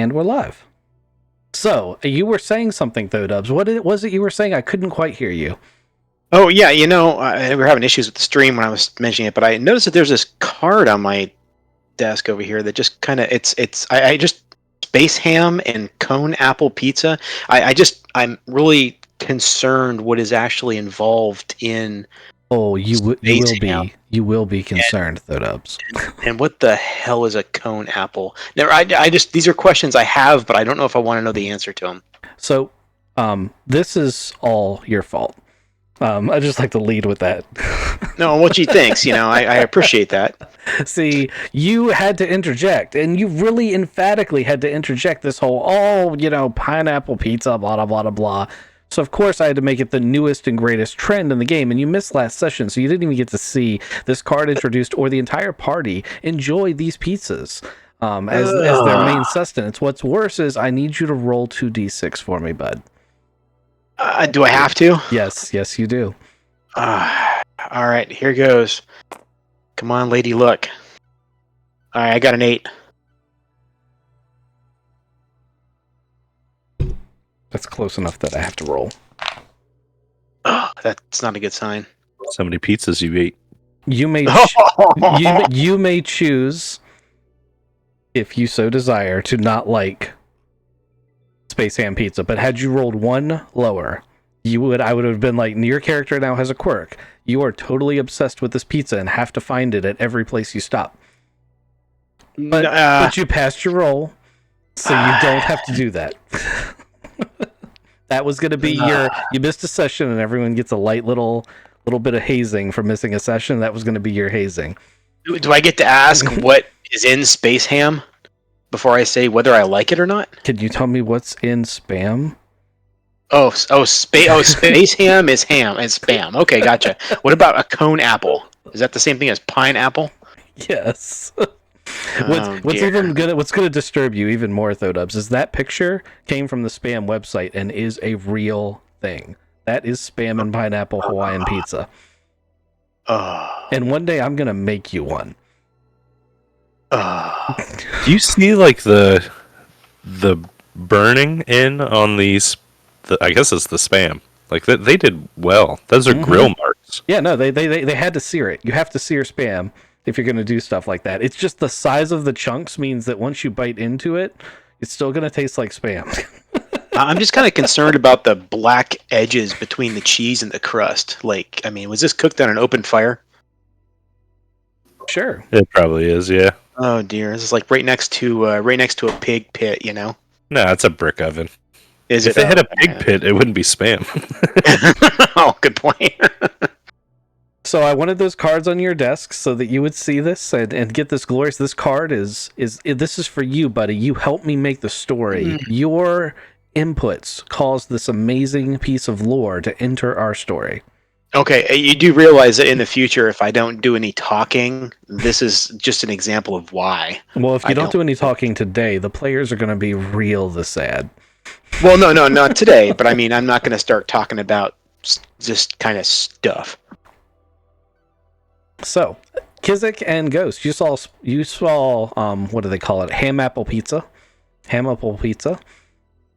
And we're live. So, you were saying something, though, Dubs. What was it you were saying? I couldn't quite hear you. Oh, yeah, we were having issues with the stream when I was mentioning it, but I noticed that there's this card on my desk over here that just kind of, I just, Space Ham and Cone Apple Pizza. I'm really concerned what is actually involved in you will be concerned, though, Dubs. And what the hell is a cone apple? Now, these are questions I have, but I don't know if I want to know the answer to them. So, this is all your fault. I just like to lead with that. No, what she thinks, I appreciate that. See, you had to interject, and you really emphatically had to interject this whole, pineapple pizza, blah, blah, blah, blah, blah. So, of course, I had to make it the newest and greatest trend in the game, and you missed last session, so you didn't even get to see this card introduced or the entire party enjoy these pizzas as their main sustenance. What's worse is I need you to roll 2d6 for me, bud. Do I have to? Yes, you do. All right, here goes. Come on, lady, look. All right, I got an 8. That's close enough that I have to roll. Oh, that's not a good sign. So many pizzas you ate. You may you may choose, if you so desire, to not like Space Ham Pizza. But had you rolled one lower, I would have been like, your character now has a quirk. You are totally obsessed with this pizza and have to find it at every place you stop. But you passed your roll, so you don't have to do that. That was going to be you missed a session and everyone gets a light little bit of hazing for missing a session. That was going to be your hazing. Do I get to ask what is in Space Ham before I say whether I like it or not? Can you tell me what's in Spam? Space Ham is ham and Spam. Okay, gotcha. What about a cone apple? Is that the same thing as pineapple? Yes. What's going to disturb you even more, though, Dubs, is that picture came from the Spam website and is a real thing. That is Spam and pineapple Hawaiian pizza. And one day I'm going to make you one. Do you see like the burning in on these? I guess it's the Spam. Like they did well. Those are grill marks. Yeah, no, they had to sear it. You have to sear Spam if you're going to do stuff like that. It's just the size of the chunks means that once you bite into it, it's still going to taste like Spam. I'm just kind of concerned about the black edges between the cheese and the crust. Like, I mean, was this cooked on an open fire? Sure. It probably is, yeah. Oh dear, this is like right next to a pig pit, No, it's a brick oven. If they had a pig pit, it wouldn't be Spam. Oh, good point. So I wanted those cards on your desk so that you would see this and get this glorious. This card this is for you, buddy. You helped me make the story. Your inputs caused this amazing piece of lore to enter our story. Okay, you do realize that in the future, if I don't do any talking, this is just an example of why. Well, if you don't do any talking today, the players are going to be real sad. Well, no, not today. But I mean, I'm not going to start talking about just kind of stuff. So, Kizik and Ghost, you saw what do they call it? Ham apple pizza.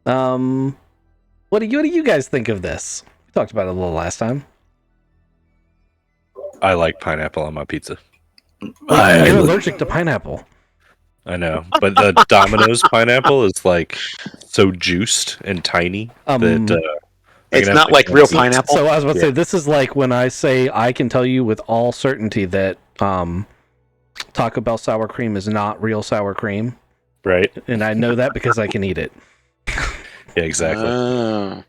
What do you guys think of this? We talked about it a little last time. I like pineapple on my pizza. You're allergic to pineapple. I know, but the Domino's pineapple is like so juiced and tiny that it's not like real pineapple. So I was about to say, this is like when I say I can tell you with all certainty that Taco Bell sour cream is not real sour cream. Right. And I know that because I can eat it. Yeah, exactly.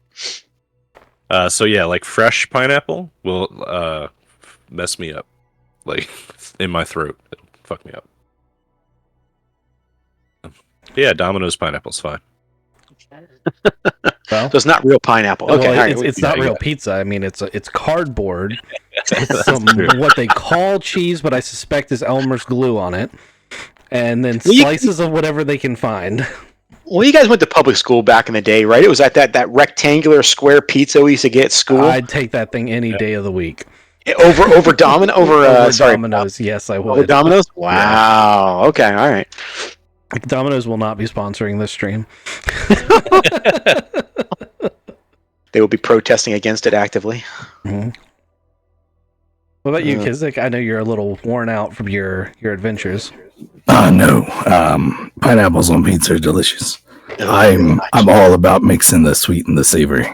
So yeah, like fresh pineapple will mess me up. Like in my throat. It'll fuck me up. Yeah, Domino's pineapple's fine. Well, so it's not real pineapple. Okay, well, it's not real pizza. I mean, it's cardboard. It's what they call cheese, but I suspect is Elmer's glue on it, and then slices of whatever they can find. Well, you guys went to public school back in the day, right? It was at that rectangular square pizza we used to get at school. I'd take that thing any day of the week. Over Domino's? Domino's, yes, I would. Over Domino's? Wow. Yeah. Okay, all right. Domino's will not be sponsoring this stream. They will be protesting against it actively. Mm-hmm. What about you, Kizik? I know you're a little worn out from your adventures. No. Pineapples on pizza are delicious. I'm all about mixing the sweet and the savory.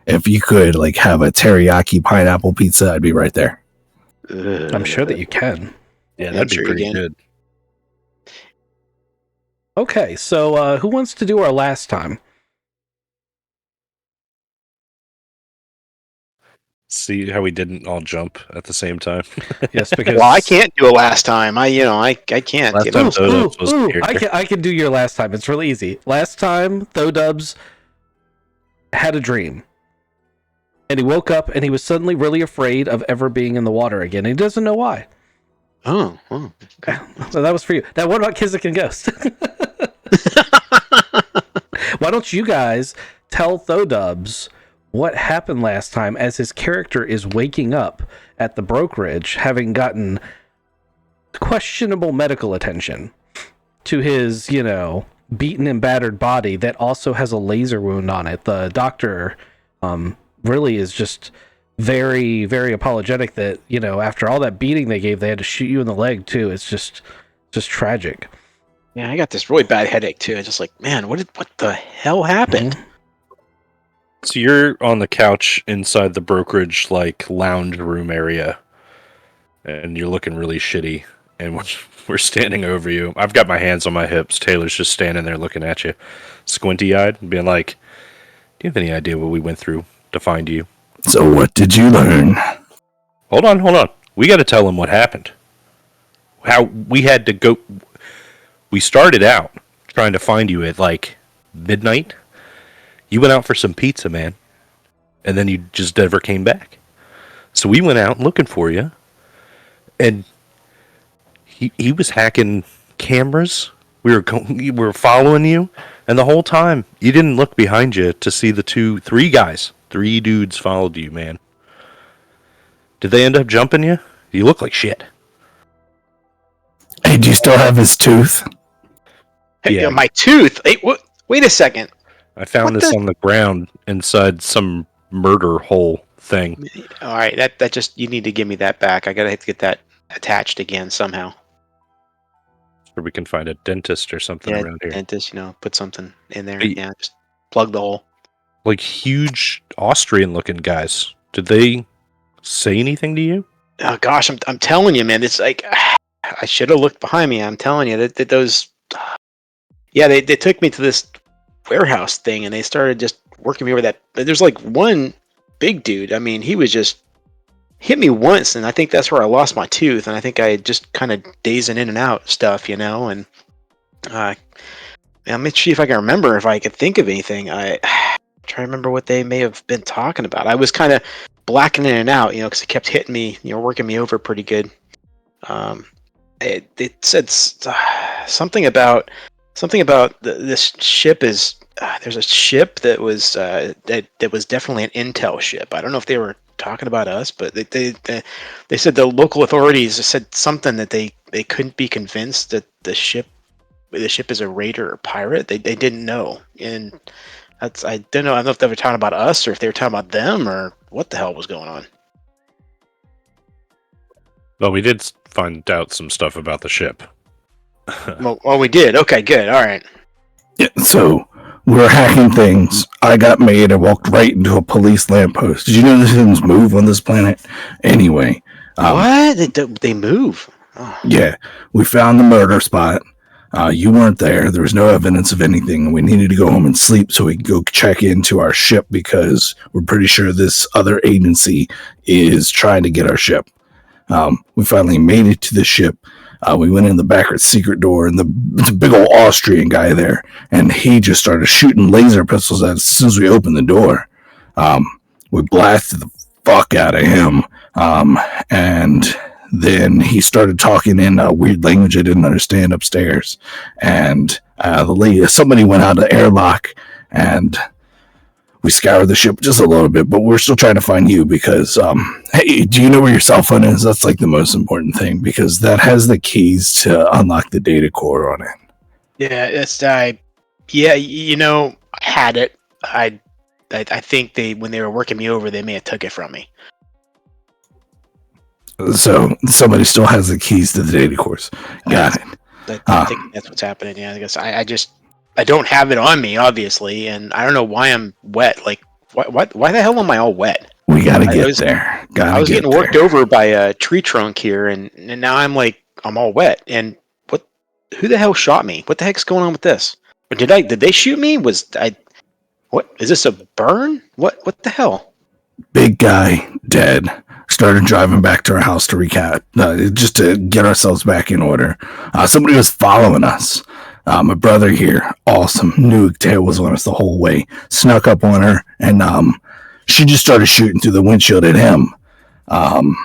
If you could like have a teriyaki pineapple pizza, I'd be right there. I'm sure that you can. Yeah, that'd be pretty good. Okay, so who wants to do our last time? See how we didn't all jump at the same time? Yes, because well, I can't do a last time. I can't. Last time Thodubs was here. I can do your last time. It's really easy. Last time Thodubs had a dream. And he woke up and he was suddenly really afraid of ever being in the water again. And he doesn't know why. Oh. Okay. So that was for you. Now, what about Kizik and Ghost? Why don't you guys tell Thodubs what happened last time as his character is waking up at the brokerage, having gotten questionable medical attention to his, beaten and battered body that also has a laser wound on it. The doctor really is just very, very apologetic that, after all that beating they gave, they had to shoot you in the leg too. It's just tragic. Yeah, I got this really bad headache too. It's just like, man, what the hell happened? Mm-hmm. So you're on the couch inside the brokerage lounge room area, and you're looking really shitty. And we're standing over you. I've got my hands on my hips. Taylor's just standing there looking at you, squinty-eyed, and being like, "Do you have any idea what we went through to find you?" So what did you learn? Hold on. We got to tell him what happened. How we had to go. We started out trying to find you at midnight. You went out for some pizza, man. And then you just never came back. So we went out looking for you. And he was hacking cameras. We were following you. And the whole time, you didn't look behind you to see the three guys. 3 dudes followed you, man. Did they end up jumping you? You look like shit. Hey, do you still have his tooth? Hey, Yeah. my tooth. Hey, wait a second. I found this on the ground inside some murder hole thing. All right, that just, you need to give me that back. I gotta have to get that attached again somehow. Or we can find a dentist or something around here. Dentist, put something in there. Hey. Yeah, just plug the hole. Huge Austrian-looking guys. Did they say anything to you? Oh gosh, I'm telling you, man. It's like I should have looked behind me. I'm telling you that those. Yeah, they took me to this warehouse thing and they started just working me over that. There's one big dude. I mean, he was just hit me once, and I think that's where I lost my tooth. And I think I just kind of dazing in and out stuff, And let me see if I can remember if I could think of anything. I try to remember what they may have been talking about. I was kind of blacking in and out, because it kept hitting me, working me over pretty good. It said something about this ship is. There's a ship that was that was definitely an intel ship. I don't know if they were talking about us, but they said the local authorities said something that they couldn't be convinced that the ship is a raider or pirate. They didn't know, and I don't know. I don't know if they were talking about us or if they were talking about them or what the hell was going on. Well, we did find out some stuff about the ship. Well, we did. Okay, good. All right. Yeah, so we're hacking things. I got made. I walked right into a police lamppost. Did you know that things move on this planet? Anyway. What? They move? Oh. Yeah, we found the murder spot. You weren't there. There was no evidence of anything. We needed to go home and sleep so we could go check into our ship because we're pretty sure this other agency is trying to get our ship. We finally made it to the ship. We went in the backwards secret door, and the big old Austrian guy there, and he just started shooting laser pistols at us as soon as we opened the door. We blasted the fuck out of him, and then he started talking in a weird language I didn't understand upstairs, and somebody went out of the airlock, and we scoured the ship just a little bit, but we're still trying to find you because, hey, do you know where your cell phone is? That's the most important thing because that has the keys to unlock the data core on it. Yeah, it's yeah, I had it. I think when they were working me over, they may have took it from me. So somebody still has the keys to the data course. Got That's, it. I think that's what's happening. Yeah, I guess I don't have it on me, obviously, and I don't know why I'm wet. Like, why the hell am I all wet? We gotta I get was there. I Gotta was getting get worked there. over by a tree trunk here, and now I'm all wet. And what? Who the hell shot me? What the heck's going on with this? Or did they shoot me? What is this, a burn? What the hell? Big guy dead. Started driving back to our house to recap, just to get ourselves back in order. Somebody was following us. My brother here, awesome, knew Tail was on us the whole way. Snuck up on her, and she just started shooting through the windshield at him. Um,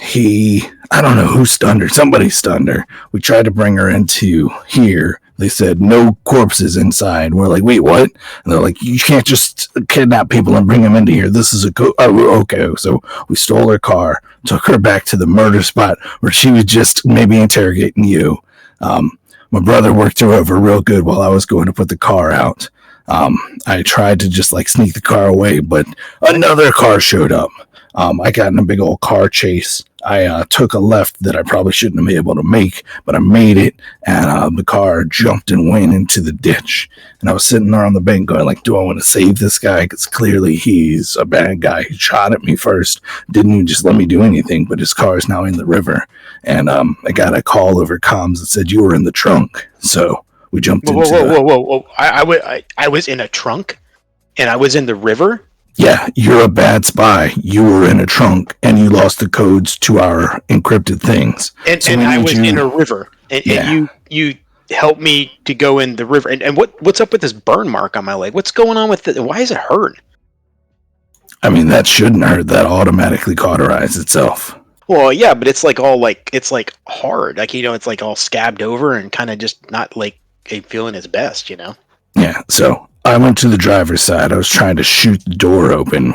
I don't know who stunned her. Somebody stunned her. We tried to bring her into here. They said no corpses inside. We're like, wait, what? And they're like, you can't just kidnap people and bring them into here. This is okay. So we stole her car, took her back to the murder spot where she was just maybe interrogating you. My brother worked her over real good while I was going to put the car out. I tried to just like sneak the car away, but another car showed up. I got in a big old car chase. I took a left that I probably shouldn't have been able to make, but I made it, and the car jumped and went into the ditch. And I was sitting there on the bank going, like, do I want to save this guy? Because clearly he's a bad guy. He shot at me first, didn't even just let me do anything, but his car is now in the river. And I got a call over comms that said you were in the trunk. So we jumped Whoa, into whoa! I was in a trunk, and I was in the river. Yeah, you're a bad spy. You were in a trunk and you lost the codes to our encrypted things. And So and we I need was you. in a river, and Yeah. you helped me to go in the river. And what's up with this burn mark on my leg? What's going on with it? Why is it hurt? I mean, that shouldn't hurt. That automatically cauterized itself. Well, yeah, but it's like all like it's like hard, like it's like all scabbed over and kind of just not like feeling its best. Yeah, so I went to the driver's side. I was trying to shoot the door open.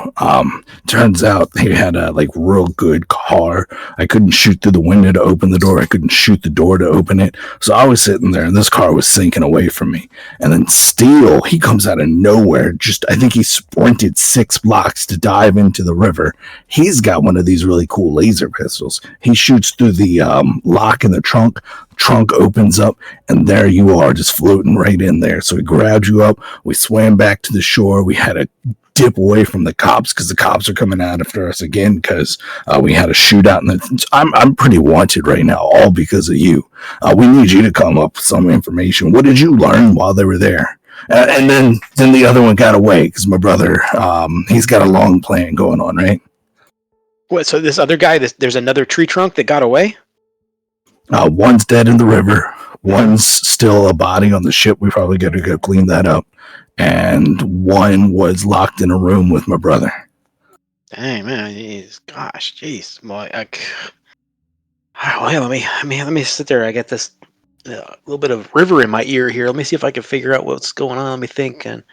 Turns out he had a like real good car. I couldn't shoot through the window to open the door. I couldn't shoot the door to open it. So I was sitting there, and this car was sinking away from me. And then Steele, he comes out of nowhere. I think he sprinted 6 blocks to dive into the river. He's got one of these really cool laser pistols. He shoots through the lock in the trunk. Trunk opens up, and there you are, just floating right in there. So he grabs you up. We swam back to the shore. We had to dip away from the cops because the cops are coming out after us again because we had a shootout. And I'm pretty wanted right now, all because of you. We need you to come up with some information. What did you learn while they were there? And then the other one got away because my brother, he's got a long plan going on, right? What? So this other guy, there's another tree trunk that got away? One's dead in the river. One's still a body on the ship. We probably got to go clean that up. And one was locked in a room with my brother. Dang, man, jeez. Well, all right, well, let me sit there. I got this little bit of river in my ear here. Let me see if I can figure out what's going on. Let me think. And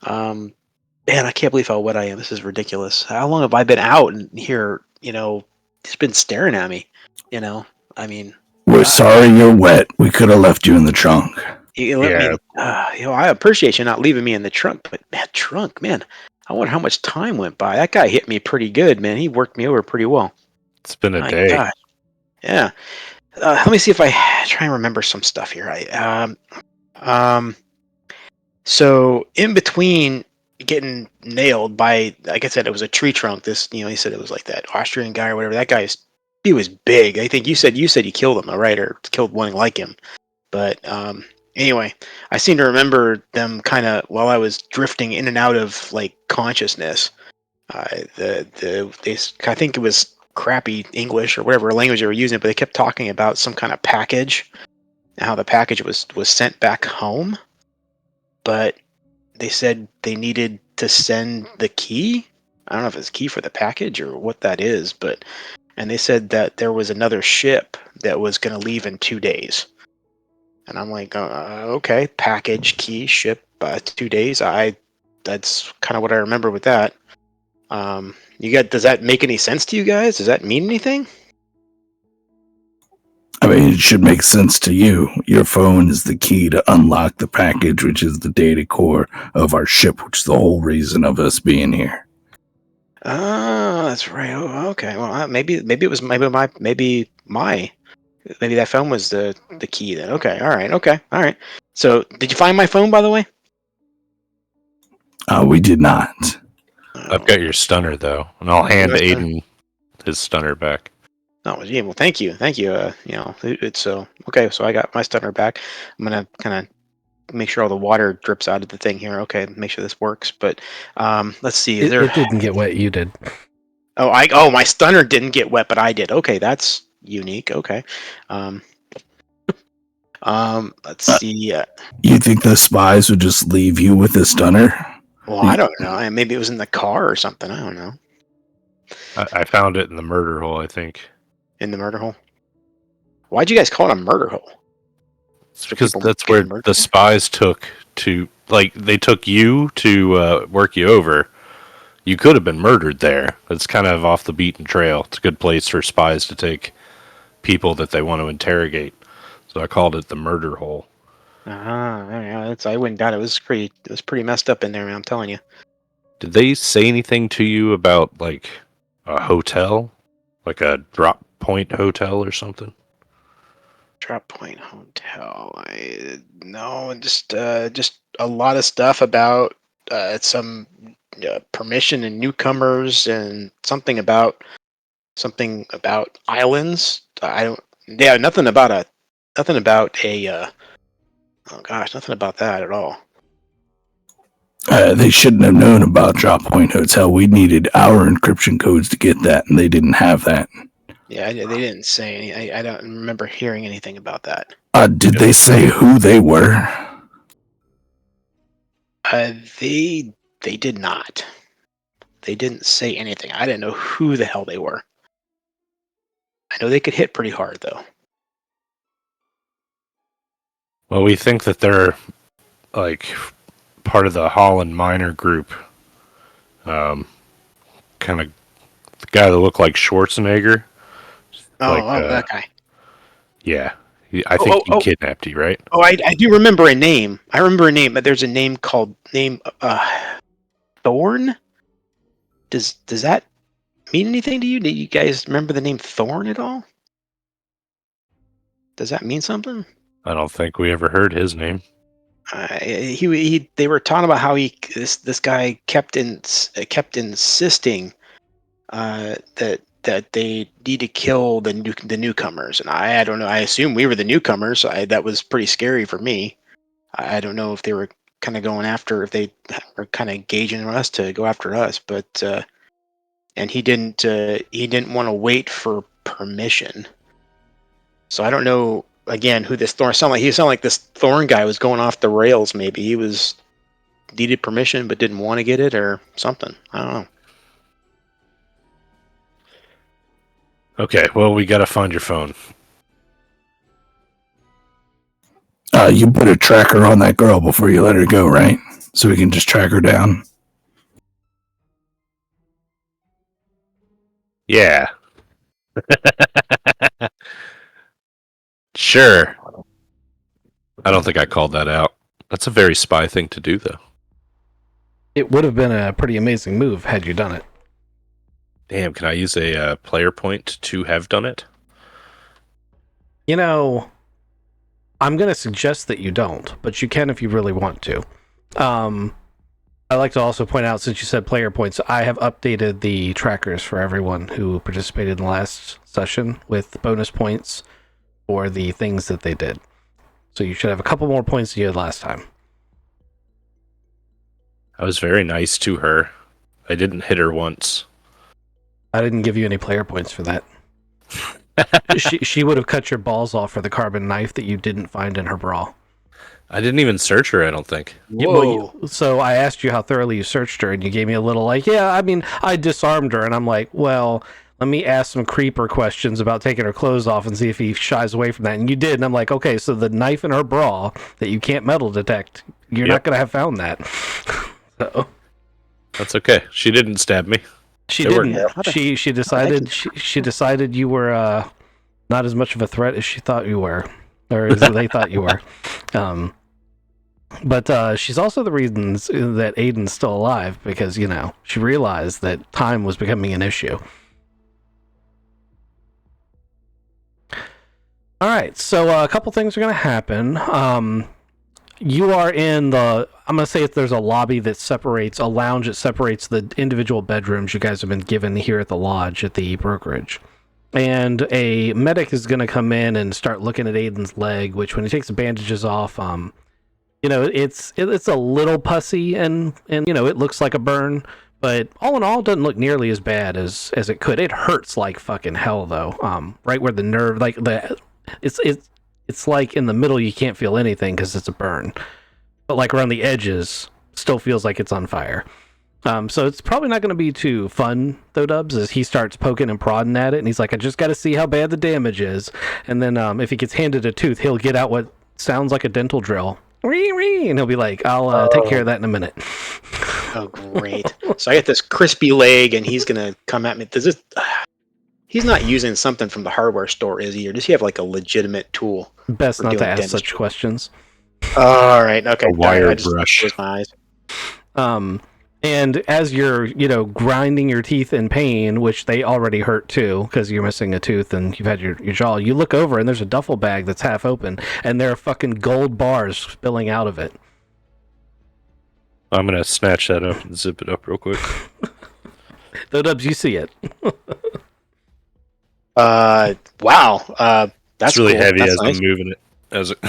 man, I can't believe how wet I am. This is ridiculous. How long have I been out and here? It's been staring at me. I mean, We're sorry you're wet. We could have left you in the trunk. you let me. I appreciate you not leaving me in the trunk, but that trunk, man. I wonder how much time went by. That guy hit me pretty good, man. He worked me over pretty well. It's been a My day. God. Yeah. Let me see if I try and remember some stuff here. So in between getting nailed by, like I said, it was a tree trunk. He said it was like that Austrian guy or whatever. That guy he was big. I think you said you killed him, right? Or killed one like him. But anyway, I seem to remember them kind of while I was drifting in and out of like consciousness. I think it was crappy English or whatever language they were using, but they kept talking about some kind of package and how the package was sent back home. But they said they needed to send the key. I don't know if it's key for the package or what that is, and they said that there was another ship that was going to leave in 2 days. And I'm like, okay, package, key, ship, 2 days. That's kind of what I remember with that. Does that make any sense to you guys? Does that mean anything? I mean, it should make sense to you. Your phone is the key to unlock the package, which is the data core of our ship, which is the whole reason of us being here. Oh, that's right. Oh, okay. Well, maybe it was maybe that phone was the key then. Okay. All right. Okay. All right. So, did you find my phone, by the way? We did not. I've got your stunner though, and I'll hand Nice stunner. Aiden his stunner back. Oh, yeah. Well, thank you. It's so okay. So I got my stunner back. I'm gonna kind of make sure all the water drips out of the thing here. Okay, make sure this works. But let's see. Is there? It didn't get wet. You did. My stunner didn't get wet, but I did. Okay, that's unique. Okay. Um, let's see. You think the spies would just leave you with a stunner? Well, I don't know. Maybe it was in the car or something. I don't know. I found it in the murder hole, I think. In the murder hole. Why'd you guys call it a murder hole? It's because people that's getting where murdered? the spies took they took you to work you over. You could have been murdered there. It's kind of off the beaten trail. It's a good place for spies to take people that they want to interrogate. So I called it the murder hole. Yeah. I went down. It was pretty messed up in there, man. I'm telling you. Did they say anything to you about like a hotel? Like a drop point hotel or something? Drop Point Hotel. No, just a lot of stuff about some permission and newcomers and something about islands. I don't. Yeah, nothing about a. Oh gosh, nothing about that at all. They shouldn't have known about Drop Point Hotel. We needed our encryption codes to get that, and they didn't have that. Yeah, they didn't say any. I don't remember hearing anything about that. Did they say who they were? They did not. They didn't say anything. I didn't know who the hell they were. I know they could hit pretty hard though. Well, we think that they're like part of the Holland Miner group. Kind of the guy that looked like Schwarzenegger. That guy. Yeah. I think he kidnapped you, right? Oh, I do remember a name. I remember a name, but there's a name called Thorn. Does that mean anything to you? Do you guys remember the name Thorn at all? Does that mean something? I don't think we ever heard his name. They were talking about how this guy kept insisting that they need to kill the newcomers, and I don't know. I assume we were the newcomers. That was pretty scary for me. I don't know if they were kind of going after, if they were kind of engaging us to go after us, but and he didn't want to wait for permission. So I don't know again who this Thorn sounded like. He sounded like this Thorn guy was going off the rails. Maybe he needed permission but didn't want to get it or something. I don't know. Okay, well, we gotta find your phone. You put a tracker on that girl before you let her go, right? So we can just track her down. Yeah. Sure. I don't think I called that out. That's a very spy thing to do, though. It would have been a pretty amazing move had you done it. Damn, can I use a player point to have done it? You know, I'm going to suggest that you don't, but you can if you really want to. I'd like to also point out, since you said player points, I have updated the trackers for everyone who participated in the last session with bonus points for the things that they did. So you should have a couple more points than you had last time. I was very nice to her. I didn't hit her once. I didn't give you any player points for that. She would have cut your balls off for the carbon knife that you didn't find in her bra. I didn't even search her, I don't think. So I asked you how thoroughly you searched her, and you gave me a little like, yeah, I mean, I disarmed her, and I'm like, well, let me ask some creeper questions about taking her clothes off and see if he shies away from that. And you did, and I'm like, okay, so the knife in her bra that you can't metal detect, you're not going to have found that. So that's okay. She didn't stab me. she didn't. She decided you were Not as much of a threat as she thought you were, or as they thought you were. But she's also the reason that Aiden's still alive, because, you know, she realized that time was becoming an issue. All right, so a couple things are going to happen. You are in the, I'm going to say if there's a lobby that separates, a lounge that separates the individual bedrooms you guys have been given here at the lodge, at the brokerage. And a medic is going to come in and start looking at Aiden's leg, which when he takes the bandages off, you know, it's a little pussy and you know, it looks like a burn, but all in all, it doesn't look nearly as bad as it could. It hurts like fucking hell though. Right where the nerve, like it's like in the middle you can't feel anything because it's a burn, but like around the edges, still feels like it's on fire. So it's probably not going to be too fun though, Dubs, as he starts poking and prodding at it, and he's like, I just got to see how bad the damage is, and then if he gets handed a tooth, he'll get out what sounds like a dental drill. And he'll be like, I'll take care of that in a minute. Oh, great. So I get this crispy leg, and he's going to come at me. He's not using something from the hardware store, is he? Or does he have like a legitimate tool? Best not to ask dentistry? such questions. All right. Okay. A wire I just brush. closed my eyes. And as you're, you know, grinding your teeth in pain, which they already hurt too, because you're missing a tooth and you've had your jaw, you look over and there's a duffel bag that's half open, and there are fucking gold bars spilling out of it. I'm gonna snatch that up and zip it up real quick. Though, Dubs, you see it. Wow. That's It's really cool. heavy That's as nice. I'm moving it. As it...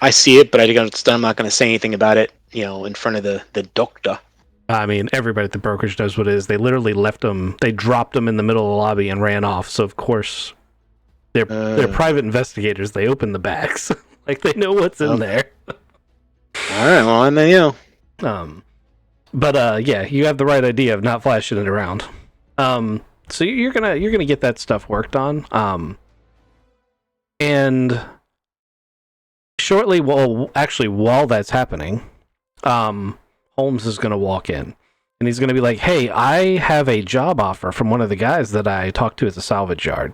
I see it, but I'm not going to say anything about it, you know, in front of the doctor. I mean, everybody at the brokerage knows what it is. They literally they dropped them in the middle of the lobby and ran off. So, of course, they're private investigators. They open the bags. Like, they know what's in there. All right, well, I know you. But yeah, you have the right idea of not flashing it around. So you're gonna get that stuff worked on. And shortly, while that's happening, Holmes is gonna walk in, and he's gonna be like, "Hey, I have a job offer from one of the guys that I talked to at the salvage yard,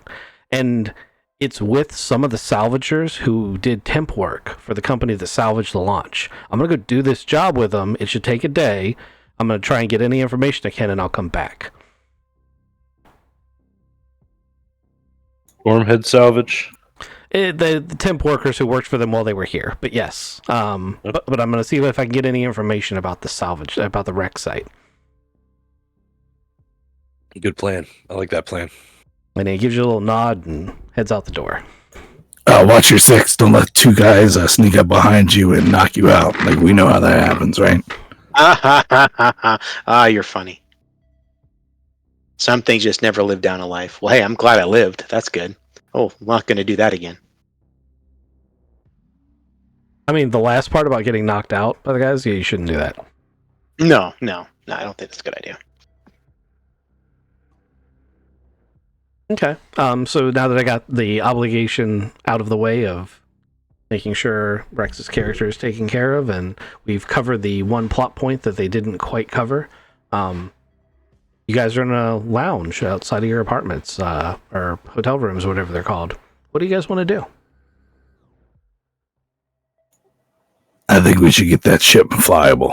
and it's with some of the salvagers who did temp work for the company that salvaged the launch. I'm gonna go do this job with them. It should take a day. I'm gonna try and get any information I can, and I'll come back." Stormhead salvage. The temp workers who worked for them while they were here, but yes. But I'm gonna see if I can get any information about the salvage, about the wreck site. Good plan. I like that plan. And he gives you a little nod and heads out the door. Watch your six. Don't let two guys sneak up behind you and knock you out. Like, we know how that happens, right? You're funny. Some things just never live down a life. Well, hey, I'm glad I lived. That's good. Oh, I'm not going to do that again. I mean, the last part about getting knocked out by the guys, yeah, you shouldn't do that. No, I don't think that's a good idea. Okay. So now that I got the obligation out of the way of making sure Rex's character is taken care of, and we've covered the one plot point that they didn't quite cover, you guys are in a lounge outside of your apartments, or hotel rooms, whatever they're called. What do you guys want to do? I think we should get that ship flyable.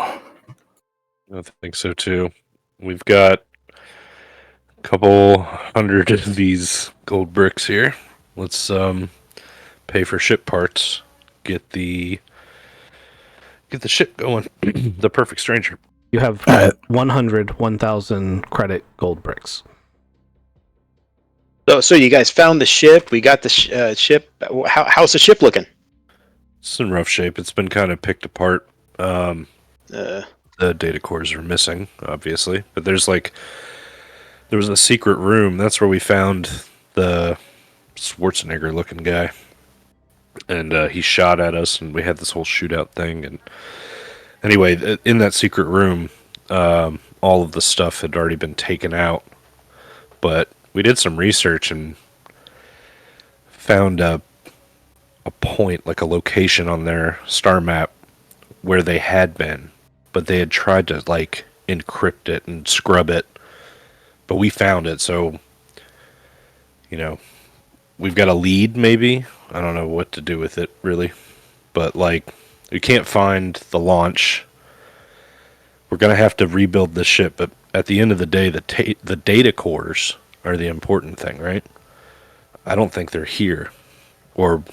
I think so too. We've got a couple hundred of these gold bricks here. Let's pay for ship parts. Get the ship going. The perfect stranger. You have 1,000 credit gold bricks. So you guys found the ship. We got the ship. How's the ship looking? It's in rough shape. It's been kind of picked apart. The data cores are missing, obviously. But there was a secret room. That's where we found the Schwarzenegger-looking guy. And he shot at us, and we had this whole shootout thing. And anyway, in that secret room, all of the stuff had already been taken out. But we did some research and found a point, like a location on their star map where they had been. But they had tried to, like, encrypt it and scrub it. But we found it, so, you know, we've got a lead, maybe. I don't know what to do with it, really. But, like, we can't find the launch. We're going to have to rebuild the ship, but at the end of the day, the data cores are the important thing, right? I don't think they're here. Or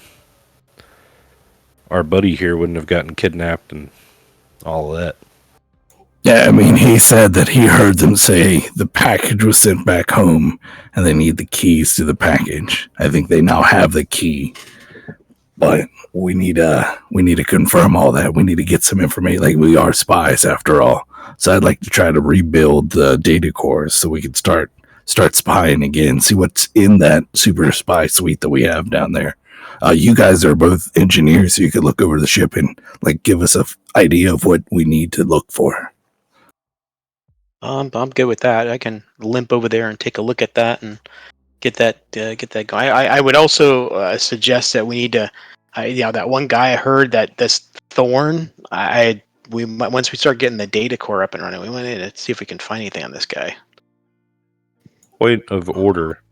our buddy here wouldn't have gotten kidnapped and all of that. Yeah, I mean, he said that he heard them say the package was sent back home and they need the keys to the package. I think they now have the key, but we need to confirm all that. We need to get some information. Like, we are spies after all. So I'd like to try to rebuild the data cores so we can start spying again, see what's in that super spy suite that we have down there. You guys are both engineers, so you could look over the ship and like give us an idea of what we need to look for. I'm good with that. I can limp over there and take a look at that and get that going. I would also suggest that we need to, that one guy I heard that this Thorn. We might, once we start getting the data core up and running, we want to see if we can find anything on this guy. Point of order.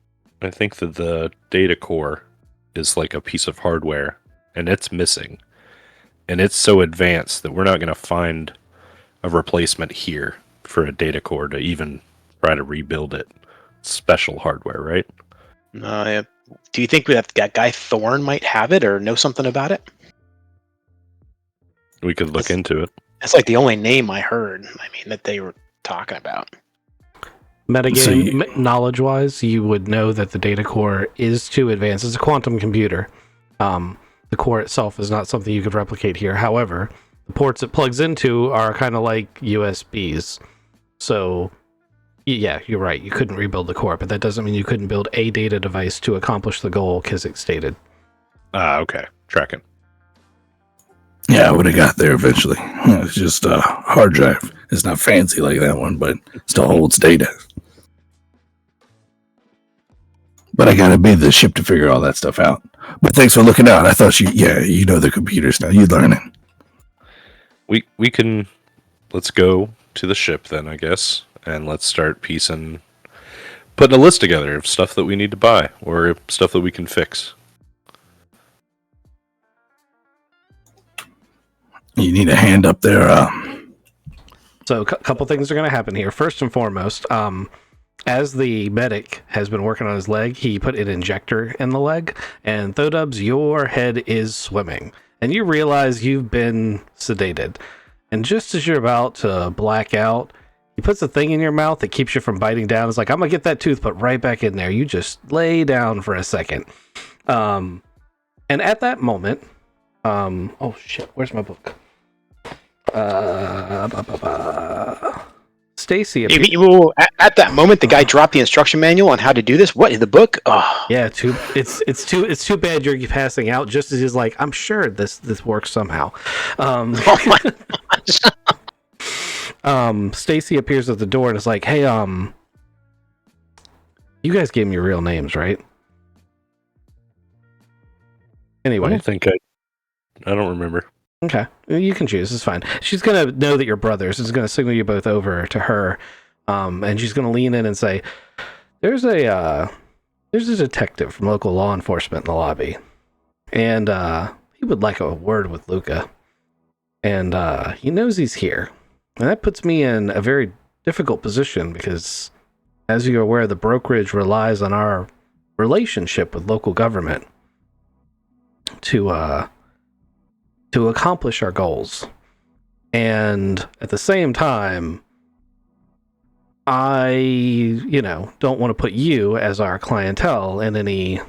I think that the data core is like a piece of hardware, and it's missing. And it's so advanced that we're not going to find a replacement here for a data core to even try to rebuild it. Special hardware, right? Do you think that guy Thorn might have it or know something about it? We could look into it. That's like the only name I heard. I mean, that they were talking about. Metagame knowledge-wise, you would know that the data core is too advanced. It's a quantum computer. The core itself is not something you could replicate here. However, the ports it plugs into are kind of like USBs. So, yeah, you're right. You couldn't rebuild the core, but that doesn't mean you couldn't build a data device to accomplish the goal Kizik stated. Okay. Tracking. Yeah, I would have got there eventually. It's just a hard drive. It's not fancy like that one, but still holds data. But I gotta be the ship to figure all that stuff out. But thanks for looking out. I thought you know the computers now. You learning. We can, let's go to the ship then, I guess, and let's start putting a list together of stuff that we need to buy or stuff that we can fix. You need a hand up there. So a couple things are going to happen here. First and foremost, as the medic has been working on his leg, he put an injector in the leg, and Thodubs, your head is swimming. And you realize you've been sedated. And just as you're about to black out, he puts a thing in your mouth that keeps you from biting down. It's like, I'm going to get that tooth put right back in there. You just lay down for a second. And at that moment, oh shit, where's my book? Stacy. At that moment, the guy dropped the instruction manual on how to do this. What in the book? Oh. Yeah, it's too bad you're passing out. Just as he's like, I'm sure this works somehow. Oh my gosh. Stacy appears at the door and is like, hey, you guys gave me your real names, right? Anyway, I don't remember. Okay, you can choose. It's fine. She's gonna know that you're brothers. It's gonna signal you both over to her, and she's gonna lean in and say, "There's a detective from local law enforcement in the lobby, and he would like a word with Luca, and he knows he's here, and that puts me in a very difficult position because, as you're aware, the brokerage relies on our relationship with local government to accomplish our goals. And at the same time, I, don't want to put you as our clientele in any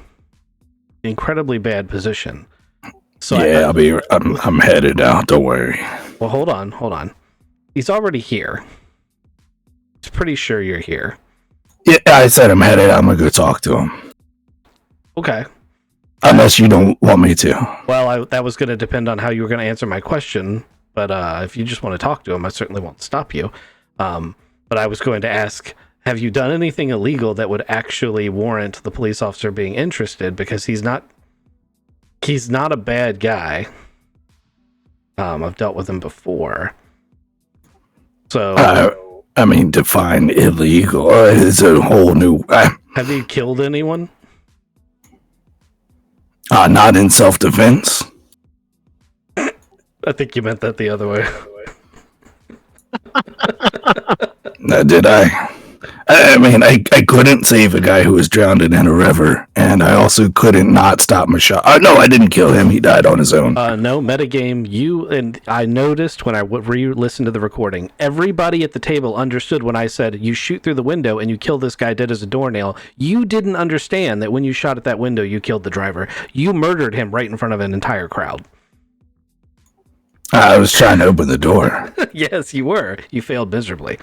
incredibly bad position. So yeah, I'm headed out. Don't worry. Well, hold on. He's already here. He's pretty sure you're here. Yeah, I said I'm headed. I'm gonna go talk to him. Okay. Unless you don't want me to. Well, that was going to depend on how you were going to answer my question. But if you just want to talk to him, I certainly won't stop you. But I was going to ask, have you done anything illegal that would actually warrant the police officer being interested? Because he's not a bad guy. I've dealt with him before. So, define illegal. It's a whole new. Have you killed anyone? Not in self-defense. I think you meant that the other way. Did I? I mean, I couldn't save a guy who was drowned in a river, and I also couldn't not stop Michelle. No, I didn't kill him. He died on his own. No, metagame, you and I noticed when I re-listened to the recording, everybody at the table understood when I said, you shoot through the window and you kill this guy dead as a doornail. You didn't understand that when you shot at that window, you killed the driver. You murdered him right in front of an entire crowd. I was trying to open the door. Yes, you were. You failed miserably.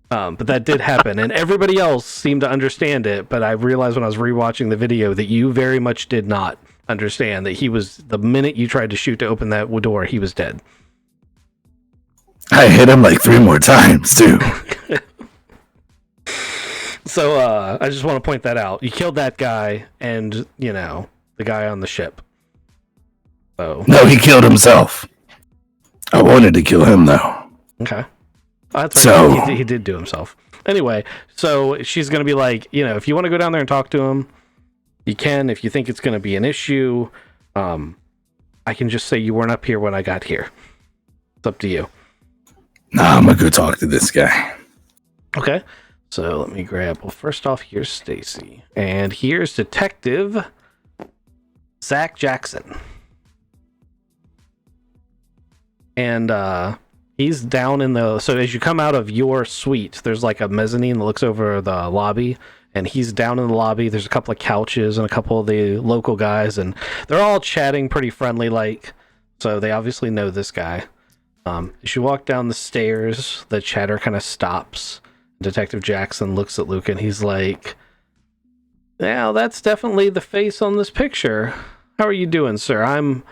But that did happen, and everybody else seemed to understand it, but I realized when I was rewatching the video that you very much did not understand that he was, the minute you tried to shoot to open that door, he was dead. I hit him like 3 more times, too. So, I just want to point that out. You killed that guy and, the guy on the ship. So. No, he killed himself. I wanted to kill him, though. Okay. That's right. He did do himself. Anyway, so she's going to be like, if you want to go down there and talk to him, you can. If you think it's going to be an issue, I can just say you weren't up here when I got here. It's up to you. Nah, I'm going to go talk to this guy. Okay. So let me grab, well, first off, here's Stacy. And here's Detective Zach Jackson. And, he's down in so as you come out of your suite, there's like a mezzanine that looks over the lobby, and he's down in the lobby. There's a couple of couches and a couple of the local guys, and they're all chatting pretty friendly like, so they obviously know this guy. As you walk down the stairs, the chatter kind of stops. Detective Jackson looks at Luke and he's like, yeah, that's definitely the face on this picture. How are you doing, sir? I'm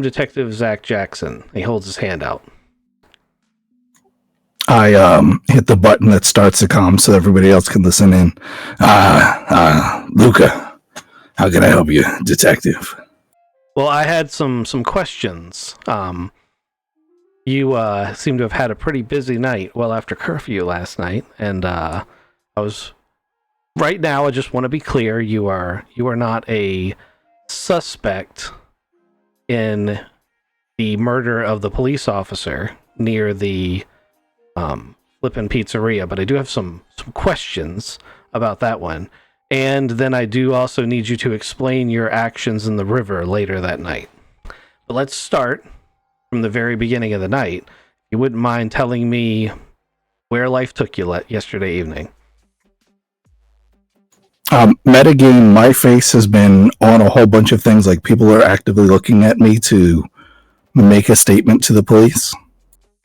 Detective Zach Jackson. He holds his hand out. I hit the button that starts the comm so everybody else can listen in. Luca, how can I help you, detective? Well, I had some questions. You seem to have had a pretty busy night well after curfew last night, and I just want to be clear, you are not a suspect in the murder of the police officer near the Flippin' Pizzeria, but I do have some questions about that one. And then I do also need you to explain your actions in the river later that night. But let's start from the very beginning of the night. If you wouldn't mind telling me where life took you yesterday evening. Metagame, my face has been on a whole bunch of things, like people are actively looking at me to make a statement to the police.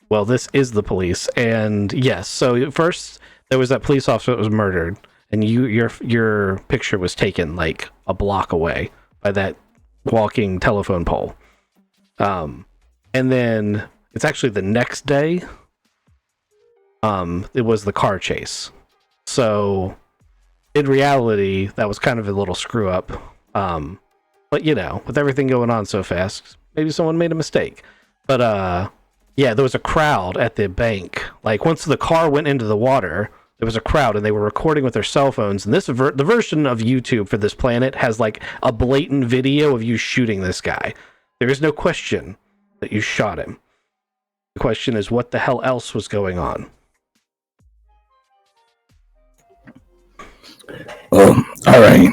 Well, this is the police, and yes. So first, there was that police officer that was murdered, and your picture was taken like a block away by that walking telephone pole. And then it's actually the next day. It was the car chase. So in reality, that was kind of a little screw up. But with everything going on so fast, maybe someone made a mistake. But yeah, there was a crowd at the bank. Like, once the car went into the water, there was a crowd, and they were recording with their cell phones. And the version of YouTube for this planet has, like, a blatant video of you shooting this guy. There is no question that you shot him. The question is, what the hell else was going on? Well, all right,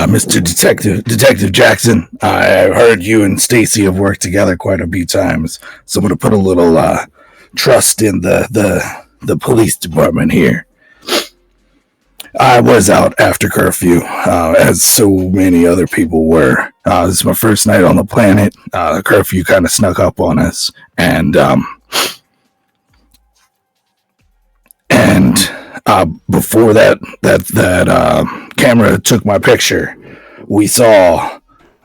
Mr. Detective Jackson. I heard you and Stacy have worked together quite a few times, so I'm gonna put a little trust in the police department here. I was out after curfew, as so many other people were. This is my first night on the planet. Curfew kind of snuck up on us, and before that camera took my picture, we saw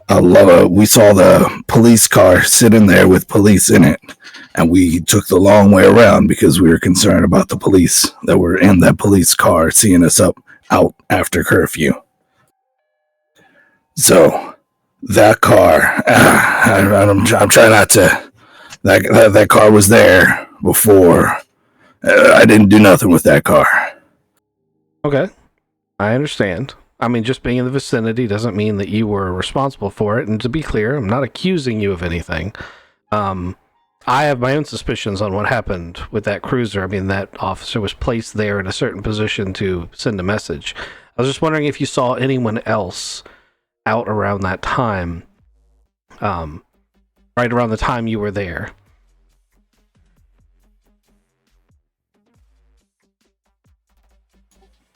the police car sitting there with police in it, and we took the long way around because we were concerned about the police that were in that police car seeing us out after curfew. So that car, I'm trying not to. That car was there before. I didn't do nothing with that car. Okay, I understand. I mean, just being in the vicinity doesn't mean that you were responsible for it. And to be clear, I'm not accusing you of anything. I have my own suspicions on what happened with that cruiser. I mean, that officer was placed there in a certain position to send a message. I was just wondering if you saw anyone else out around that time, right around the time you were there.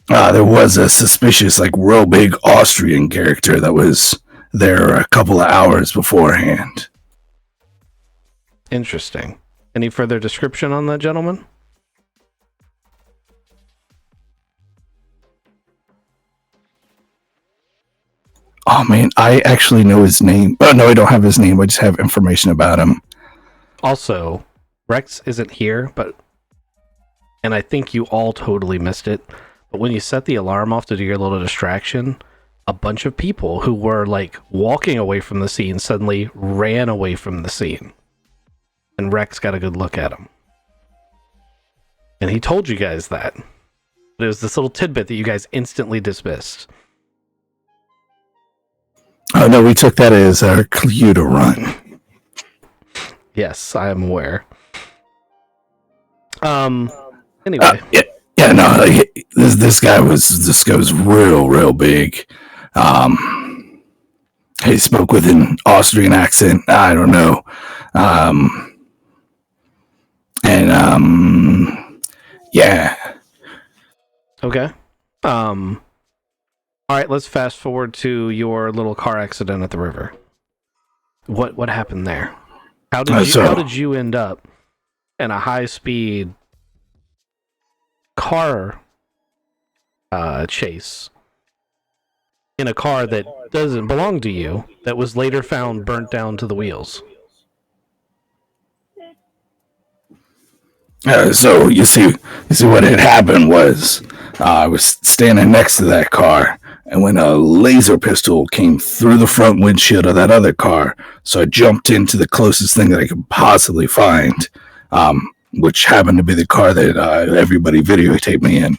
There was a suspicious, like, real big Austrian character that was there a couple of hours beforehand. Interesting. Any further description on that gentleman? Oh man, I actually know his name. Oh no, I don't have his name. I just have information about him. Also, Rex isn't here, and I think you all totally missed it. But when you set the alarm off to do your little distraction, a bunch of people who were like walking away from the scene suddenly ran away from the scene. And Rex got a good look at him. And he told you guys that. But it was this little tidbit that you guys instantly dismissed. Oh no, we took that as our clue to run. Yes, I am aware. Anyway. Yeah, no, like, this guy was real big. He spoke with an Austrian accent. I don't know. Yeah. Okay. All right, let's fast forward to your little car accident at the river. What happened there? How did you end up in a high-speed car chase in a car that doesn't belong to you, that was later found burnt down to the wheels? So you see what had happened was I was standing next to that car, and when a laser pistol came through the front windshield of that other car, so I jumped into the closest thing that I could possibly find, which happened to be the car that everybody videotaped me in.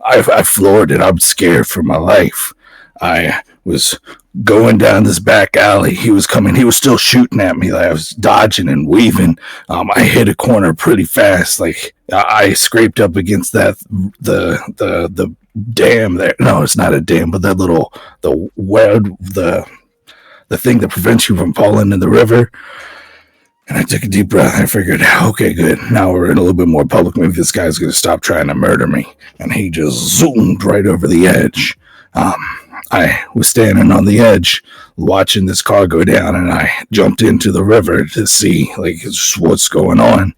I floored it. I'm scared for my life. I was going down this back alley. He was coming. He was still shooting at me. Like I was dodging and weaving. I hit a corner pretty fast. Like I scraped up against the dam there. No, it's not a dam, but that little the thing that prevents you from falling in the river. And I took a deep breath. I figured, okay, good. Now we're in a little bit more public. Maybe this guy's going to stop trying to murder me. And he just zoomed right over the edge. I was standing on the edge watching this car go down, and I jumped into the river to see like what's going on.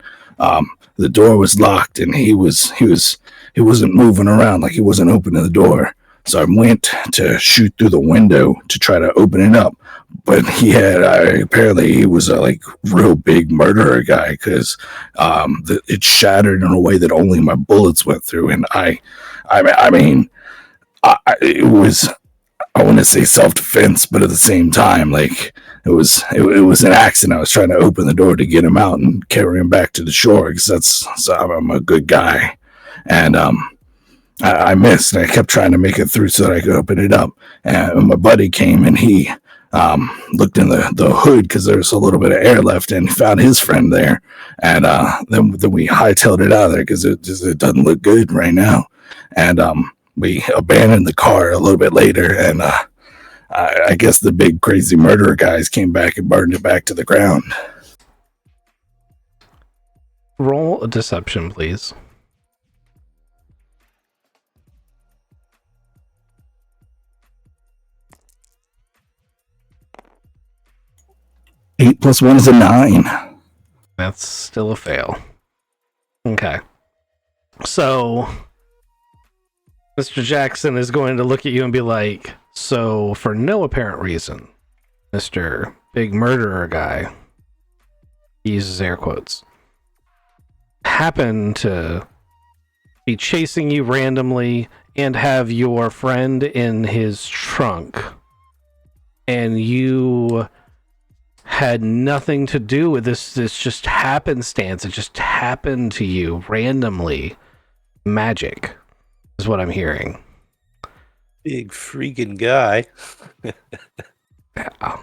The door was locked, and he wasn't moving around, like he wasn't opening the door. So I went to shoot through the window to try to open it up, but apparently he was a real big murderer guy, because it shattered in a way that only my bullets went through, and it was, I want to say self-defense, but at the same time, like it was an accident. I was trying to open the door to get him out and carry him back to the shore, because I'm a good guy, and I missed, and I kept trying to make it through so that I could open it up. And my buddy came, and he looked in the hood, because there was a little bit of air left, and found his friend there. And then we hightailed it out of there, because it doesn't look good right now. And we abandoned the car a little bit later, and I guess the big crazy murderer guys came back and burned it back to the ground. Roll a deception, please. 8 + 1 is a 9. That's still a fail. Okay. So Mr. Jackson is going to look at you and be like, so for no apparent reason, Mr. Big Murderer Guy, he uses air quotes, happened to be chasing you randomly and have your friend in his trunk, and you had nothing to do with this just happenstance. It just happened to you randomly. Magic is what I'm hearing. Big freaking guy. Yeah.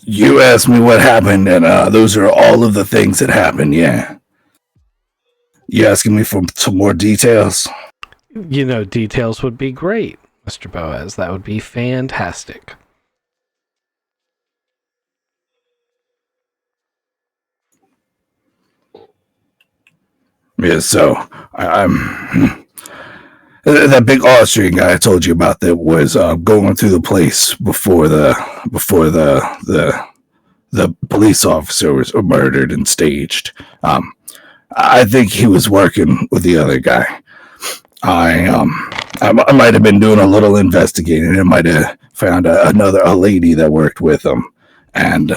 You asked me what happened, and those are all of the things that happened. Yeah. You asking me for some more details? You know, details would be great, Mr. Boaz. That would be fantastic. Yeah. So I'm that big Austrian guy I told you about that was going through the place before the police officer was murdered and staged. I think he was working with the other guy. I might have been doing a little investigating. I might have found a lady that worked with him, and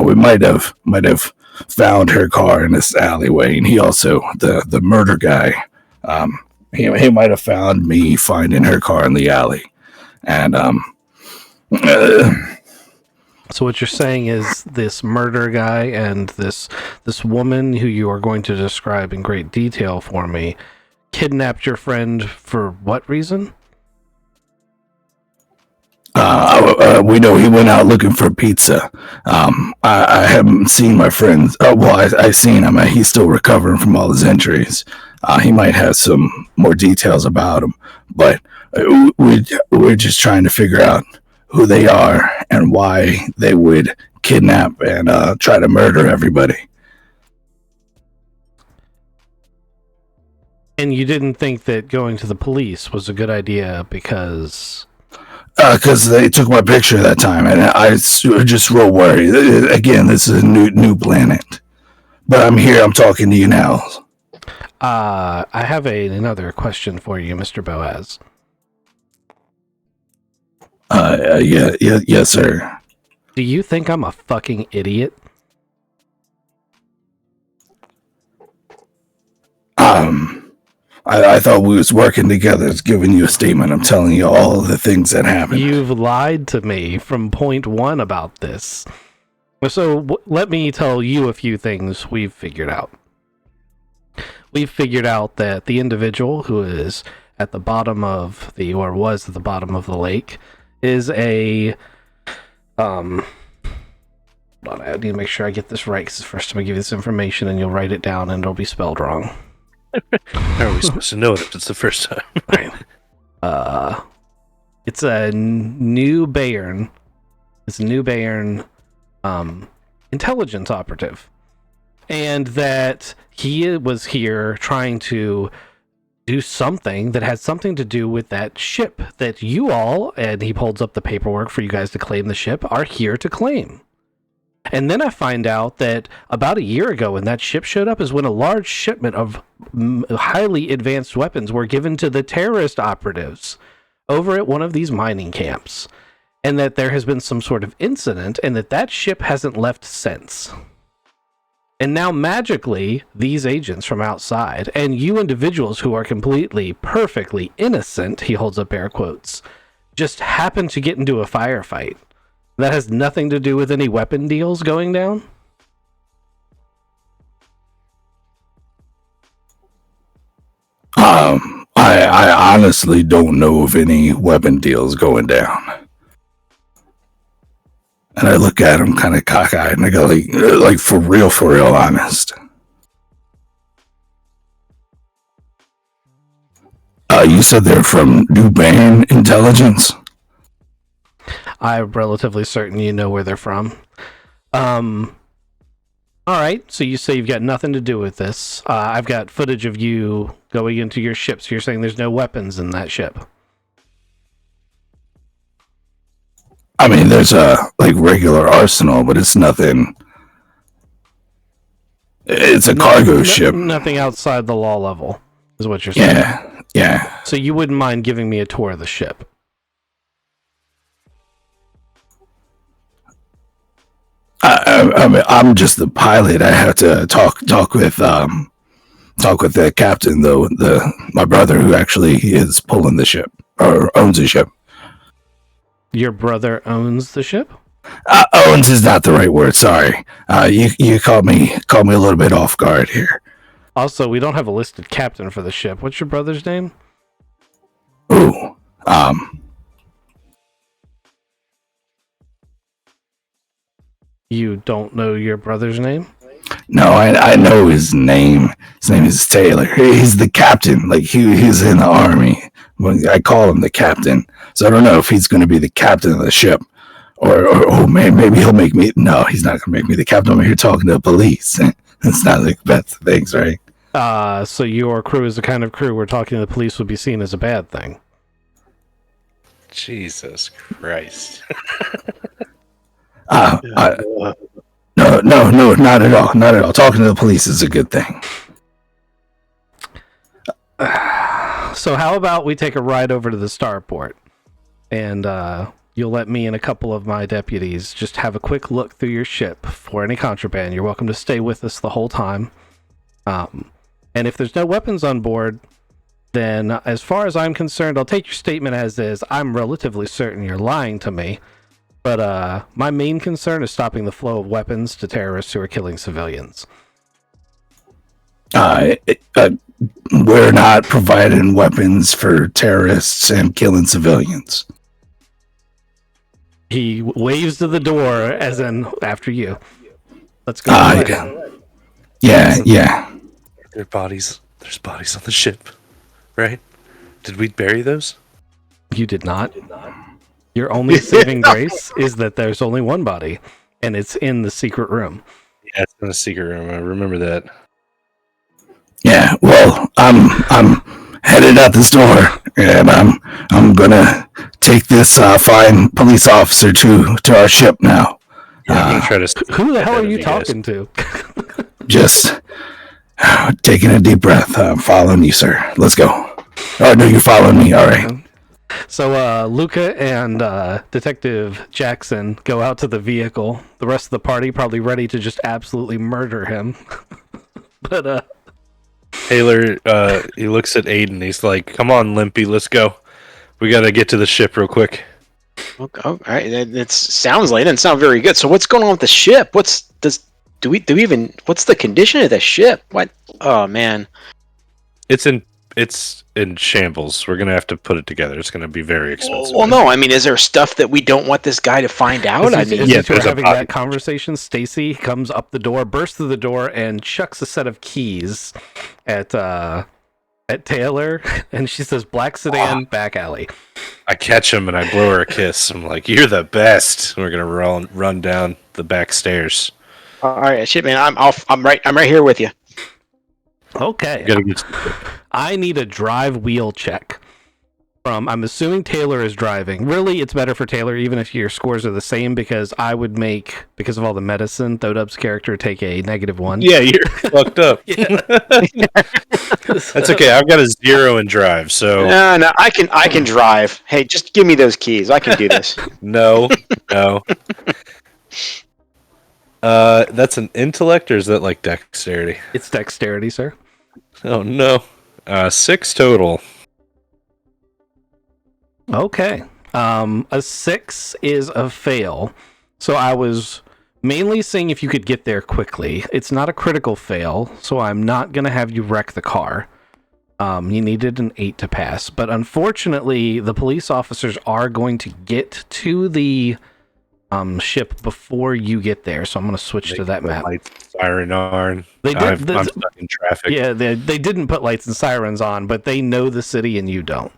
we might have found her car in this alleyway. And he also the murder guy. He might have found me finding her car in the alley, and So what you're saying is this murder guy and this woman who you are going to describe in great detail for me kidnapped your friend for what reason? we know he went out looking for pizza. I haven't seen my friend. I seen him. He's still recovering from all his injuries. He might have some more details about him, but we're just trying to figure out who they are and why they would kidnap and try to murder everybody. And you didn't think that going to the police was a good idea because... Because they took my picture that time, and I was just real worried. Again, this is a new planet. But I'm here, I'm talking to you now. I have another question for you, Mr. Boaz. Yes, sir. Do you think I'm a fucking idiot? I thought we was working together. It's giving you a statement. I'm telling you all of the things that happened. You've lied to me from point one about this. So let me tell you a few things we've figured out. We've figured out that the individual who is at the bottom of the, or was at the bottom of the lake, is a, hold on, I need to make sure I get this right, because the first time I give you this information and you'll write it down and it'll be spelled wrong. How are we supposed to know it if it's the first time? Right. It's a New Bayern. It's a New Bayern intelligence operative. And that he was here trying to do something that had something to do with that ship that you all, and he holds up the paperwork for you guys to claim the ship, are here to claim. And then I find out that about a year ago when that ship showed up is when a large shipment of highly advanced weapons were given to the terrorist operatives over at one of these mining camps. And that there has been some sort of incident and that ship hasn't left since. And now magically, these agents from outside and you individuals who are completely, perfectly innocent, he holds up air quotes, just happen to get into a firefight. That has nothing to do with any weapon deals going down? I honestly don't know of any weapon deals going down. And I look at him kind of cockeyed and I go like for real honest. You said they're from New Bain Intelligence? I'm relatively certain you know where they're from. All right, so you say you've got nothing to do with this. I've got footage of you going into your ship, so you're saying there's no weapons in that ship. I mean, there's a regular arsenal, but it's nothing. It's a cargo ship. Nothing outside the law level, is what you're saying. Yeah. So you wouldn't mind giving me a tour of the ship? I'm just the pilot. I have to talk with the captain, though. My brother, who actually is pulling the ship or owns the ship. Your brother owns the ship? Owns is not the right word. Sorry. You caught me a little bit off guard here. Also, we don't have a listed captain for the ship. What's your brother's name? Ooh, You don't know your brother's name? no, I know his name. His name is Taylor. He's the captain. Like he's in the army. I call him the captain. So I don't know if he's going to be the captain of the ship, or maybe he'll make me. No, he's not going to make me the captain. I'm here talking to the police. It's not like best things, right? So your crew is the kind of crew where talking to the police would be seen as a bad thing. Jesus Christ. No, not at all. Not at all. Talking to the police is a good thing. So how about we take a ride over to the starport, and you'll let me and a couple of my deputies just have a quick look through your ship for any contraband. You're welcome to stay with us the whole time. And if there's no weapons on board, then as far as I'm concerned, I'll take your statement as is. I'm relatively certain you're lying to me. But my main concern is stopping the flow of weapons to terrorists who are killing civilians. We're not providing weapons for terrorists and killing civilians. He waves to the door, as in, after you. Let's go. Yeah. There's bodies on the ship, right? Did we bury those? You did not. Your only saving grace is that there's only one body, and it's in the secret room. Yeah, it's in the secret room. I remember that. Yeah, well, I'm headed out this door, and I'm gonna take this fine police officer to our ship now. Yeah, I'm gonna try to. Who the hell are you talking to? Just taking a deep breath. I'm following you, sir. Let's go. Oh no, you're following me. All right. So Luca and Detective Jackson go out to the vehicle. The rest of the party probably ready to just absolutely murder him. But Taylor, he looks at Aiden. He's like, "Come on, Limpy, let's go. We gotta get to the ship real quick." Okay, all right. It sounds like it doesn't sound very good. So what's going on with the ship? What's the condition of the ship? What? Oh man. It's in shambles. We're gonna have to put it together. It's gonna be very expensive. Well, no. I mean, is there stuff that we don't want this guy to find out? as I mean, you two are there's a having body. that conversation, Stacy comes up the door, bursts through the door, and chucks a set of keys at Taylor, and she says, "Black sedan, back alley." I catch him and I blow her a kiss. I'm like, "You're the best." We're gonna run down the back stairs. all right, shit, man. I'm right here with you. Okay. Gotta get. I need a drive wheel check. I'm assuming Taylor is driving. Really, it's better for Taylor, even if your scores are the same, because I would make, because of all the medicine, Thodub's character take a -1. Yeah, you're fucked up. That's okay. I've got a 0 in drive, so No, I can drive. Hey, just give me those keys. I can do this. no. That's an intellect, or is that like dexterity? It's dexterity, sir. Oh no. 6 total. Okay. A 6 is a fail. So I was mainly seeing if you could get there quickly. It's not a critical fail, so I'm not going to have you wreck the car. You needed an 8 to pass. But unfortunately, the police officers are going to get to the ship before you get there. So I'm going to switch to that map. Lights, siren on. They did, I'm stuck in traffic. Yeah, they didn't put lights and sirens on, but they know the city and you don't.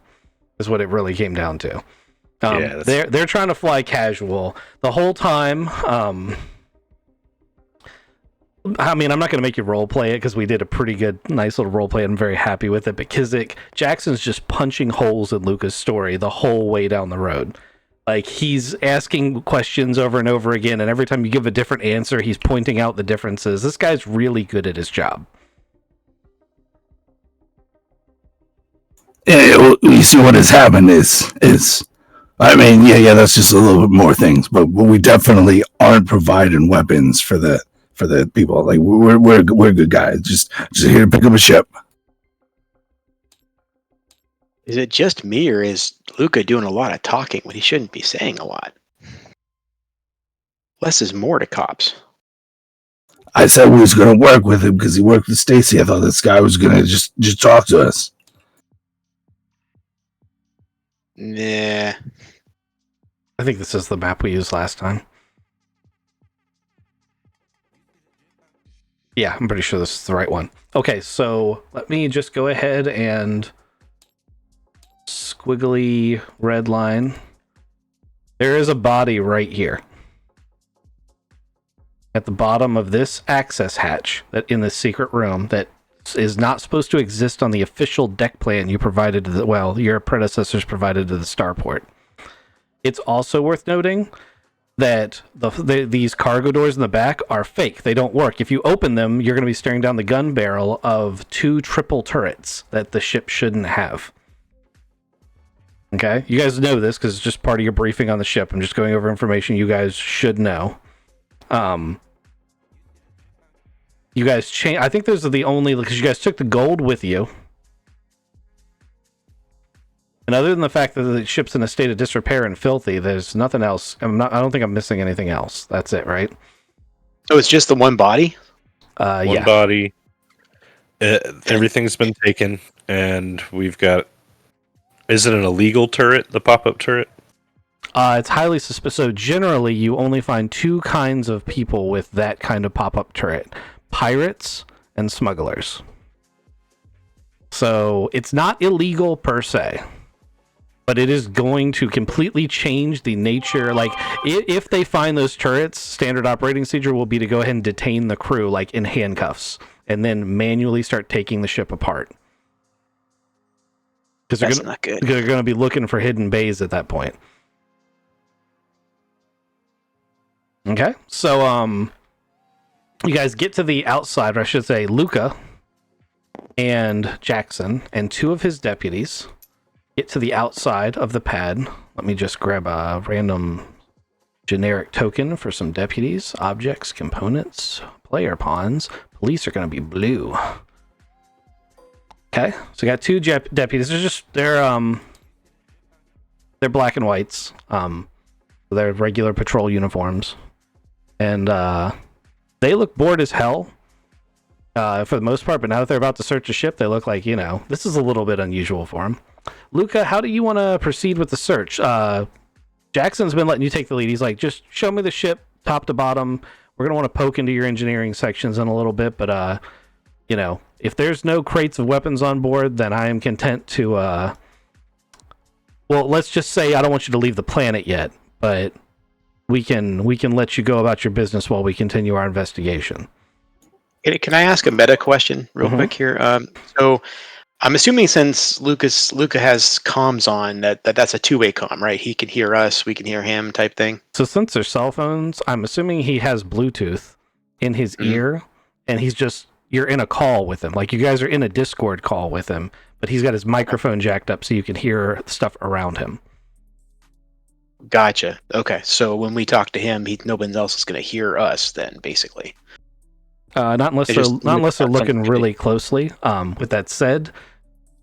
Is what it really came down to. They're trying to fly casual the whole time. I mean, I'm not going to make you role play it because we did a pretty good, nice little role play. I'm very happy with it. But Kizik, Jackson's just punching holes in Luca's story the whole way down the road. Like, he's asking questions over and over again, and every time you give a different answer, he's pointing out the differences. This guy's really good at his job. Yeah, you see what has happened is I mean, yeah, that's just a little bit more things, but we definitely aren't providing weapons for the people. Like we're good guys, just here to pick up a ship. Is it just me, or is Luca doing a lot of talking when he shouldn't be saying a lot? Less is more to cops. I said we was going to work with him because he worked with Stacy. I thought this guy was going to just talk to us. Yeah. I think this is the map we used last time. Yeah, I'm pretty sure this is the right one. Okay, so let me just go ahead and squiggly red line. There is a body right here at the bottom of this access hatch that in the secret room that is not supposed to exist on the official deck plan you provided to your predecessors provided to the starport. It's also worth noting that these cargo doors in the back are fake. They don't work. If you open them, you're going to be staring down the gun barrel of 2 triple turrets that the ship shouldn't have. Okay? You guys know this because it's just part of your briefing on the ship. I'm just going over information you guys should know. You guys I think those are the only, because you guys took the gold with you. And other than the fact that the ship's in a state of disrepair and filthy, there's nothing else. I don't think I'm missing anything else. That's it, right? So it's just the one body? One body. Everything's been taken, and we've got... Is it an illegal turret, the pop-up turret? It's highly suspicious. So generally, you only find 2 kinds of people with that kind of pop-up turret. Pirates and smugglers. So it's not illegal per se. But it is going to completely change the nature. Like, if they find those turrets, standard operating procedure will be to go ahead and detain the crew, like, in handcuffs. And then manually start taking the ship apart. Because they're going to be looking for hidden bays at that point. Okay, so you guys get to the outside, or I should say Luca and Jackson and 2 of his deputies get to the outside of the pad. Let me just grab a random generic token for some deputies. Objects, components, player pawns. Police are going to be blue. Okay, so we got 2 deputies. They're black and whites. They're regular patrol uniforms. And they look bored as hell for the most part, but now that they're about to search a ship, they look like, this is a little bit unusual for them. Luca, how do you want to proceed with the search? Jackson's been letting you take the lead. He's like, just show me the ship top to bottom. We're going to want to poke into your engineering sections in a little bit, but, if there's no crates of weapons on board, then I am content to, well, let's just say I don't want you to leave the planet yet, but we can let you go about your business while we continue our investigation. Can I ask a meta question real quick here? So I'm assuming since Luca has comms on, that's a 2-way comm, right? He can hear us, we can hear him type thing. So since they're cell phones, I'm assuming he has Bluetooth in his ear, and you're in a call with him. Like, you guys are in a Discord call with him, but he's got his microphone jacked up so you can hear stuff around him. Gotcha. Okay, so when we talk to him, nobody else is going to hear us then, basically. Not unless they're looking really closely. With that said,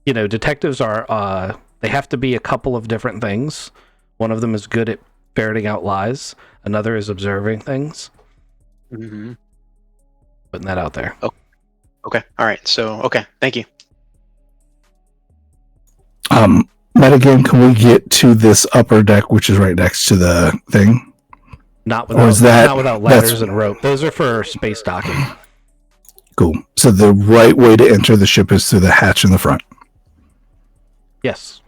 detectives are they have to be a couple of different things. One of them is good at ferreting out lies. Another is observing things. Mm-hmm. Putting that out there. Oh, okay. All right. So, okay. Thank you. Metagame, can we get to this upper deck, which is right next to the thing? Not without ladders and rope. Those are for space docking. Cool. So the right way to enter the ship is through the hatch in the front. Yes.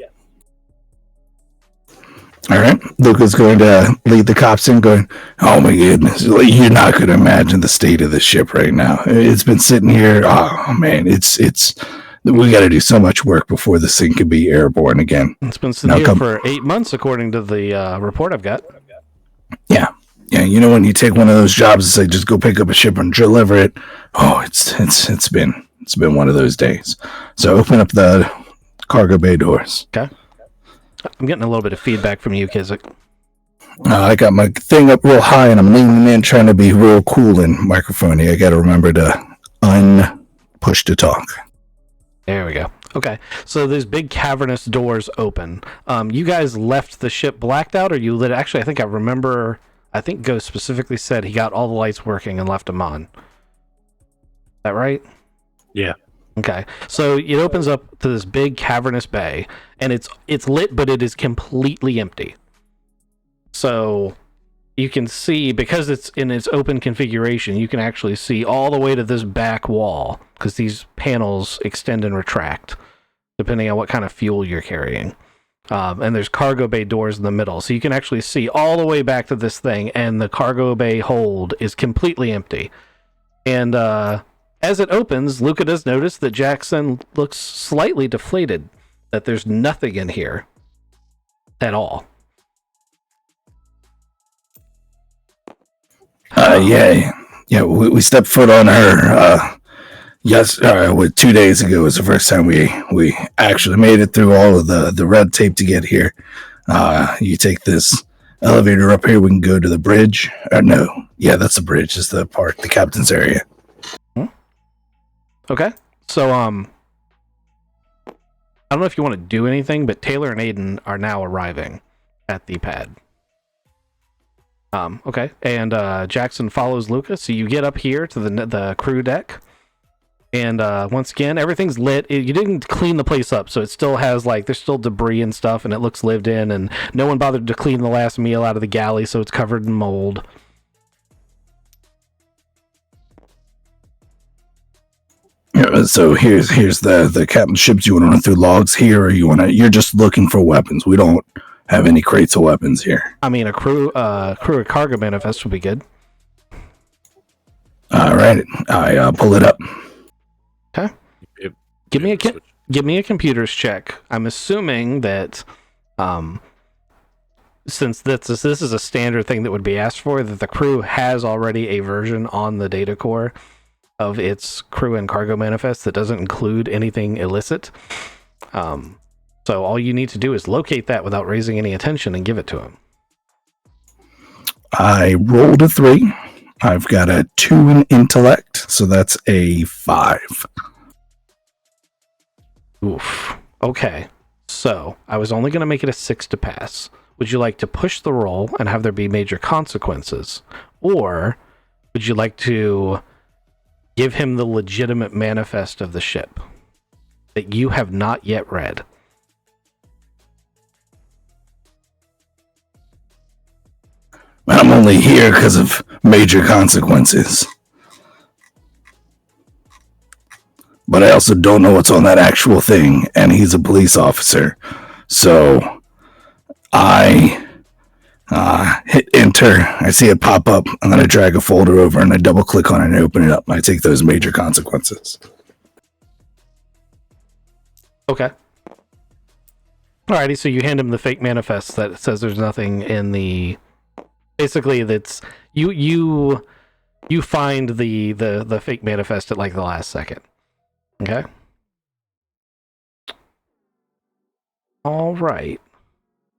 All right. Luca's going to lead the cops in, going, oh my goodness, you're not going to imagine the state of the ship right now. It's been sitting here. Oh man, we got to do so much work before this thing can be airborne again. It's been sitting here for 8 months, according to the report I've got. Yeah. Yeah. When you take one of those jobs and say, just go pick up a ship and deliver it. Oh, it's been one of those days. So open up the cargo bay doors. Okay. I'm getting a little bit of feedback from you, Kizik. I got my thing up real high and I'm leaning in, trying to be real cool and microphony. I got to remember to push to talk. There we go. Okay, so these big cavernous doors open. You guys left the ship blacked out, or you lit? Actually, I think Ghost specifically said he got all the lights working and left them on. that right? Yeah. Okay. So it opens up to this big cavernous bay, and it's lit, but it is completely empty. So you can see, because it's in its open configuration, you can actually see all the way to this back wall, because these panels extend and retract depending on what kind of fuel you're carrying. And there's cargo bay doors in the middle, so you can actually see all the way back to this thing, and the cargo bay hold is completely empty. And as it opens, Luca does notice that Jackson looks slightly deflated, that there's nothing in here at all. Yeah. We stepped foot on her. Yes, 2 days ago was the first time we actually made it through all of the red tape to get here. You take this elevator up here, we can go to the bridge. No, yeah, that's the bridge. Is the part, the captain's area. Okay, so I don't know if you want to do anything, but Taylor and Aiden are now arriving at the pad. Okay, and Jackson follows Lucas, so you get up here to the crew deck, and once again, everything's lit. You didn't clean the place up, so it still has, like, there's still debris and stuff, and it looks lived in, and no one bothered to clean the last meal out of the galley, so it's covered in mold. Yeah, so here's the captain's ship. Do you want to run through logs here, or you're just looking for weapons? We don't have any crates of weapons here. I mean, a crew or cargo manifest would be good. All right, I pull it up. Okay. Give me a computers check. I'm assuming that, since this is a standard thing that would be asked for, that the crew has already a version on the data core of its crew and cargo manifest that doesn't include anything illicit. So all you need to do is locate that without raising any attention and give it to him. I rolled a 3. I've got a 2 in intellect, so that's a 5. Oof. Okay. So I was only going to make it a 6 to pass. Would you like to push the roll and have there be major consequences? Or would you like to give him the legitimate manifest of the ship that you have not yet read? I'm only here because of major consequences. But I also don't know what's on that actual thing, and he's a police officer. So I hit enter, I see it pop up, and then I drag a folder over and I double click on it and open it up, and I take those major consequences. Okay. Alrighty, so you hand him the fake manifest that says there's nothing in the... Basically, that's... You find the fake manifest at, like, the last second. Okay? Alright.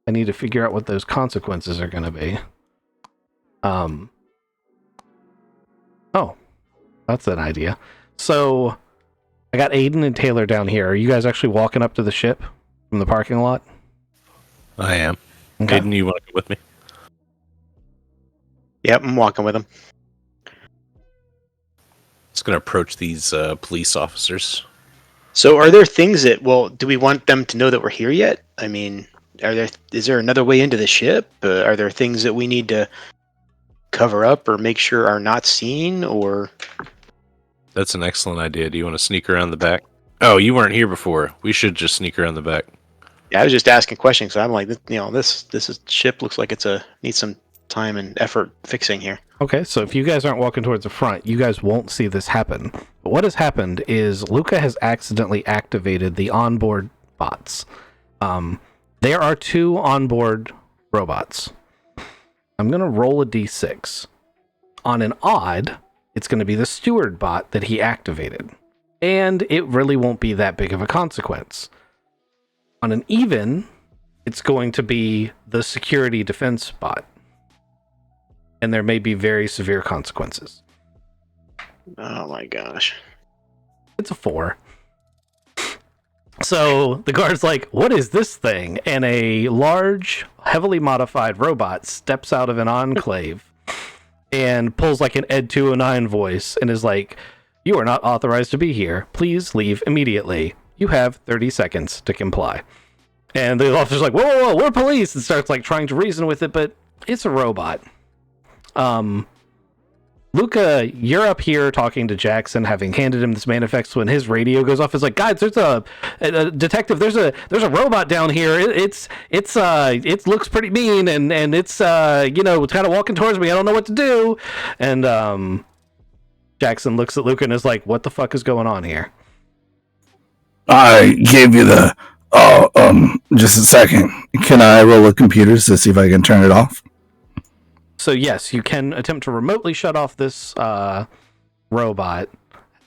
I need to figure out what those consequences are going to be. Oh. That's an idea. So, I got Aiden and Taylor down here. Are you guys actually walking up to the ship from the parking lot? I am. Okay. Aiden, you want to go with me? Yep, I'm walking with him. It's going to approach these police officers. So are there things that, well, do we want them to know that we're here yet? I mean, is there another way into the ship? Are there things that we need to cover up or make sure are not seen, or... That's an excellent idea. Do you want to sneak around the back? Oh, you weren't here before. We should just sneak around the back. Yeah, I was just asking questions. So I'm like, this ship looks like needs some time and effort fixing here. Okay, so if you guys aren't walking towards the front, you guys won't see this happen. But what has happened is Luca has accidentally activated the onboard bots. There are 2 onboard robots. I'm going to roll a d6. On an odd, it's going to be the steward bot that he activated. And it really won't be that big of a consequence. On an even, it's going to be the security defense bot. And there may be very severe consequences. Oh my gosh. It's a 4. So the guard's like, what is this thing? And a large, heavily modified robot steps out of an enclave and pulls like an Ed 209 voice and is like, You are not authorized to be here. Please leave immediately. You have 30 seconds to comply. And the officer's like, whoa, we're police, and starts like trying to reason with it, but it's a robot. Luca, you're up here talking to Jackson, having handed him this manifest when his radio goes off. It's like, guys, there's a detective. There's a robot down here. It looks pretty mean, and it's kind of walking towards me. I don't know what to do. And Jackson looks at Luca and is like, what the fuck is going on here? I gave you the. Just a second. Can I roll the computers to see if I can turn it off? So yes, you can attempt to remotely shut off this robot.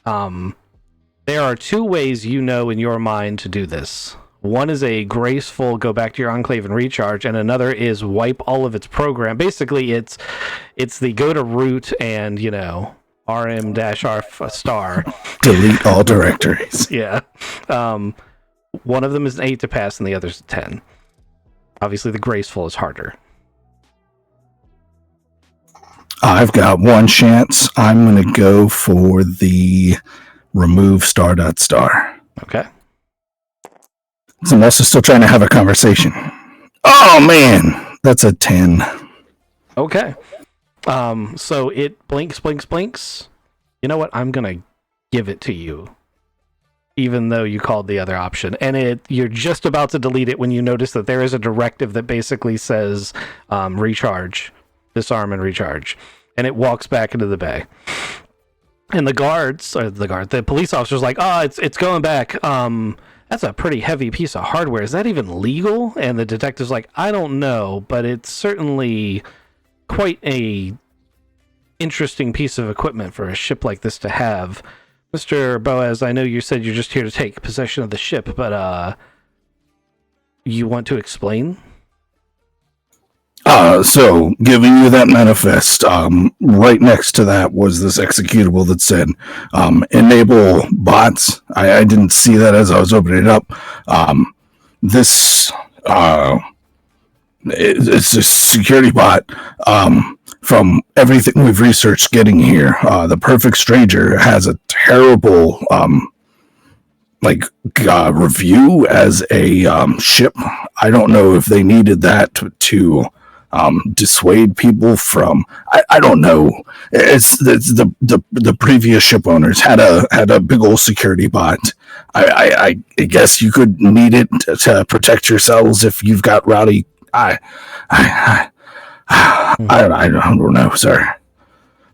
There are two ways in your mind to do this. One is a graceful go back to your enclave and recharge, and another is wipe all of its program. Basically, it's the go to root and rm-r star. Delete all directories. Yeah. One of them is an 8 to pass, and the other's a 10. Obviously, the graceful is harder. I've got one chance. I'm going to go for the remove star. Okay. So I'm also still trying to have a conversation. Oh, man. That's a 10. Okay. So it blinks. You know what? I'm going to give it to you, even though you called the other option. And you're just about to delete it when you notice that there is a directive that basically says recharge. Disarm and recharge, and it walks back into the bay. And the police officer's like, it's going back. That's a pretty heavy piece of hardware. Is that even legal? And the detective's like, I don't know, but it's certainly quite a interesting piece of equipment for a ship like this to have. Mr. Boaz, I know you said you're just here to take possession of the ship, but you want to explain? So giving you that manifest, right next to that was this executable that said, enable bots. I didn't see that as I was opening it up. It's a security bot. From everything we've researched getting here, the Perfect Stranger has a terrible, review as a ship. I don't know if they needed that to dissuade people from. I don't know. It's the previous ship owners had a big old security bot. I guess you could need it to protect yourselves if you've got rowdy. I don't know, sir.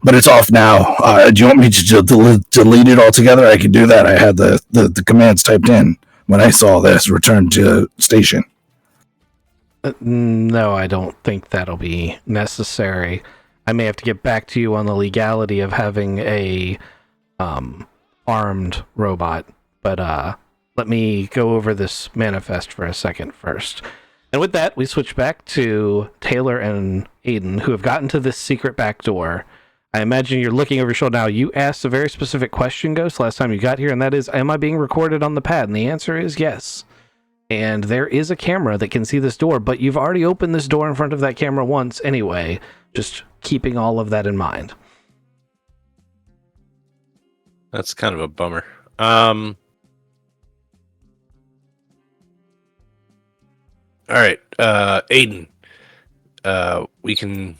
But it's off now. Do you want me to delete it altogether? I can do that. I had the commands typed in when I saw this. Return to station. No, I don't think that'll be necessary. I may have to get back to you on the legality of having a armed robot, but let me go over this manifest for a second first. And with that, we switch back to Taylor and Aiden, who have gotten to this secret back door. I imagine you're looking over your shoulder now. You asked a very specific question, Ghost, last time you got here, and that is, am I being recorded on the pad? And the answer is yes. And there is a camera that can see this door, but you've already opened this door in front of that camera once anyway, just keeping all of that in mind. That's kind of a bummer. All right, Aiden, we can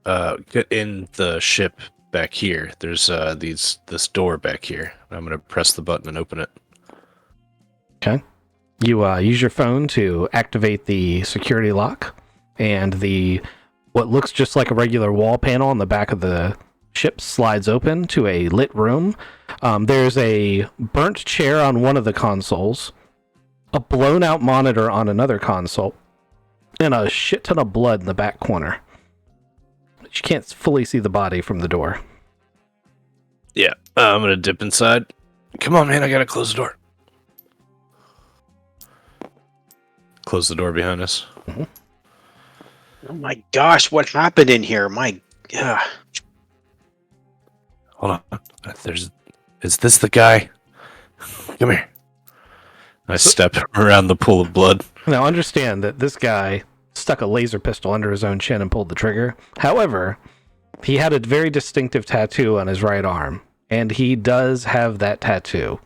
get in the ship back here. There's this door back here. I'm gonna press the button and open it. Okay. You use your phone to activate the security lock, and what looks just like a regular wall panel on the back of the ship slides open to a lit room. There's a burnt chair on one of the consoles, a blown out monitor on another console, and a shit ton of blood in the back corner. But you can't fully see the body from the door. Yeah, I'm gonna dip inside. Come on, man, I gotta close the door. Close the door behind us. Mm-hmm. Oh my gosh, what happened in here? Hold on. Is this the guy? Come here. I step around the pool of blood. Now understand that this guy stuck a laser pistol under his own chin and pulled the trigger. However, He had a very distinctive tattoo on his right arm, and he does have that tattoo.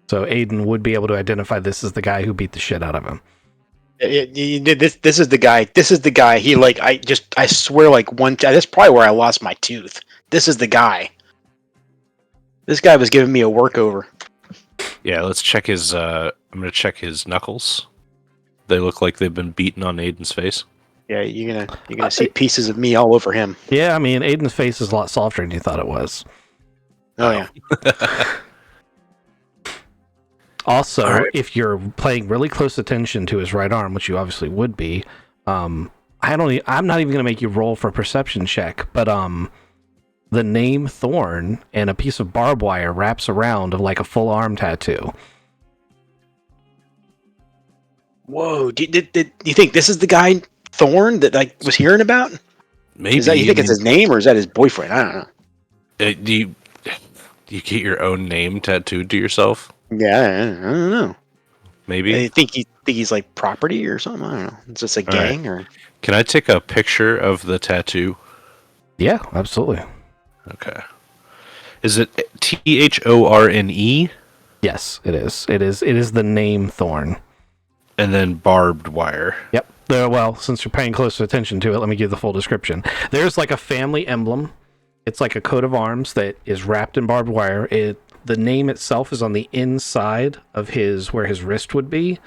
So Aiden would be able to identify this as the guy who beat the shit out of him. This is the guy. This is the guy. He like I swear like that's probably where I lost my tooth. This is the guy. This guy was giving me a workover. Yeah, let's check his. I'm gonna check his knuckles. They look like they've been beaten on Aiden's face. Yeah, you're gonna see pieces of me all over him. Yeah, I mean, Aiden's face is a lot softer than you thought it was. Oh yeah. Also, All right. if you're paying really close attention to his right arm, which you obviously would be, I'm not even going to make you roll for a perception check, but the name Thorn and a piece of barbed wire wraps around of like a full arm tattoo. Whoa! Did you think this is the guy Thorn that I was hearing about? Maybe Is that you think it's his name or is that his boyfriend? I don't know. Do you get your own name tattooed to yourself? Yeah, I don't know. Maybe. I think he's like property or something. I don't know. It's just a All right. gang or. Can I take a picture of the tattoo? Yeah, absolutely. Okay. Is it THORNE Yes, it is. It is the name Thorn. and then barbed wire? Yep. Well, since you're paying close attention to it, let me give the full description. There's like a family emblem. It's like a coat of arms that is wrapped in barbed wire. The name itself is on the inside of where his wrist would be,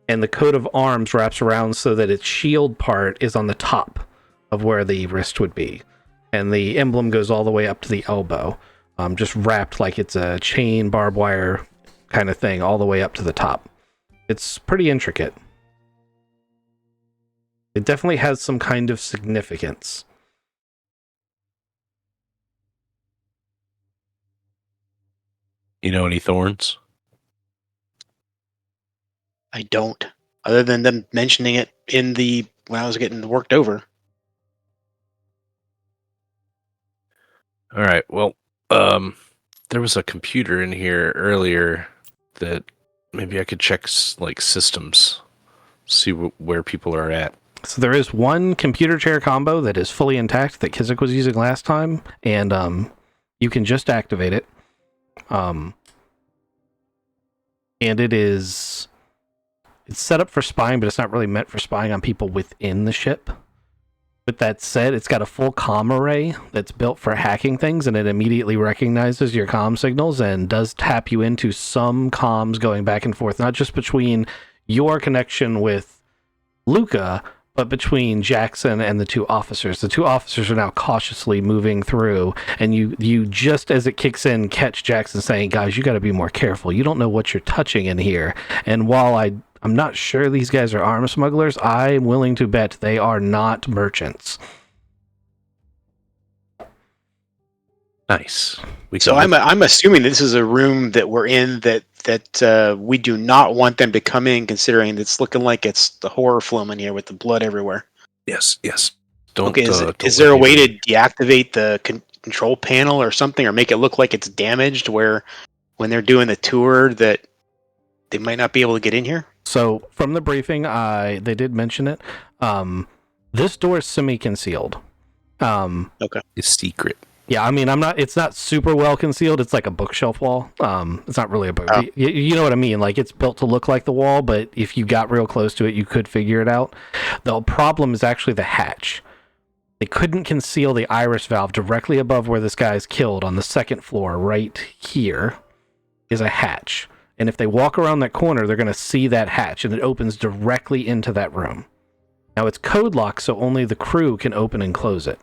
and the coat of arms wraps around so that its shield part is on the top of where the wrist would be, and the emblem goes all the way up to the elbow, just wrapped like it's a chain barbed wire kind of thing all the way up to the top. It's pretty intricate. It definitely has some kind of significance. You know any thorns? I don't. Other than them mentioning it when I was getting worked over. All right. Well, there was a computer in here earlier that maybe I could check like systems, see where people are at. So there is one computer chair combo that is fully intact that Kizik was using last time, and you can just activate it. And it's set up for spying, but it's not really meant for spying on people within the ship. With that said, it's got a full comm array that's built for hacking things, and it immediately recognizes your comm signals and does tap you into some comms going back and forth, not just between your connection with Luca, but between Jackson and the two officers. The two officers are now cautiously moving through, and you just as it kicks in, catch Jackson saying, "Guys, you got to be more careful. You don't know what you're touching in here." And while I'm not sure these guys are arms smugglers, I'm willing to bet they are not merchants. Nice. So I'm assuming this is a room that we're in that we do not want them to come in, considering it's looking like it's the horror film in here with the blood everywhere. Yes. Don't. Okay, don't is there a let way me- to deactivate the control panel or something, or make it look like it's damaged, where when they're doing the tour that they might not be able to get in here? So from the briefing, they did mention it. This door is semi-concealed. It's secret. Yeah, I mean, it's not super well concealed. It's like a bookshelf wall. It's not really a book. Oh. You know what I mean? Like, it's built to look like the wall, but if you got real close to it, you could figure it out. The problem is actually the hatch. They couldn't conceal the iris valve directly above where this guy's killed on the second floor. Right here is a hatch. And if they walk around that corner, they're going to see that hatch, and it opens directly into that room. Now, it's code locked, so only the crew can open and close it.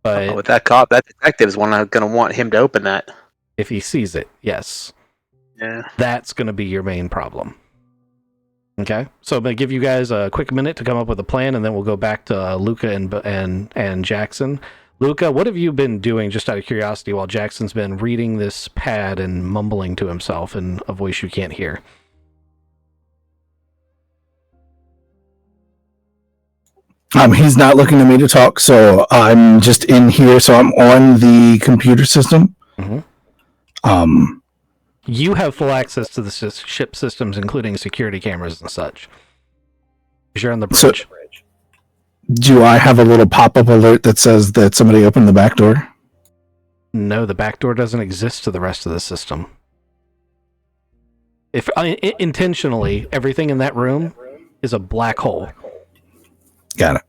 But With that detective is one I'm going to want him to open that. if he sees it, yes. Yeah. That's going to be your main problem. Okay? So I'm going to give you guys a quick minute to come up with a plan, and then we'll go back to Luca and Jackson. Luca, what have you been doing, just out of curiosity, while Jackson's been reading this pad and mumbling to himself in a voice you can't hear? He's not looking to me to talk, so I'm just in here. So I'm on the computer system. Mm-hmm. You have full access to the ship systems, including security cameras and such. You're on the bridge. Do I have a little pop-up alert that says that somebody opened the back door? No, the back door doesn't exist to the rest of the system. If intentionally, everything in that room is a black hole. Got it.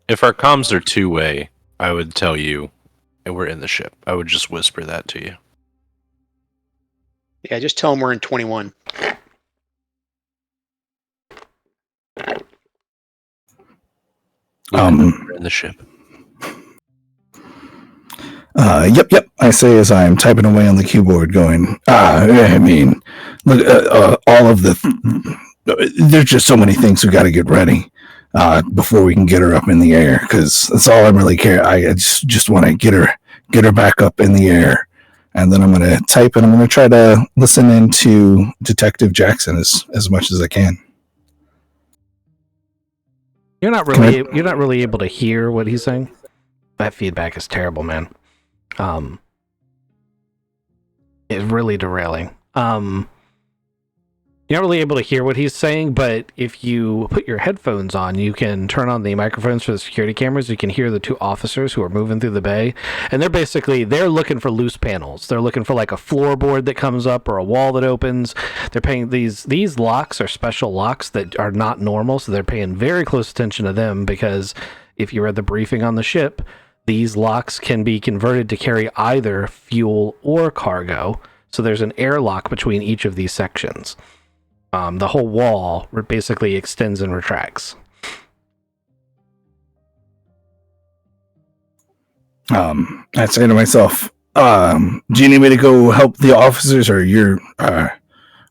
If our comms are two-way, I would tell you, and we're in the ship. I would just whisper that to you. Yeah, just tell them we're in 21. We're in the ship. Yep. I say as I'm typing away on the keyboard, going, I mean, look, all of there's just so many things we got to get ready before we can get her up in the air, because that's all I really care. I just want to get her back up in the air, and then I'm going to type and I'm going to try to listen into Detective Jackson as much as I can. You're not really able to hear what he's saying. That feedback is terrible, man. It's really derailing. You're not really able to hear what he's saying, but if you put your headphones on, you can turn on the microphones for the security cameras. You can hear the two officers who are moving through the bay, and they're looking for loose panels. They're looking for like a floorboard that comes up or a wall that opens. They're paying these locks are special locks that are not normal, so they're paying very close attention to them, because if you read the briefing on the ship, these locks can be converted to carry either fuel or cargo. So there's an airlock between each of these sections. The whole wall basically extends and retracts. I say to myself, do you need me to go help the officers, or you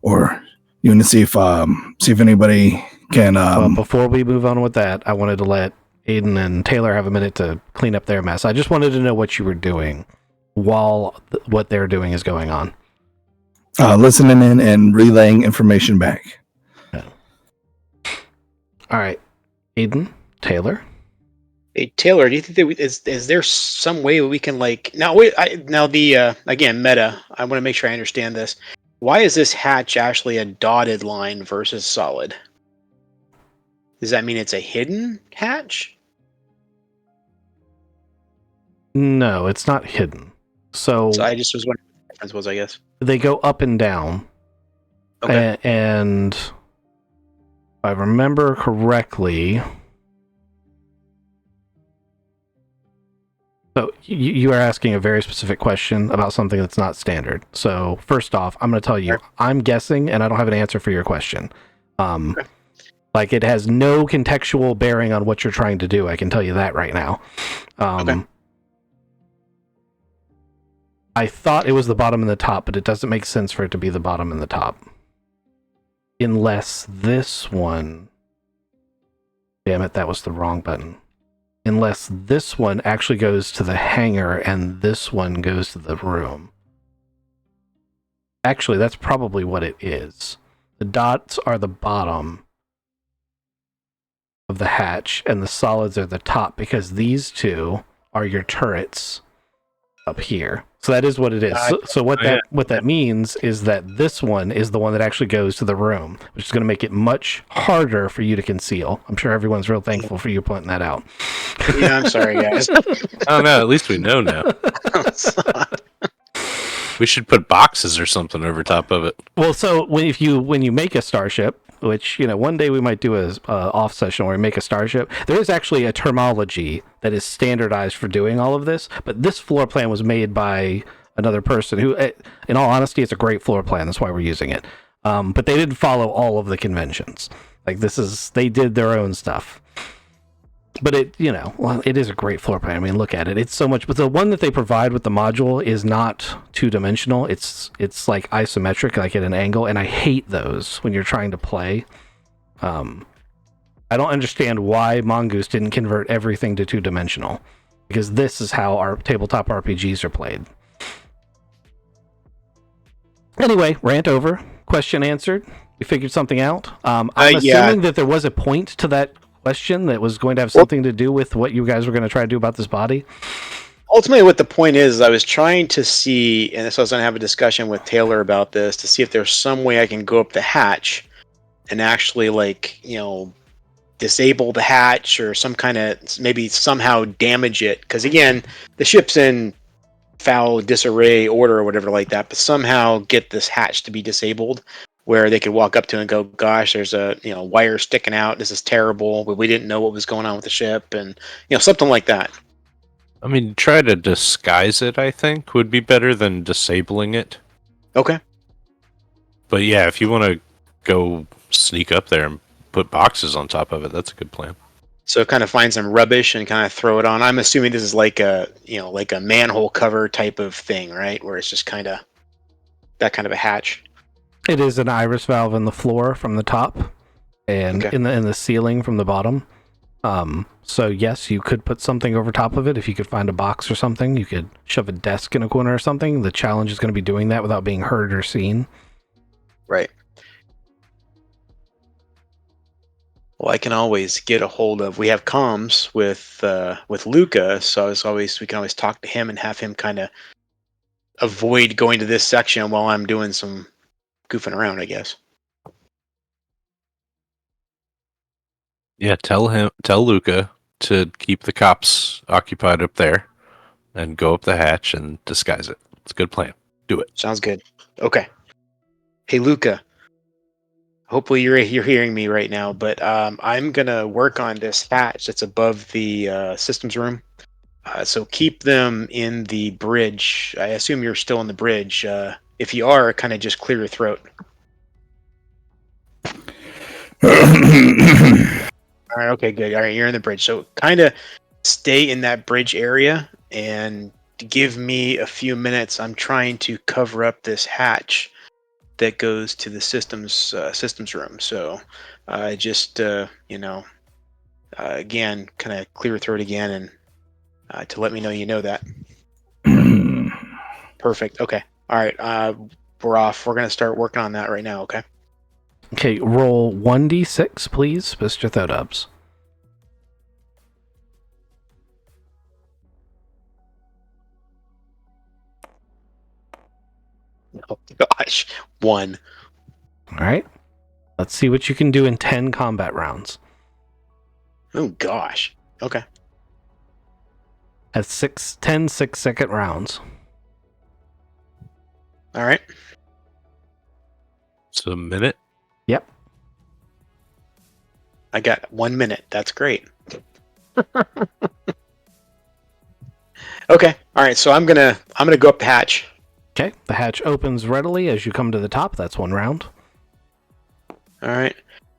want to see if anybody can? Well, before we move on with that, I wanted to let Aiden and Taylor have a minute to clean up their mess. I just wanted to know what you were doing while what they're doing is going on. Listening in and relaying information back. All right, Aiden, Taylor. Hey Taylor, do you think that is there some way we can again meta? I want to make sure I understand this. Why is this hatch actually a dotted line versus solid? Does that mean it's a hidden hatch? No, it's not hidden. So I just was wondering what the difference was, I guess. They go up and down. Okay. And if I remember correctly, so you are asking a very specific question about something that's not standard. So first off, I'm going to tell you, I'm guessing, and I don't have an answer for your question. Okay. Like, it has no contextual bearing on what you're trying to do. I can tell you that right now. Okay. I thought it was the bottom and the top, but it doesn't make sense for it to be the bottom and the top. Unless this one... Damn it, that was the wrong button. Unless this one actually goes to the hangar and this one goes to the room. Actually, that's probably what it is. The dots are the bottom of the hatch, and the solids are the top, because these two are your turrets up here. So that is what it is. So what that means is that this one is the one that actually goes to the room, which is going to make it much harder for you to conceal. I'm sure everyone's real thankful for you pointing that out. Yeah, I'm sorry, guys. Oh no, at least we know now. We should put boxes or something over top of it. Well, so when you make a starship, which, one day we might do a off session where we make a starship, there is actually a terminology that is standardized for doing all of this, but this floor plan was made by another person who, in all honesty, it's a great floor plan. That's why we're using it. But they didn't follow all of the conventions. They did their own stuff. But it is a great floor plan. I mean, look at it. It's so much, but the one that they provide with the module is not two-dimensional. It's like isometric, like at an angle, and I hate those when you're trying to play. I don't understand why Mongoose didn't convert everything to two-dimensional, because this is how our tabletop RPGs are played. Anyway, rant over. Question answered. We figured something out. I'm assuming that there was a point to that question that was going to have something to do with what you guys were going to try to do about this body. Ultimately, what the point is, I was trying to see, and so I was going to have a discussion with Taylor about this to see if there's some way I can go up the hatch and actually, disable the hatch or some kind of maybe somehow damage it. Because again, the ship's in foul disarray order or whatever like that, but somehow get this hatch to be disabled where they could walk up to it and go, gosh, there's a wire sticking out, this is terrible, but we didn't know what was going on with the ship, and something like that. I mean, try to disguise it, I think, would be better than disabling it. Okay. But yeah, if you want to go sneak up there and put boxes on top of it, that's a good plan. So kind of find some rubbish and kind of throw it on. I'm assuming this is like a manhole cover type of thing, right? Where it's just kind of that kind of a hatch. It is an iris valve in the floor from the top, and Okay. in the ceiling from the bottom. So yes, you could put something over top of it. If you could find a box or something, you could shove a desk in a corner or something. The challenge is going to be doing that without being heard or seen. Right. Well, I can always get a hold of. We have comms with Luca, so we can always talk to him and have him kind of avoid going to this section while I'm doing some goofing around, I guess. Yeah, tell Luca to keep the cops occupied up there and go up the hatch and disguise it. It's a good plan. Do it. Sounds good. Okay. Hey, Luca. Hopefully you're hearing me right now, but I'm gonna work on this hatch that's above the systems room. So keep them in the bridge. I assume you're still in the bridge. If you are, kind of just clear your throat. All right. Okay. Good. All right. You're in the bridge. So kind of stay in that bridge area and give me a few minutes. I'm trying to cover up this hatch that goes to the systems room. So just again, kind of clear your throat again and to let me know you know that. Perfect. Okay. All right. We're off. We're gonna start working on that right now. Okay. Okay, roll 1d6, please, Mr. Thodubs. Oh gosh, 1. All right. Let's see what you can do in 10 combat rounds. Oh gosh. Okay. At 10 6-second rounds. All right. It's a minute. Yep. I got 1 minute. That's great. Okay. All right. So I'm gonna go up the hatch. Okay, the hatch opens readily as you come to the top. That's 1 round. All right.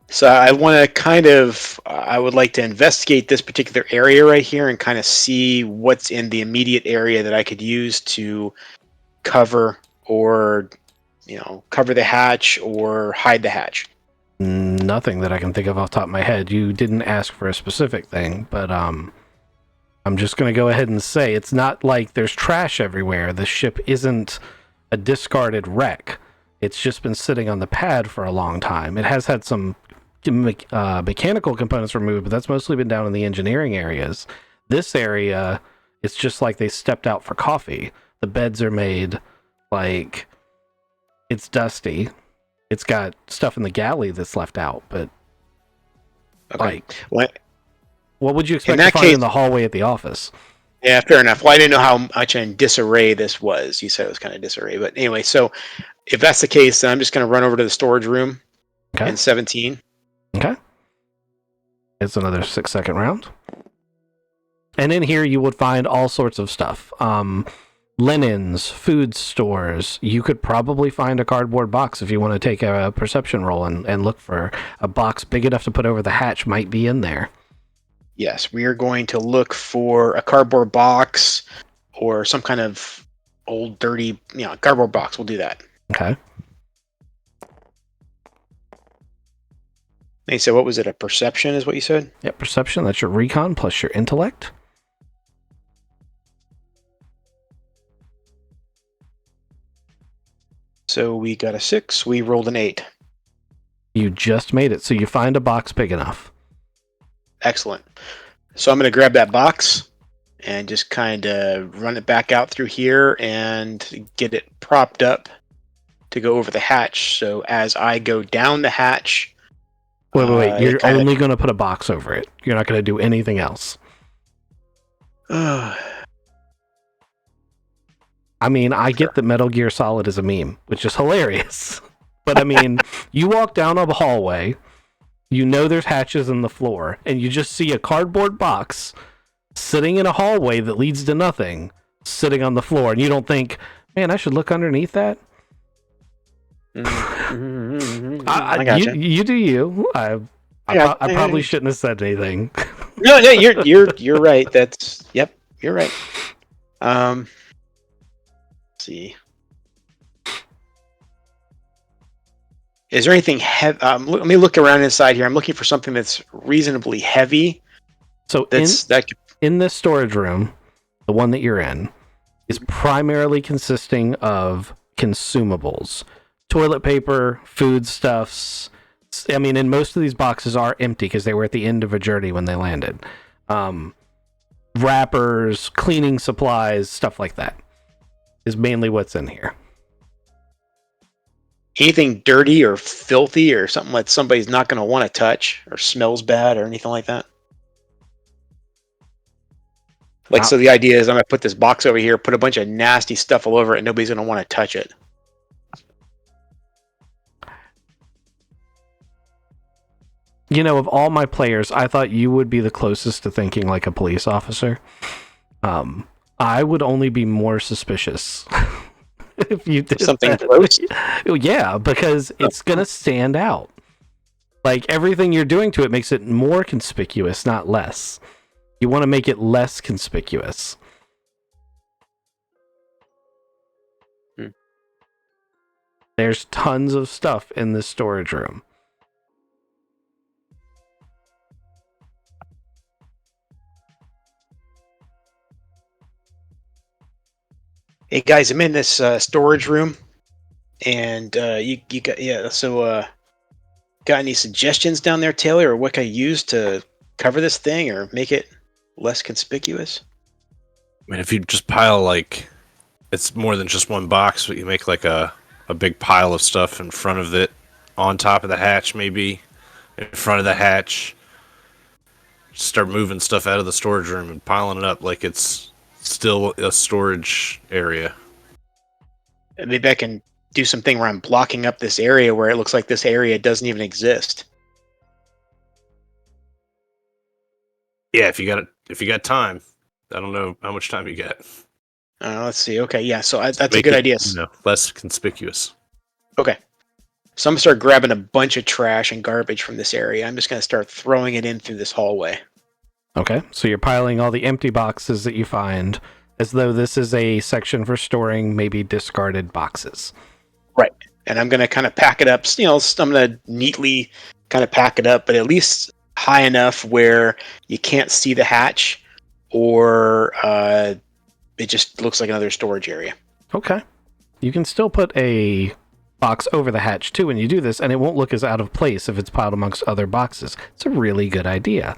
So I want to I would like to investigate this particular area right here and kind of see what's in the immediate area that I could use to cover or, cover the hatch or hide the hatch. Nothing that I can think of off the top of my head. You didn't ask for a specific thing, but I'm just going to go ahead and say it's not like there's trash everywhere. The ship isn't a discarded wreck. It's just been sitting on the pad for a long time. It has had some mechanical components removed, but that's mostly been down in the engineering areas. This area, it's just like they stepped out for coffee. The beds are made, like, it's dusty. It's got stuff in the galley that's left out, but Okay. What? what would you expect In to that find case- in the hallway at the office? Yeah, fair enough. Well, I didn't know how much in disarray this was. You said it was kind of disarray, but anyway. So if that's the case, then I'm just going to run over to the storage room Okay. in 17. Okay. It's another 6-second round. And in here you would find all sorts of stuff. Linens, food stores. You could probably find a cardboard box if you want to take a perception roll and look for a box big enough to put over the hatch might be in there. Yes, we are going to look for a cardboard box or some kind of old, dirty, cardboard box. We'll do that. Okay. And you said, what was it? A perception is what you said? Yep, perception. That's your recon plus your intellect. So we got a 6. We rolled an 8. You just made it. So you find a box big enough. Excellent. So I'm going to grab that box and just kind of run it back out through here and get it propped up to go over the hatch. So as I go down the hatch, Wait. You're kinda- only going to put a box over it. You're not going to do anything else. I mean, I get that Metal Gear Solid is a meme, which is hilarious. But I mean, you walk down a hallway, you know there's hatches in the floor, and you just see a cardboard box sitting in a hallway that leads to nothing, sitting on the floor, and you don't think, man, I should look underneath that? I gotcha. You do you. I probably shouldn't have said anything. No, you're right. You're right. Let's see. Is there anything heavy? Let me look around inside here. I'm looking for something that's reasonably heavy. So in this storage room, the one that you're in, is primarily consisting of consumables. Toilet paper, foodstuffs. I mean, and most of these boxes are empty because they were at the end of a journey when they landed. Wrappers, cleaning supplies, stuff like that is mainly what's in here. Anything dirty or filthy or something that somebody's not going to want to touch or smells bad or anything like that? So the idea is I'm going to put this box over here, put a bunch of nasty stuff all over it, and nobody's going to want to touch it. You know, of all my players, I thought you would be the closest to thinking like a police officer. I would only be more suspicious if you did something that. gross. Yeah, because it's gonna stand out. Like everything you're doing to it makes it more conspicuous, not less. You want to make it less conspicuous. There's tons of stuff in this storage room. Hey guys, I'm in this storage room, and you got So got any suggestions down there, Taylor, or what can I use to cover this thing or make it less conspicuous? I mean, if you just pile it's more than just one box, but you make like a big pile of stuff in front of it, on top of the hatch, maybe in front of the hatch. Start moving stuff out of the storage room and piling it up like it's still a storage area. Maybe I can do something where I'm blocking up this area where it looks like this area doesn't even exist. Yeah, if you got time. I don't know how much time you got. Let's see. Okay, yeah. So that's a good idea. Less conspicuous. Okay. So I'm gonna start grabbing a bunch of trash and garbage from this area. I'm just gonna start throwing it in through this hallway. Okay, so you're piling all the empty boxes that you find as though this is a section for storing maybe discarded boxes. Right. And I'm going to kind of pack it up. I'm going to neatly kind of pack it up, but at least high enough where you can't see the hatch or it just looks like another storage area. Okay. You can still put a box over the hatch too when you do this, and it won't look as out of place if it's piled amongst other boxes. It's a really good idea.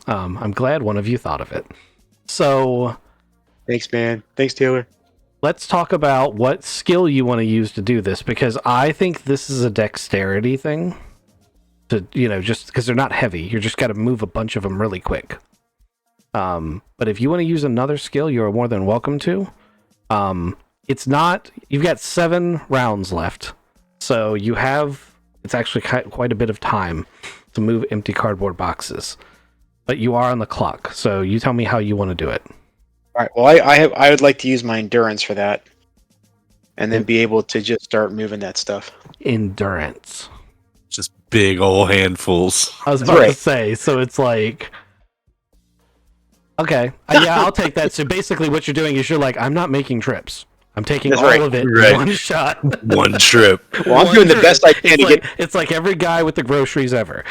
I'm glad one of you thought of it. So, thanks, man. Thanks, Taylor. Let's talk about what skill you want to use to do this, because I think this is a dexterity thing. Just because they're not heavy, you just got to move a bunch of them really quick. But if you want to use another skill, you are more than welcome to. You've got 7 rounds left, so it's actually quite a bit of time to move empty cardboard boxes. But you are on the clock, so you tell me how you want to do it. All right. Well, I would like to use my endurance for that, and then be able to just start moving that stuff. Endurance. Just big old handfuls. I was about to say, so it's like, okay, yeah, I'll take that. So basically, what you're doing is you're like, I'm not making trips. I'm taking of it in one shot. One trip. Well, I'm doing the best I can to get. It's like every guy with the groceries ever.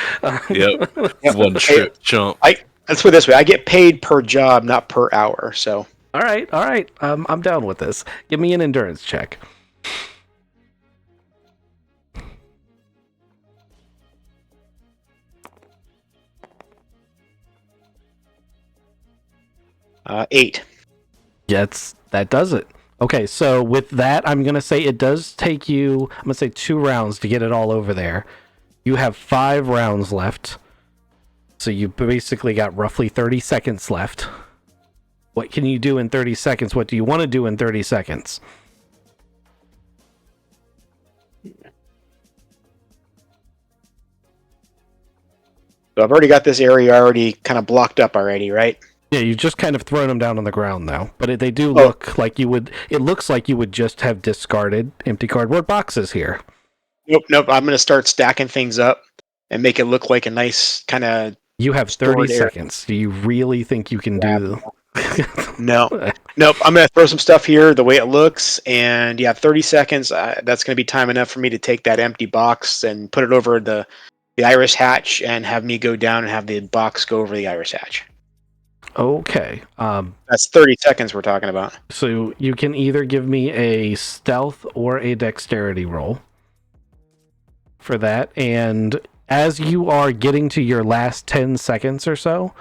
Yep. One trip chump. Let's put it this way: I get paid per job, not per hour. So. All right. I'm down with this. Give me an endurance check. Eight. That does it. Okay, so with that, I'm going to say it does take you, I'm going to say 2 rounds to get it all over there. You have 5 rounds left. So you basically got roughly 30 seconds left. What can you do in 30 seconds? What do you want to do in 30 seconds? So I've already got this area already kind of blocked up already, right? Yeah, you just kind of thrown them down on the ground now, but they do Oh. look like you would. It looks like you would just have discarded empty cardboard boxes here. Nope. I'm going to start stacking things up and make it look like a nice kind of. You have 30 Stored area. seconds. Do you really think you can do? No. Nope. I'm going to throw some stuff here the way it looks, and 30 seconds. That's going to be time enough for me to take that empty box and put it over the iris hatch, and have me go down and have the box go over the iris hatch. Okay. That's 30 seconds we're talking about. So you can either give me a stealth or a dexterity roll for that, and as you are getting to your last 10 seconds or so,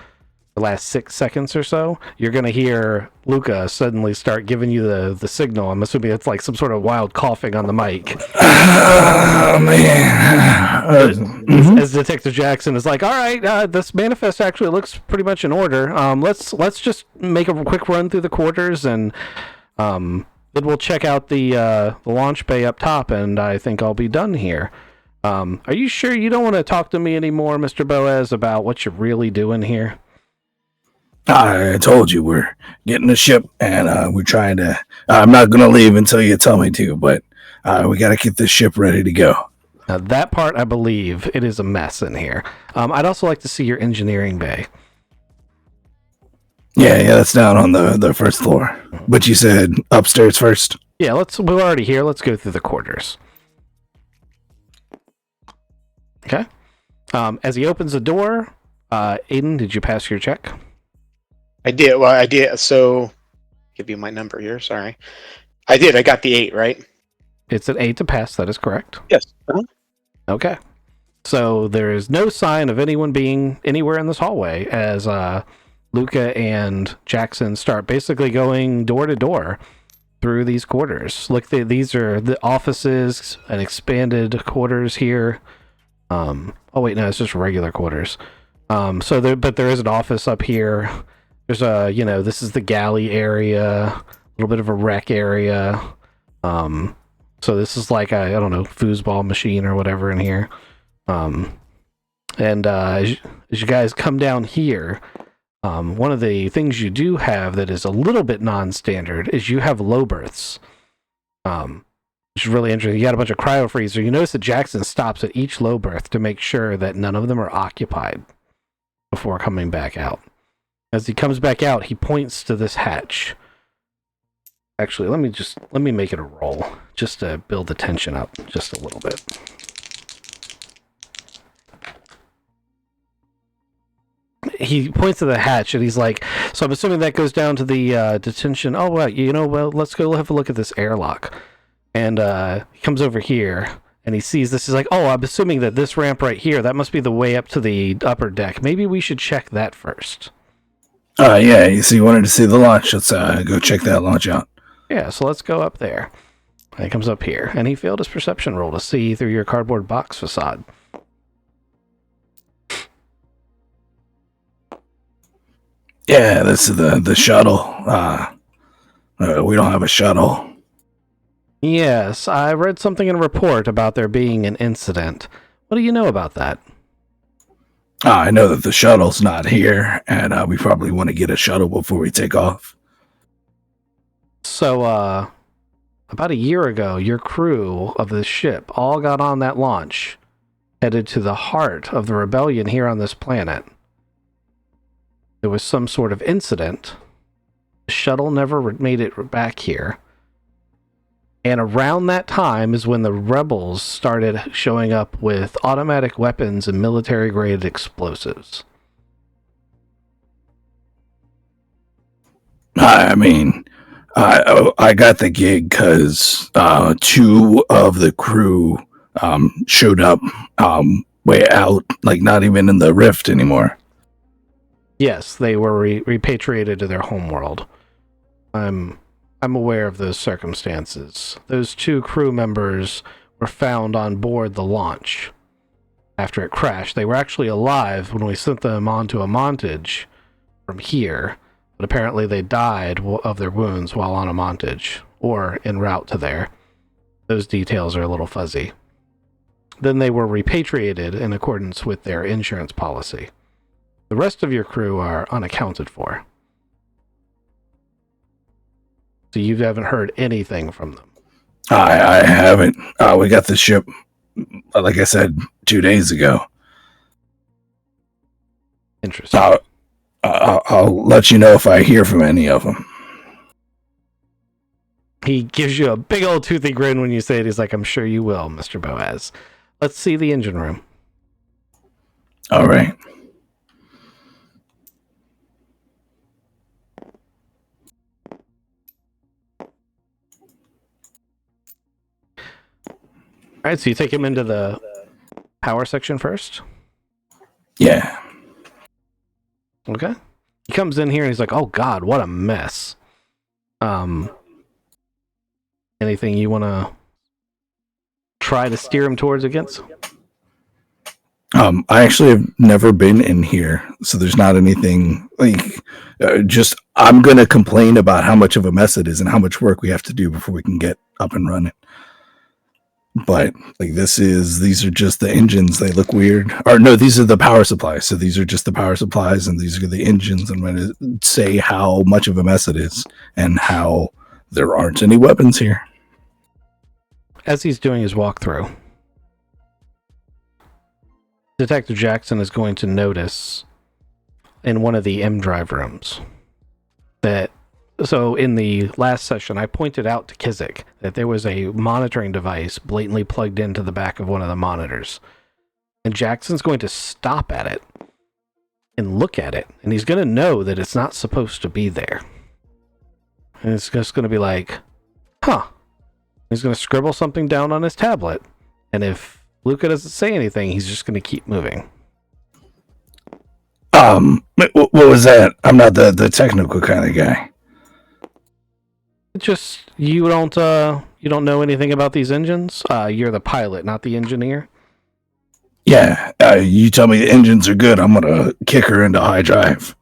the last 6 seconds or so, you're going to hear Luca suddenly start giving you the signal. I'm assuming it's like some sort of wild coughing on the mic. Oh, man. As Detective Jackson is like, all right, this manifest actually looks pretty much in order. Let's just make a quick run through the quarters, and then we'll check out the launch bay up top, and I think I'll be done here. Are you sure you don't want to talk to me anymore, Mr. Boaz, about what you're really doing here? I told you we're getting a ship, and we're trying to. I'm not going to leave until you tell me to, but we got to get this ship ready to go. Now, that part, I believe, it is a mess in here. I'd also like to see your engineering bay. Yeah, that's down on the first floor. But you said upstairs first? Yeah, we're already here. Let's go through the quarters. Okay. As he opens the door, Aiden, did you pass your check? I did. Well, I did. So, give you my number here. Sorry. I did. I got the 8, right? It's an 8 to pass. That is correct. Yes. Okay. So there is no sign of anyone being anywhere in this hallway as Luca and Jackson start basically going door to door through these quarters. Look, these are the offices and expanded quarters here. Oh wait, no, it's just regular quarters. But there is an office up here. There's this is the galley area, a little bit of a rec area. So this is like I don't know, foosball machine or whatever in here. As you guys come down here, one of the things you do have that is a little bit non-standard is you have low berths. Which is really interesting. You got a bunch of cryo freezer. You notice that Jackson stops at each low berth to make sure that none of them are occupied before coming back out. As he comes back out, he points to this hatch. Actually, let me make it a roll just to build the tension up just a little bit. He points to the hatch and he's like, so I'm assuming that goes down to the detention. Oh, well, let's go have a look at this airlock. And he comes over here and he sees this. He's like, oh, I'm assuming that this ramp right here, that must be the way up to the upper deck. Maybe we should check that first. Yeah, you wanted to see the launch. Let's go check that launch out. Yeah, so let's go up there. And he comes up here, and he failed his perception roll to see through your cardboard box facade. Yeah, this is the shuttle. We don't have a shuttle. Yes, I read something in a report about there being an incident. What do you know about that? I know that the shuttle's not here, and we probably want to get a shuttle before we take off. So, about a year ago, your crew of this ship all got on that launch, headed to the heart of the rebellion here on this planet. There was some sort of incident. The shuttle never made it back here. And around that time is when the rebels started showing up with automatic weapons and military-grade explosives. I mean, I got the gig because 2 of the crew showed up way out, like not even in the rift anymore. Yes, they were repatriated to their homeworld. I'm aware of those circumstances. Those 2 crew members were found on board the launch. after it crashed. They were actually alive when we sent them onto a montage from here, but apparently they died of their wounds while on a montage or en route to there. Those details are a little fuzzy. Then they were repatriated in accordance with their insurance policy. The rest of your crew are unaccounted for. So you haven't heard anything from them. I haven't. We got the ship, like I said, 2 days ago. Interesting. I'll let you know if I hear from any of them. He gives you a big old toothy grin when you say it. He's like, I'm sure you will, Mr. Boaz. Let's see the engine room. All right. All right, so you take him into the power section first? Yeah. Okay. He comes in here and he's like, oh God, what a mess. Anything you want to try to steer him towards against? I actually have never been in here, so there's not anything like. Just I'm gonna complain about how much of a mess it is and how much work we have to do before we can get up and running. But like these are just the engines. They look weird. Or no, these are the power supplies. So these are just the power supplies, and these are the engines. I'm going to say how much of a mess it is, and how there aren't any weapons here. As he's doing his walkthrough, Detective Jackson is going to notice in one of the M drive rooms that. So in the last session, I pointed out to Kizik that there was a monitoring device blatantly plugged into the back of one of the monitors. And Jackson's going to stop at it and look at it. And he's going to know that it's not supposed to be there. And it's just going to be like, huh. He's going to scribble something down on his tablet. And if Luca doesn't say anything, he's just going to keep moving. What was that? I'm not the technical kind of guy. Just you don't know anything about these engines? You're the pilot, not the engineer. Yeah, you tell me the engines are good, I'm gonna kick her into high drive.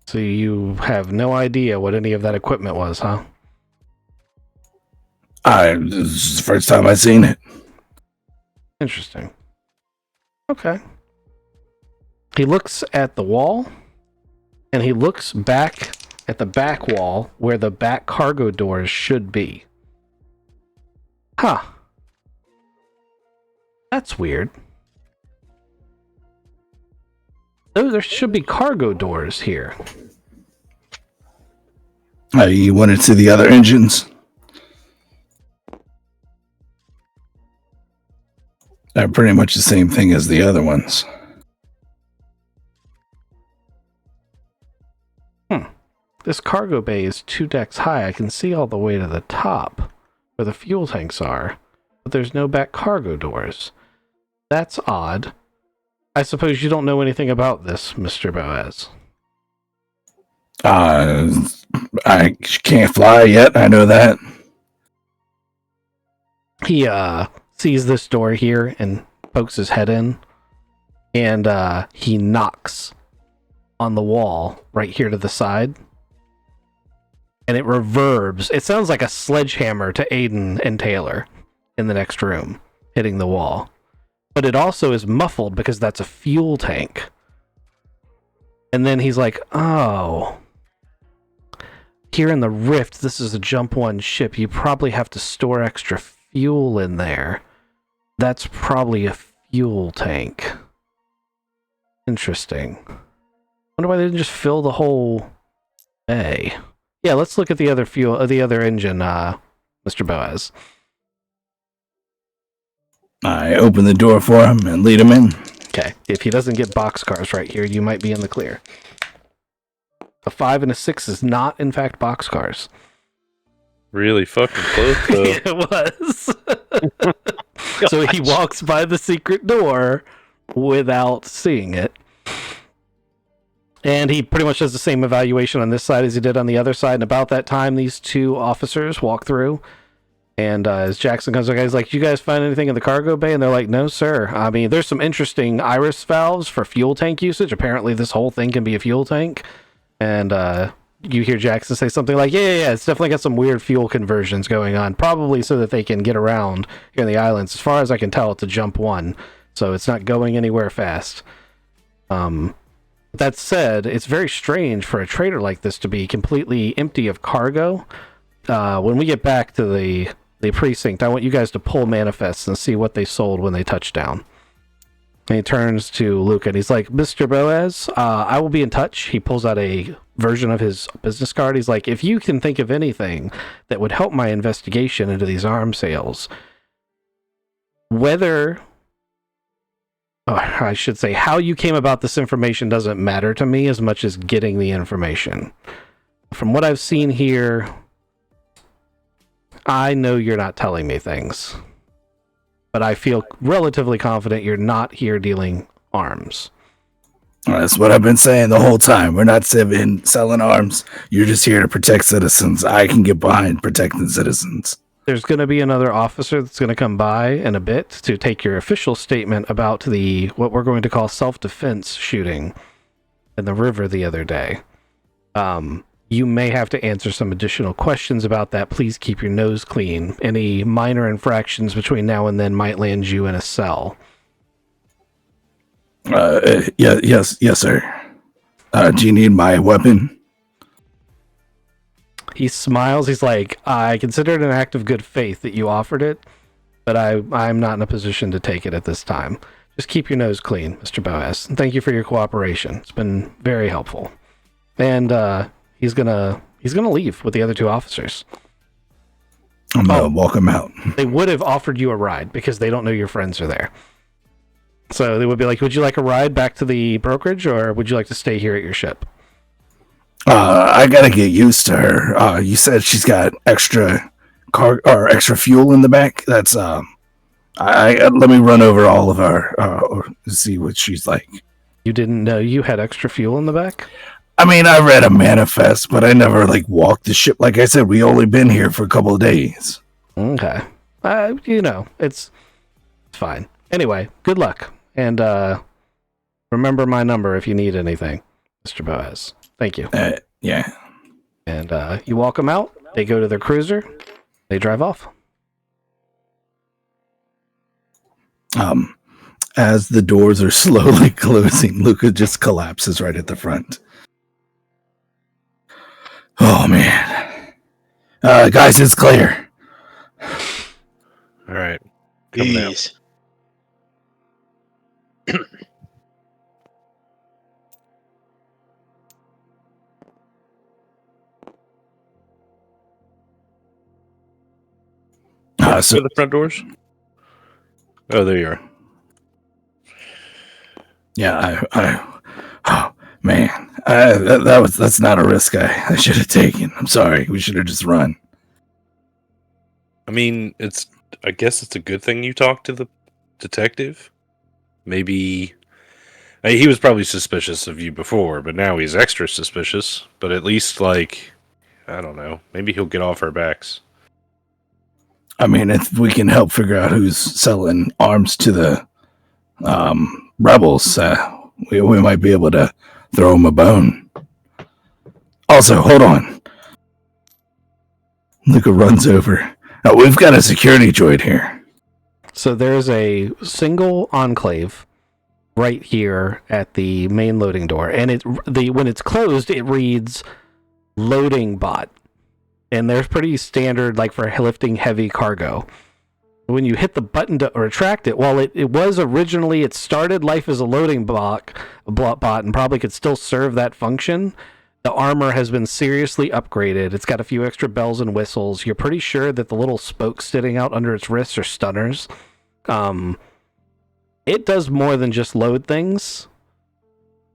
So you have no idea what any of that equipment was, huh? This is the first time I've seen it. Interesting. Okay. He looks at the wall, and he looks back at the back wall where the back cargo doors should be. Huh. That's weird. Oh, there should be cargo doors here. You wanted to see the other engines? They're pretty much the same thing as the other ones. This cargo bay is 2 decks high. I can see all the way to the top where the fuel tanks are, but there's no back cargo doors. That's odd. I suppose you don't know anything about this, Mr. Boaz. I can't fly yet, I know that. He sees this door here and pokes his head in, and he knocks on the wall right here to the side. And it reverbs. It sounds like a sledgehammer to Aiden and Taylor in the next room, hitting the wall. But it also is muffled because that's a fuel tank. And then he's like, oh. Here in the Rift, this is a Jump 1 ship. You probably have to store extra fuel in there. That's probably a fuel tank. Interesting. Wonder why they didn't just fill the whole bay. Yeah, let's look at the other the other engine, Mr. Boaz. I open the door for him and lead him in. Okay, if he doesn't get boxcars right here, you might be in the clear. A 5 and a 6 is not, in fact, boxcars. Really fucking close, though. It was. So he walks by the secret door without seeing it. And he pretty much does the same evaluation on this side as he did on the other side. And about that time, these 2 officers walk through. And as Jackson comes up, he's like, "You guys find anything in the cargo bay?" And they're like, "No, sir. I mean, there's some interesting iris valves for fuel tank usage. Apparently, this whole thing can be a fuel tank." And you hear Jackson say something like, yeah, it's definitely got some weird fuel conversions going on, probably so that they can get around here in the islands. As far as I can tell, it's a jump one, so it's not going anywhere fast. That said, it's very strange for a trader like this to be completely empty of cargo. When we get back to the precinct, I want you guys to pull manifests and see what they sold when they touched down. And he turns to Luca and he's like, "Mr. Boaz, I will be in touch." He pulls out a version of his business card. He's like, "If you can think of anything that would help my investigation into these arms sales, whether, or I should say, how you came about this information doesn't matter to me as much as getting the information. From what I've seen here, I know you're not telling me things, but I feel relatively confident you're not here dealing arms." That's what I've been saying the whole time. We're not selling arms. You're just here to protect citizens. I can get behind protecting citizens. There's going to be another officer that's going to come by in a bit to take your official statement about the what we're going to call self-defense shooting in the river the other day. You may have to answer some additional questions about that. Please keep your nose clean. Any minor infractions between now and then might land you in a cell. Yes, sir. Do you need my weapon? He smiles. He's like, "I consider it an act of good faith that you offered it, but I'm not in a position to take it at this time. Just keep your nose clean, Mr. Boaz. And thank you for your cooperation. It's been very helpful." And he's gonna leave with the other two officers. I'm gonna walk him out. They would have offered you a ride because they don't know your friends are there. So they would be like, "Would you like a ride back to the brokerage, or would you like to stay here at your ship?" I gotta get used to her. You said she's got extra extra fuel in the back. That's let me run over all of our see what she's like. You didn't know you had extra fuel in the back? I mean, I read a manifest, but I never walked the ship. Like I said, we only been here for a couple of days. Okay. It's fine. Anyway, good luck. And remember my number if you need anything, Mr. Boaz. Thank you. Yeah. And you walk them out. They go to their cruiser. They drive off. As the doors are slowly closing, Luca just collapses right at the front. Oh, man. Guys, it's clear. All right. Coming out. Jeez. So the front doors? Oh, there you are. Yeah, oh, man. That's not a risk I should have taken. I'm sorry. We should have just run. I mean, I guess it's a good thing you talked to the detective. Maybe he was probably suspicious of you before, but now he's extra suspicious. But at least, I don't know. Maybe he'll get off our backs. I mean, if we can help figure out who's selling arms to the rebels, we might be able to throw him a bone. Also, hold on. Luca runs over. Oh, we've got a security droid here. So there's a single enclave right here at the main loading door, and when it's closed, it reads "loading bot," and they're pretty standard, for lifting heavy cargo. When you hit the button to retract it, while it was originally, it started life as a loading bot, and probably could still serve that function. The armor has been seriously upgraded. It's got a few extra bells and whistles. You're pretty sure that the little spokes sitting out under its wrists are stunners. It does more than just load things.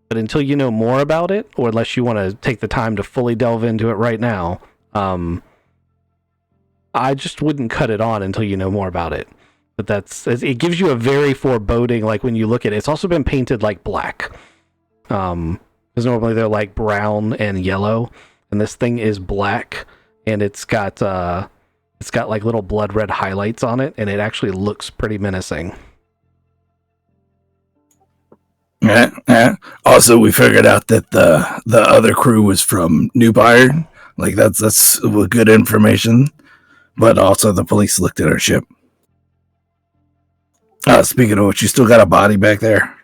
But until you know more about it, or unless you want to take the time to fully delve into it right now, I just wouldn't cut it on until you know more about it. But it gives you a very foreboding, when you look at it. It's also been painted black. Because normally they're brown and yellow, and this thing is black, and it's got It's got like little blood red highlights on it, and it actually looks pretty menacing. Yeah. Also, we figured out that the other crew was from New Byron. Like that's good information. But also, the police looked at our ship. Speaking of which, you still got a body back there?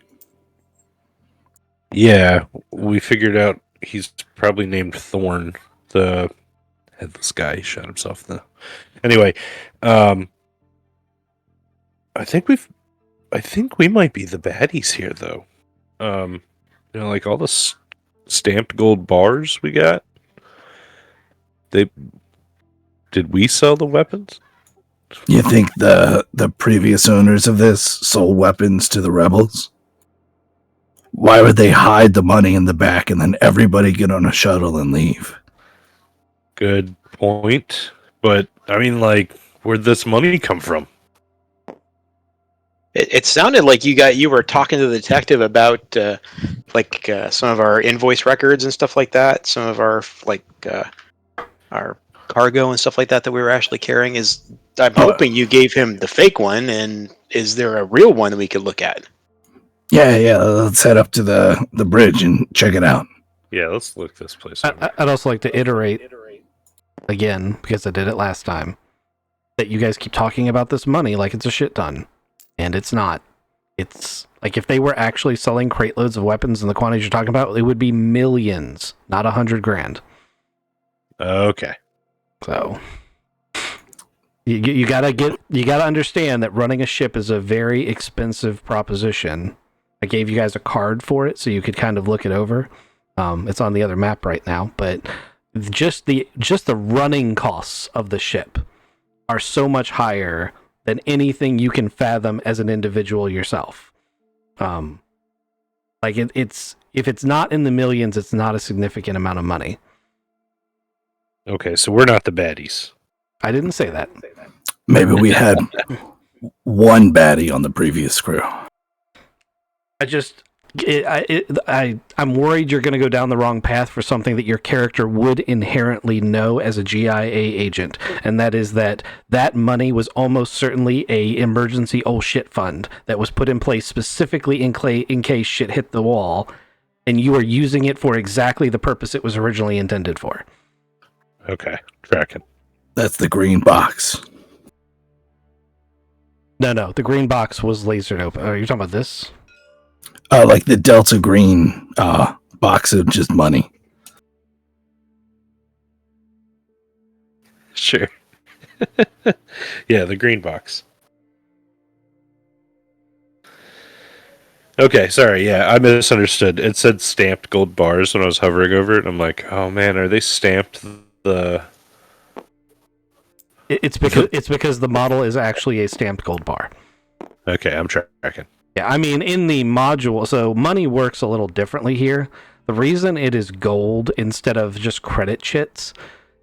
Yeah, we figured out he's probably named Thorn, the headless guy. He shot himself. Anyway, I think we might be the baddies here, though. Like all the stamped gold bars we got. Did we sell the weapons? You think the previous owners of this sold weapons to the rebels? Why would they hide the money in the back and then everybody get on a shuttle and leave? Good point. But I mean, like, where'd this money come from? It sounded like you were talking to the detective about some of our invoice records and stuff like that. Some of our our cargo and stuff like that we were actually carrying. I'm hoping you gave him the fake one, and is there a real one that we could look at? Yeah. Let's head up to the bridge and check it out. Yeah, let's look this place up. I'd also like to iterate again, because I did it last time, that you guys keep talking about this money like it's a shit ton. And it's not. It's like if they were actually selling crate loads of weapons in the quantities you're talking about, it would be millions, not $100,000. Okay. So you gotta understand that running a ship is a very expensive proposition. I gave you guys a card for it so you could kind of look it over. It's on the other map right now, but just the running costs of the ship are so much higher than anything you can fathom as an individual yourself. It's if it's not in the millions, it's not a significant amount of money. Okay, so we're not the baddies. I didn't say that. Maybe we had one baddie on the previous crew. I'm worried you're going to go down the wrong path for something that your character would inherently know as a GIA agent, and that is that money was almost certainly a emergency shit fund that was put in place specifically in case shit hit the wall, and you are using it for exactly the purpose it was originally intended for. Okay, tracking. That's the green box. No, the green box was lasered open. Are you talking about this? Like the Delta Green box of just money. Sure. Yeah, the green box. Okay, sorry. Yeah, I misunderstood. It said stamped gold bars when I was hovering over it. I'm like, oh man, are they stamped the... It's because the model is actually a stamped gold bar. Okay, I'm tracking. Yeah, I mean, in the module, so money works a little differently here. The reason it is gold instead of just credit chits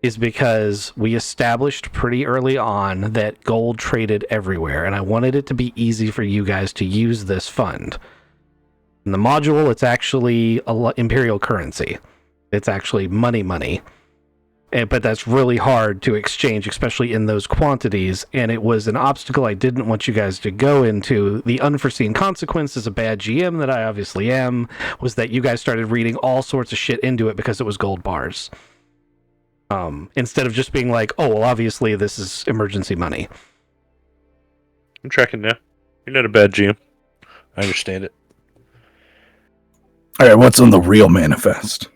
is because we established pretty early on that gold traded everywhere, and I wanted it to be easy for you guys to use this fund. In the module, it's actually imperial currency. It's actually money. But that's really hard to exchange, especially in those quantities, and it was an obstacle I didn't want you guys to go into. The unforeseen consequence as a bad GM that I obviously am, was that you guys started reading all sorts of shit into it because it was gold bars. Instead of just being like, oh, well, obviously this is emergency money. I'm tracking now. You're not a bad GM. I understand it. All right, what's on the real manifest?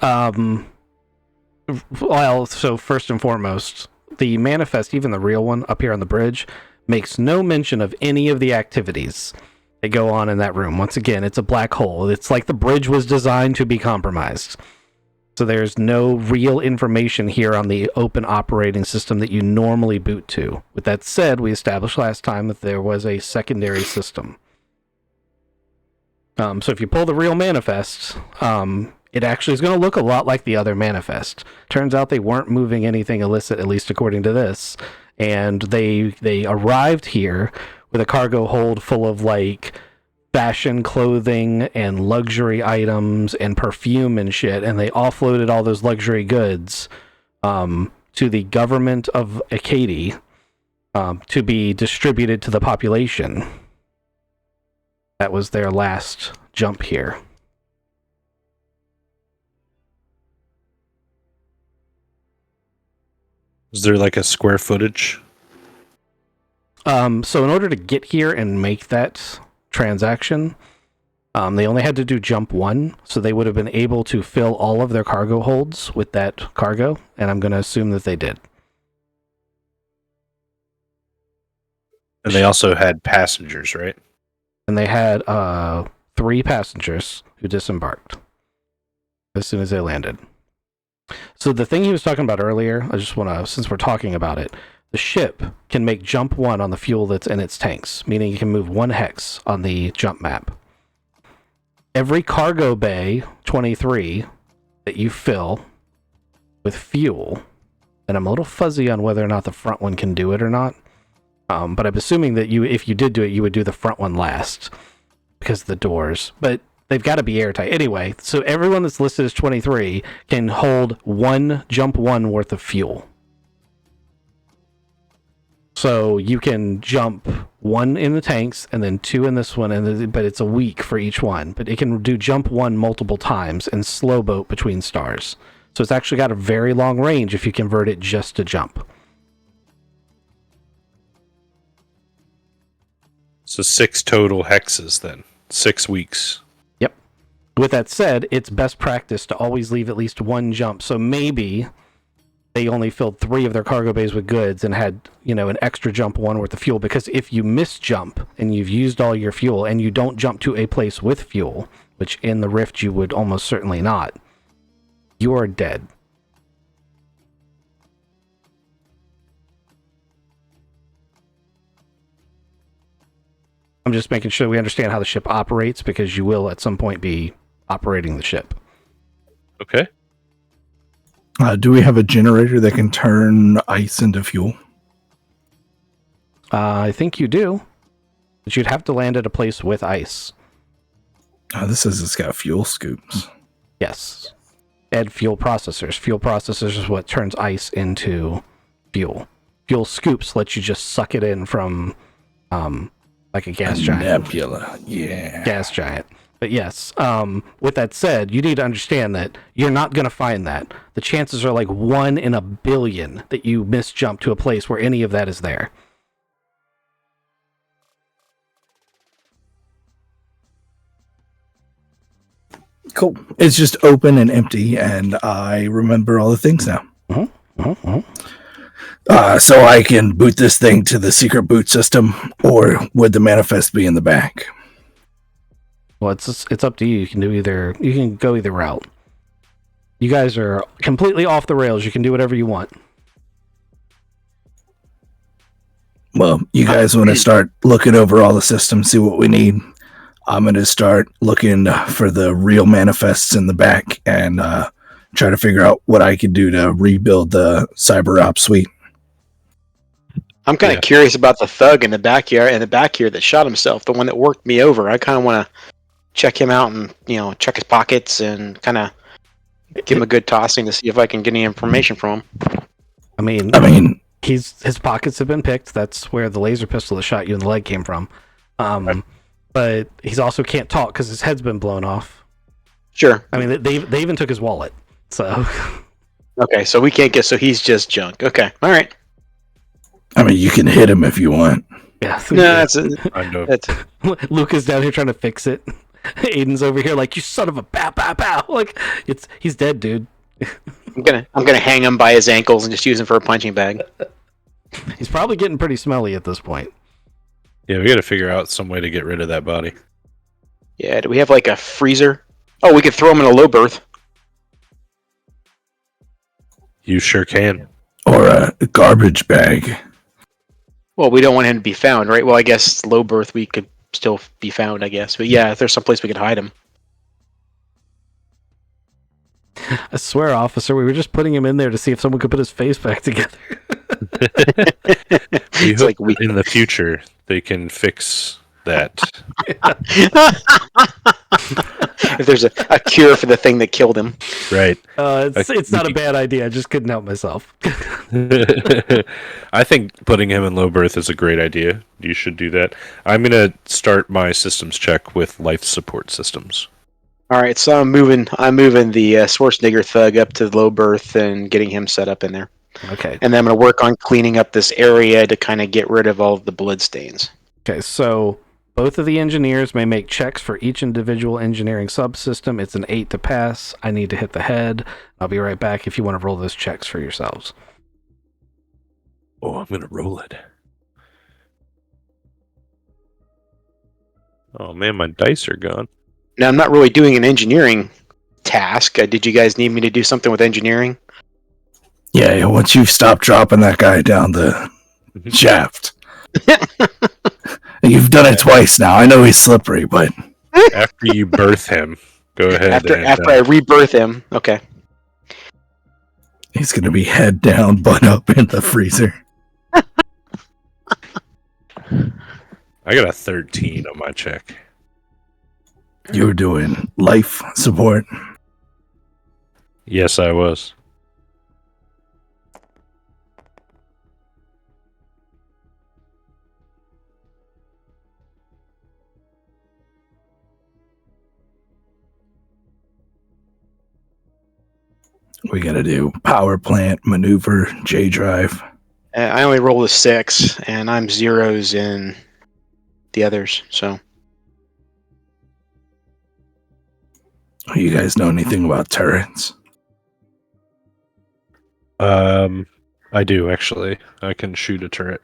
Well, so first and foremost, the manifest, even the real one up here on the bridge, makes no mention of any of the activities that go on in that room. Once again, it's a black hole. It's like the bridge was designed to be compromised. So there's no real information here on the open operating system that you normally boot to. With that said, we established last time that there was a secondary system. So if you pull the real manifest, it actually is going to look a lot like the other manifest. Turns out they weren't moving anything illicit, at least according to this. And they arrived here with a cargo hold full of like fashion clothing and luxury items and perfume and shit. And they offloaded all those luxury goods to the government of Acadie to be distributed to the population. That was their last jump here. Is there like a square footage? So in order to get here and make that transaction, they only had to do jump 1, so they would have been able to fill all of their cargo holds with that cargo, and I'm going to assume that they did. And they also had passengers, right? And they had 3 passengers who disembarked as soon as they landed. So the thing he was talking about earlier, I just want to, since we're talking about it, the ship can make jump 1 on the fuel that's in its tanks, meaning it can move 1 hex on the jump map. Every cargo bay 23 that you fill with fuel, and I'm a little fuzzy on whether or not the front one can do it or not, but I'm assuming that if you did do it, you would do the front one last because of the doors, but they've got to be airtight. Anyway, so everyone that's listed as 23 can hold 1 jump 1 worth of fuel. So you can jump 1 in the tanks and then 2 in this one, but it's a week for each one. But it can do jump 1 multiple times and slow boat between stars. So it's actually got a very long range if you convert it just to jump. So 6 total hexes then. 6 weeks. Yep. With that said, it's best practice to always leave at least 1 jump. So maybe they only filled 3 of their cargo bays with goods and had, an extra jump 1 worth of fuel, because if you miss jump and you've used all your fuel and you don't jump to a place with fuel, which in the rift you would almost certainly not, you are dead. I'm just making sure we understand how the ship operates, because you will at some point be operating the ship. Okay. Do we have a generator that can turn ice into fuel? I think you do, but you'd have to land at a place with ice. This says it's got fuel scoops. Yes. And fuel processors. Fuel processors is what turns ice into fuel. Fuel scoops let you just suck it in from like a gas giant. Nebula, yeah. Gas giant. But yes, with that said, you need to understand that you're not going to find that. The chances are like 1 in a billion that you misjump to a place where any of that is there. Cool. It's just open and empty, and I remember all the things now. So I can boot this thing to the secret boot system, or would the manifest be in the back? Well, it's up to you. You can do either. You can go either route. You guys are completely off the rails. You can do whatever you want. Well, you guys want to start looking over all the systems, see what we need. I'm going to start looking for the real manifests in the back and try to figure out what I can do to rebuild the cyber op suite. I'm kind of curious about the thug in the back here that shot himself, the one that worked me over. I kind of want to check him out and check his pockets and kind of give him a good tossing to see if I can get any information from him. I mean, his pockets have been picked. That's where the laser pistol that shot you in the leg came from. But he's also can't talk because his head's been blown off. Sure. I mean, they even took his wallet. So. Okay, so we can't get. So he's just junk. Okay, all right. I mean, you can hit him if you want. Yeah. No, That's Luca's down here trying to fix it. Aiden's over here like, you son of a pow pow pow. Like, he's dead, dude. I'm gonna hang him by his ankles and just use him for a punching bag. He's probably getting pretty smelly at this point. Yeah, we got to figure out some way to get rid of that body. Yeah, do we have like a freezer? Oh, we could throw him in a low berth. You sure can. Or a garbage bag. Well, we don't want him to be found, right? Well, I guess low berth we could still be found, I guess. But yeah, if there's some place we could hide him. I swear, officer, we were just putting him in there to see if someone could put his face back together. We hope in the future they can fix that. If there's a cure for the thing that killed him. Right. It's not a bad idea. I just couldn't help myself. I think putting him in low berth is a great idea. You should do that. I'm gonna start my systems check with life support systems. All right, so I'm moving the Schwarzenegger thug up to the low berth and getting him set up in there. Okay. And then I'm going to work on cleaning up this area to kind of get rid of all of the blood stains. Okay, so both of the engineers may make checks for each individual engineering subsystem. It's an 8 to pass. I need to hit the head. I'll be right back if you want to roll those checks for yourselves. Oh, I'm gonna roll it. Oh man, my dice are gone. Now, I'm not really doing an engineering task. Did you guys need me to do something with engineering? Yeah, once you've stopped dropping that guy down the shaft. You've done it twice now. I know he's slippery, but After you birth him, go ahead. After I rebirth him. Okay. he's going to be head down, butt up in the freezer. I got a 13 on my check. You were doing life support. Yes, I was. We got to do power plant, maneuver, J drive. I only rolled a 6, and I'm zeros in the others, so. You guys know anything about turrets? I do actually. I can shoot a turret.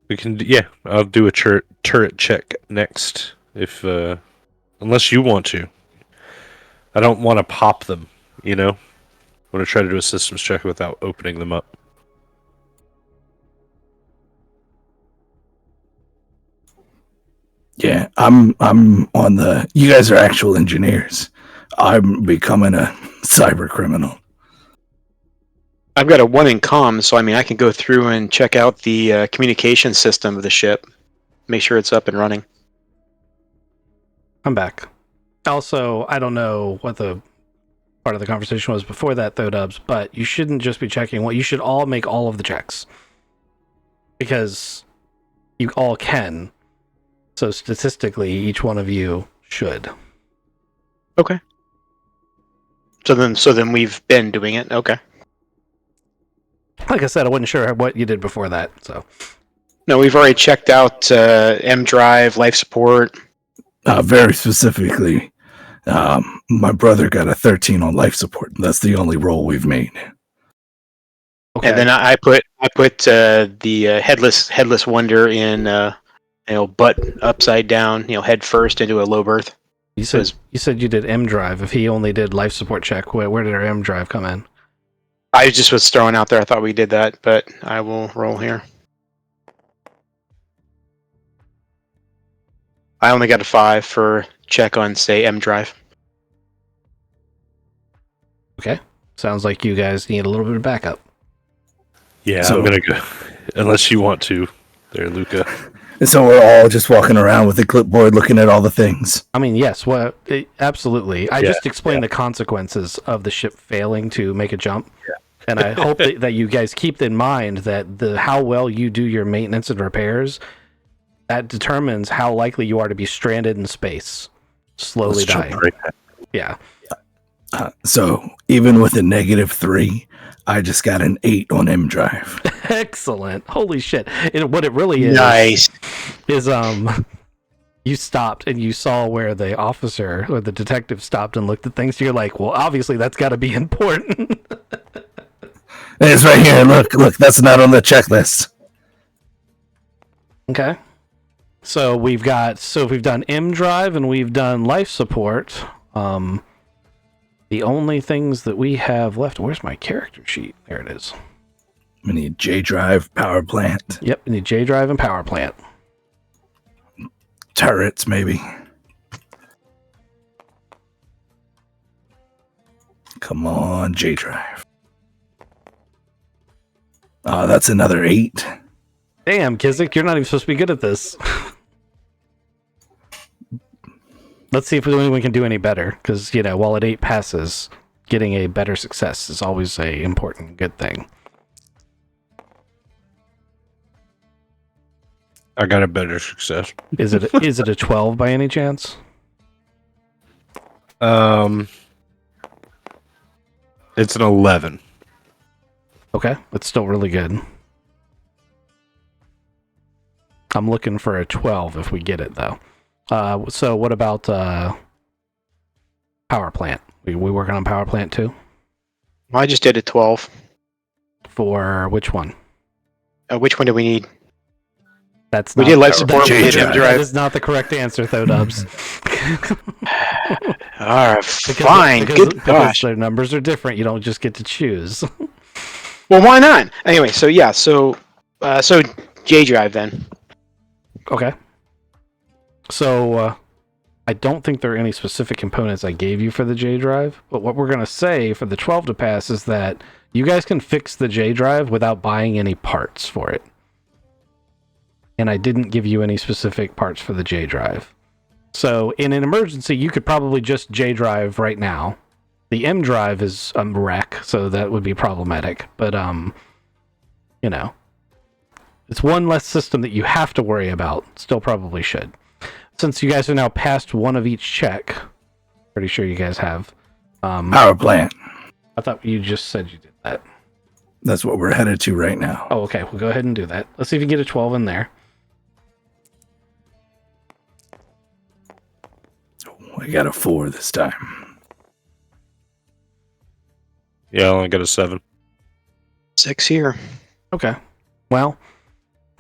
We can, yeah. I'll do a turret check next, if unless you want to. I don't want to pop them, you know. I want to try to do a systems check without opening them up. Yeah, I'm on the. You guys are actual engineers. I'm becoming a cyber criminal. I've got a 1 in comm, so I mean, I can go through and check out the communication system of the ship, make sure it's up and running. I'm back. Also, I don't know what the part of the conversation was before that, though, Dubs, but you shouldn't just be checking. You should all make all of the checks. Because you all can. So statistically, each one of you should. Okay. So then we've been doing it. Okay. Like I said, I wasn't sure what you did before that, so. No, we've already checked out M drive, life support. Very specifically, my brother got a 13 on life support. That's the only roll we've made. Okay. And then I put the headless wonder in butt upside down, head first into a low berth. You said you did M drive. If he only did life support check, where did our M drive come in? I just was throwing out there. I thought we did that, but I will roll here. I only got a 5 for check on, say, M drive. Okay. Sounds like you guys need a little bit of backup. Yeah, So- I'm gonna go. Unless you want to, there, Luca. And so we're all just walking around with a clipboard looking at all the things. I mean, yes, absolutely. I Yeah, just explained the consequences of the ship failing to make a jump. Yeah. And I hope that you guys keep in mind that how well you do your maintenance and repairs, that determines how likely you are to be stranded in space, slowly Let's jump dying. right back. Yeah. So even with a -3, I just got an 8 on M drive. Excellent. Holy shit. What it really is Nice. is you stopped and you saw where the officer or the detective stopped and looked at things. So you're like, well, obviously that's got to be important. It's right here. Look, that's not on the checklist. Okay. So we've done M drive and we've done life support. The only things that we have left. Where's my character sheet? There it is. We need J drive, power plant, Yep, we need J drive and power plant. turrets, maybe. Come on, J drive. That's another 8. Damn, Kizik, you're not even supposed to be good at this. Let's see if anyone can do any better, because, while at 8 passes, getting a better success is always a important good thing. I got a better success. Is it a 12 by any chance? It's an 11. Okay, that's still really good. I'm looking for a 12 if we get it, though. So what about power plant? We working on power plant too? Well, I just did a 12. For which one? Which one do we need? That's We not did life that- support. We J did drive. M That drive. is not the correct answer, though, Dubs. All right, fine. Good gosh. Their numbers are different. You don't just get to choose. Well, why not? Anyway, so yeah, so J drive then. Okay. So I don't think there are any specific components I gave you for the J drive, but what we're going to say for the 12 to pass is that you guys can fix the J drive without buying any parts for it. And I didn't give you any specific parts for the J drive. So in an emergency, you could probably just J drive right now. The M drive is a wreck, so that would be problematic. But it's one less system that you have to worry about. Still probably should. Since you guys are now past one of each check, pretty sure you guys have. Power plant. I thought you just said you did that. That's what we're headed to right now. Oh, okay. We'll go ahead and do that. Let's see if you can get a 12 in there. I got a 4 this time. Yeah, I only got a 7. 6 here. Okay. Well,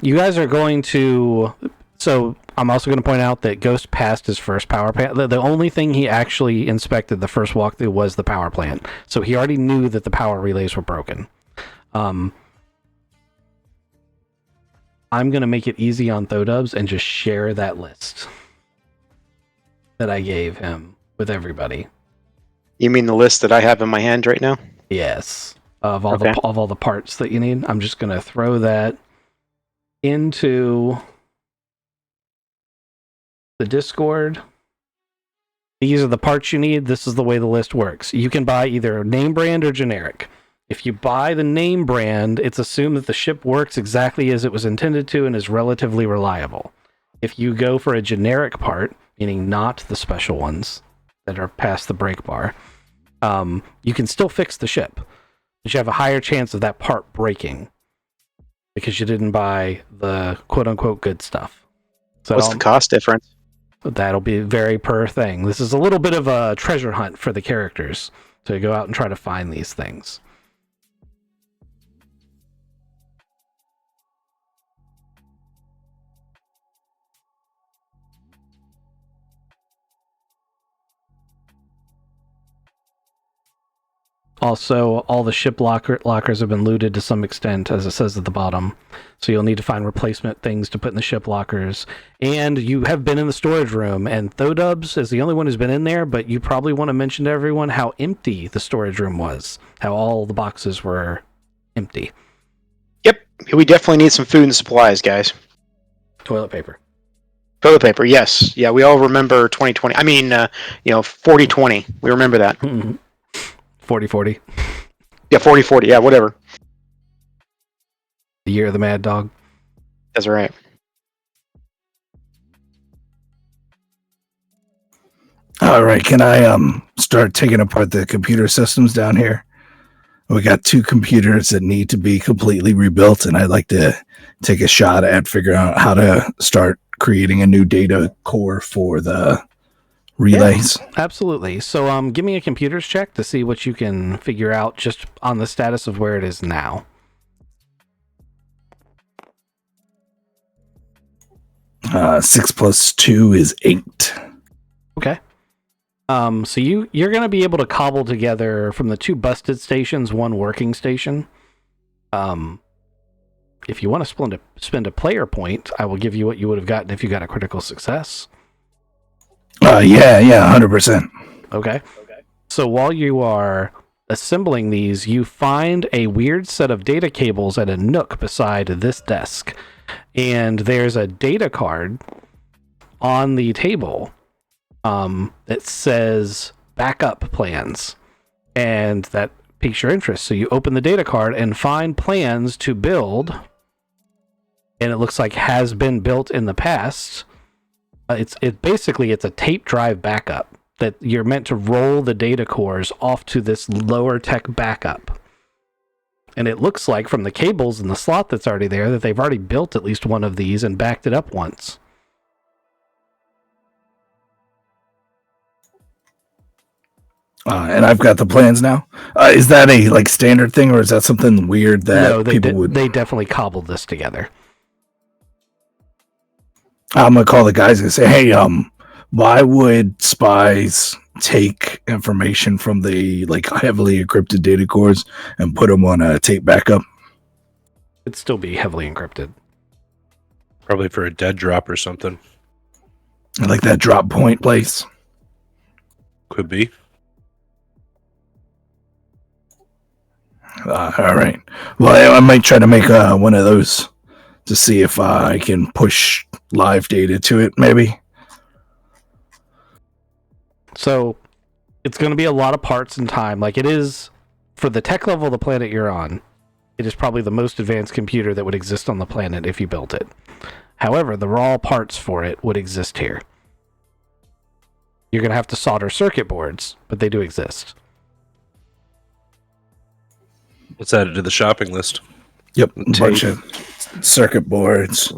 you guys are going to... So, I'm also going to point out that Ghost passed his first power plant. The only thing he actually inspected the first walkthrough was the power plant. So, he already knew that the power relays were broken. I'm going to make it easy on Thodubs and just share that list that I gave him with everybody. You mean the list that I have in my hand right now? Yes. Of all Okay. of all the parts that you need. I'm just going to throw that into the Discord. These are the parts you need. This is the way the list works. You can buy either name brand or generic. If you buy the name brand, it's assumed that the ship works exactly as it was intended to and is relatively reliable. If you go for a generic part, meaning not the special ones that are past the break bar, you can still fix the ship, but you have a higher chance of that part breaking because you didn't buy the quote-unquote good stuff. So What's the cost difference? that'll be very per thing. This is a little bit of a treasure hunt for the characters to go out and try to find these things. Also, all the ship lockers have been looted to some extent, as it says at the bottom. So you'll need to find replacement things to put in the ship lockers. And you have been in the storage room, and Thodubs is the only one who's been in there, but you probably want to mention to everyone how empty the storage room was. How all the boxes were empty. Yep, we definitely need some food and supplies, guys. Toilet paper. Toilet paper, yes. Yeah, we all remember 2020. I mean, 4020. We remember that. 40-40. Yeah, 4040. Yeah, whatever. The year of the Mad Dog. That's right. All right, can I start taking apart the computer systems down here? We got 2 computers that need to be completely rebuilt, and I'd like to take a shot at figuring out how to start creating a new data core for the relays. Absolutely. So give me a computers check to see what you can figure out just on the status of where it is now. 6 plus 2 is 8. Okay. So you're going to be able to cobble together from the 2 busted stations, 1 working station. If you want to spend a player point, I will give you what you would have gotten if you got a critical success. Yeah, 100%. Okay. So while you are assembling these, you find a weird set of data cables at a nook beside this desk. And there's a data card on the table that says backup plans. And that piques your interest. So you open the data card and find plans to build. And it looks like has been built in the past. It's a tape drive backup that you're meant to roll the data cores off to this lower tech backup. And it looks like from the cables and the slot that's already there that they've already built at least one of these and backed it up once. And I've got the plans now. Is that a like standard thing, or is that something weird that No, people would? They definitely cobbled this together. I'm gonna call the guys and say, "Hey, why would spies take information from the like heavily encrypted data cores and put them on a tape backup?" It'd still be heavily encrypted. Probably for a dead drop or something. Like that drop point place. Could be. All right. Well, I might try to make one of those to see if I can push live data to it, maybe. So it's going to be a lot of parts and time. Like it is for the tech level of the planet you're on. It is probably the most advanced computer that would exist on the planet if you built it. However, the raw parts for it would exist here. You're going to have to solder circuit boards, but they do exist. Let's add it to the shopping list. Yep, a bunch of circuit boards.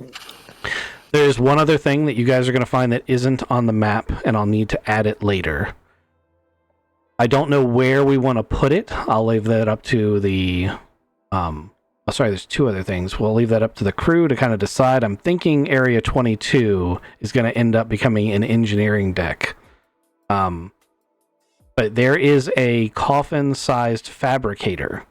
There's one other thing that you guys are going to find that isn't on the map, and I'll need to add it later. I don't know where we want to put it. I'll leave that up to the... there's two other things. We'll leave that up to the crew to kind of decide. I'm thinking Area 22 is going to end up becoming an engineering deck. But there is a coffin-sized fabricator.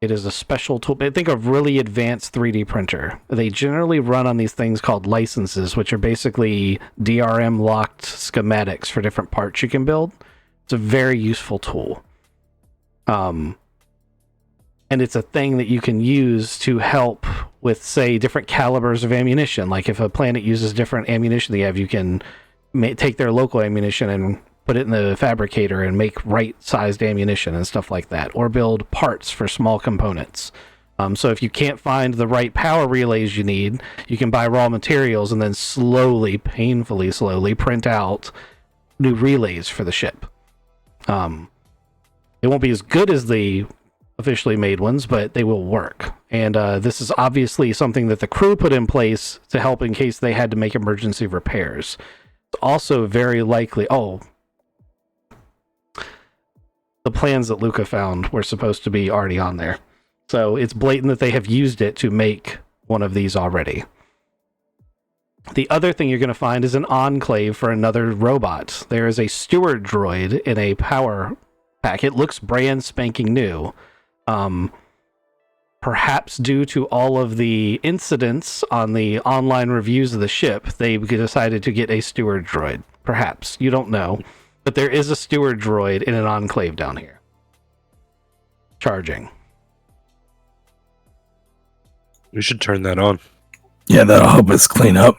It is a special tool. Think of really advanced 3D printer. They generally run on these things called licenses, which are basically DRM-locked schematics for different parts you can build. It's a very useful tool. And it's a thing that you can use to help with, say, different calibers of ammunition. Like if a planet uses different ammunition they have, you can take their local ammunition and put it in the fabricator and make right-sized ammunition and stuff like that, or build parts for small components. So if you can't find the right power relays you need, you can buy raw materials and then painfully slowly print out new relays for the ship. It won't be as good as the officially made ones, but they will work. And this is obviously something that the crew put in place to help in case they had to make emergency repairs. It's also very likely... the plans that Luca found were supposed to be already on there. So it's blatant that they have used it to make one of these already. The other thing you're going to find is an enclave for another robot. There is a steward droid in a power pack. It looks brand spanking new. Perhaps due to all of the incidents on the online reviews of the ship, they decided to get a steward droid. Perhaps. You don't know. But there is a steward droid in an enclave down here. Charging. We should turn that on. Yeah, that'll help us clean up.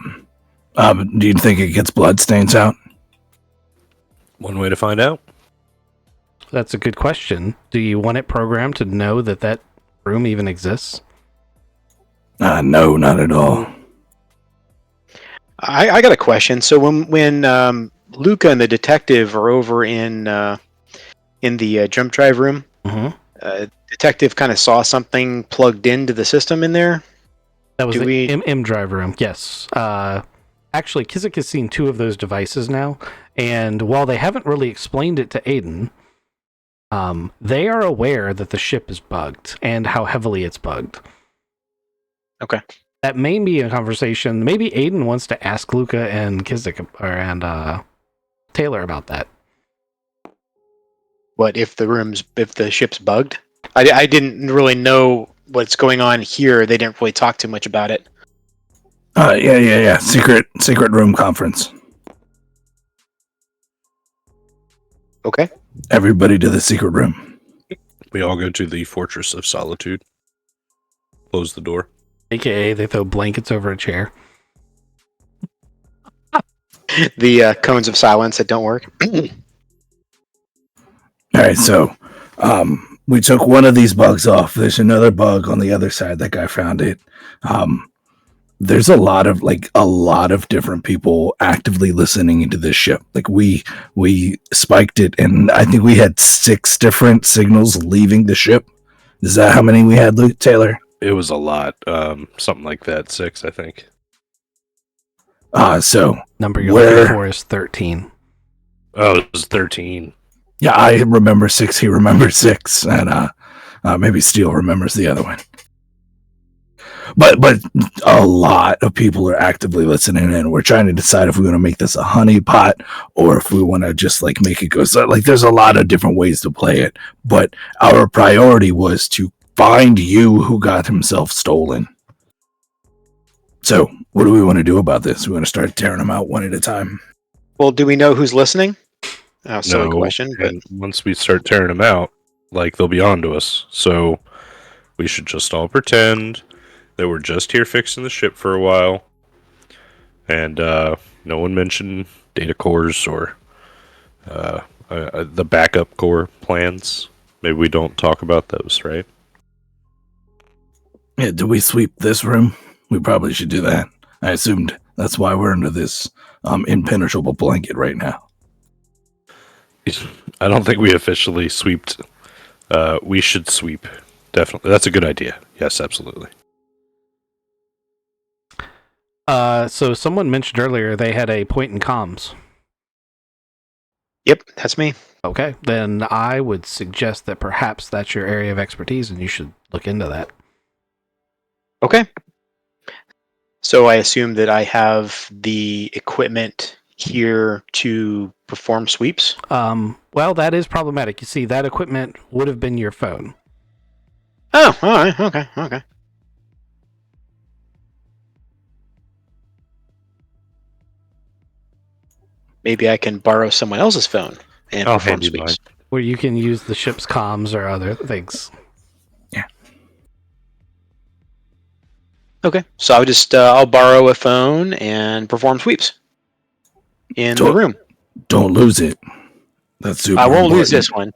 Do you think it gets bloodstains out? One way to find out. That's a good question. Do you want it programmed to know that room even exists? No, not at all. I got a question. So when Luca and the detective are over in the jump drive room, detective kind of saw something plugged into the system in there. That was the M drive room. Yes. Actually, Kizik has seen two of those devices now, and while they haven't really explained it to Aiden, they are aware that the ship is bugged and how heavily it's bugged. Okay. That may be a conversation. Maybe Aiden wants to ask Luca and Kizik and Taylor about that. What if the ship's bugged? I didn't really know what's going on here. They didn't really talk too much about it. Yeah. Secret room conference. Okay. Everybody to the secret room. We all go to the Fortress of Solitude. Close the door. AKA, they throw blankets over a chair. The cones of silence that don't work. All right, so we took one of these bugs off. There's another bug on the other side. That guy found it. There's a lot of different people actively listening into this ship. Like we spiked it, and I think we had 6 different signals leaving the ship. Is that how many we had, Luke Taylor? It was a lot. Something like that. 6, I think. So Number you're looking for is 13. Oh, it was 13. Yeah, I remember 6. He remembers 6, and maybe Steele remembers the other one. But a lot of people are actively listening, and we're trying to decide if we want to make this a honey pot or if we want to just like make it go. So like, there's a lot of different ways to play it, but our priority was to find you who got himself stolen. So what do we want to do about this? We want to start tearing them out one at a time. Well, do we know who's listening? Oh, silly question. But And once we start tearing them out, like they'll be on to us. So we should just all pretend that we're just here fixing the ship for a while. And no one mentioned data cores or the backup core plans. Maybe we don't talk about those, right? Yeah, do we sweep this room? We probably should do that. I assumed that's why we're under this impenetrable blanket right now. I don't think we officially sweeped. We should sweep. Definitely. That's a good idea. Yes, absolutely. So someone mentioned earlier they had a point in comms. yep, that's me. Okay, then I would suggest that perhaps that's your area of expertise and you should look into that. Okay. So I assume that I have the equipment here to perform sweeps. Well, that is problematic. You see, that equipment would have been your phone. Oh, all right. Okay. Maybe I can borrow someone else's phone and I'll perform hand you sweeps. Where you can use the ship's comms or other things. Okay. So I'll just I'll borrow a phone and perform sweeps in the room. Don't lose it. That's super I won't lose important. this one.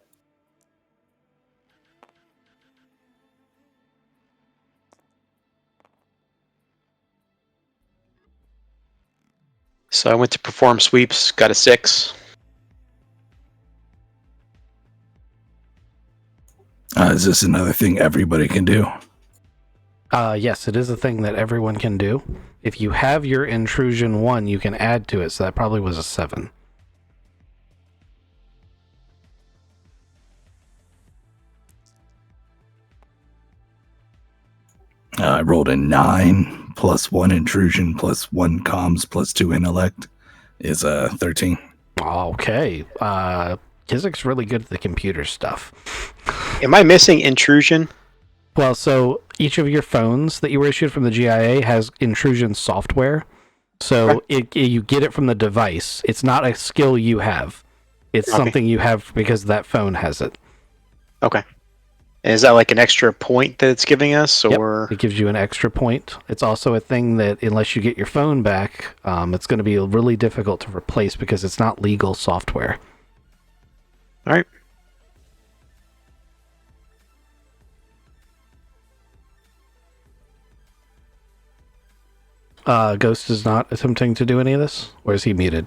So I went to perform sweeps, got a 6. Is this another thing everybody can do? Yes, it is a thing that everyone can do. If you have your intrusion 1, you can add to it, so that probably was a 7. I rolled a 9 plus 1 intrusion plus 1 comms plus 2 intellect is 13. Okay. Kizik's really good at the computer stuff. Am I missing intrusion? Well, so each of your phones that you were issued from the GIA has intrusion software. So you get it from the device. It's not a skill you have. It's something you have because that phone has it. Okay. And is that like an extra point that it's giving us, or It gives you an extra point. It's also a thing that unless you get your phone back, it's going to be really difficult to replace because it's not legal software. All right. Ghost is not attempting to do any of this, or is he muted?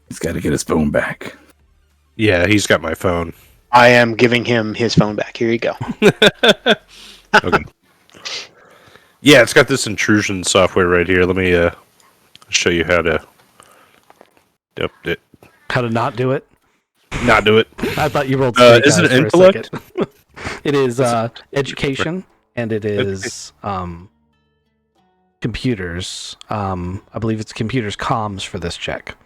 He's got to get his phone back. Yeah, he's got my phone. I am giving him his phone back. Here you go. Okay. Yeah, it's got this intrusion software right here. Let me show you how to How to not do it? not do it. I thought you rolled. Is it intellect? It is education, and it is computers. I believe it's computers comms for this check.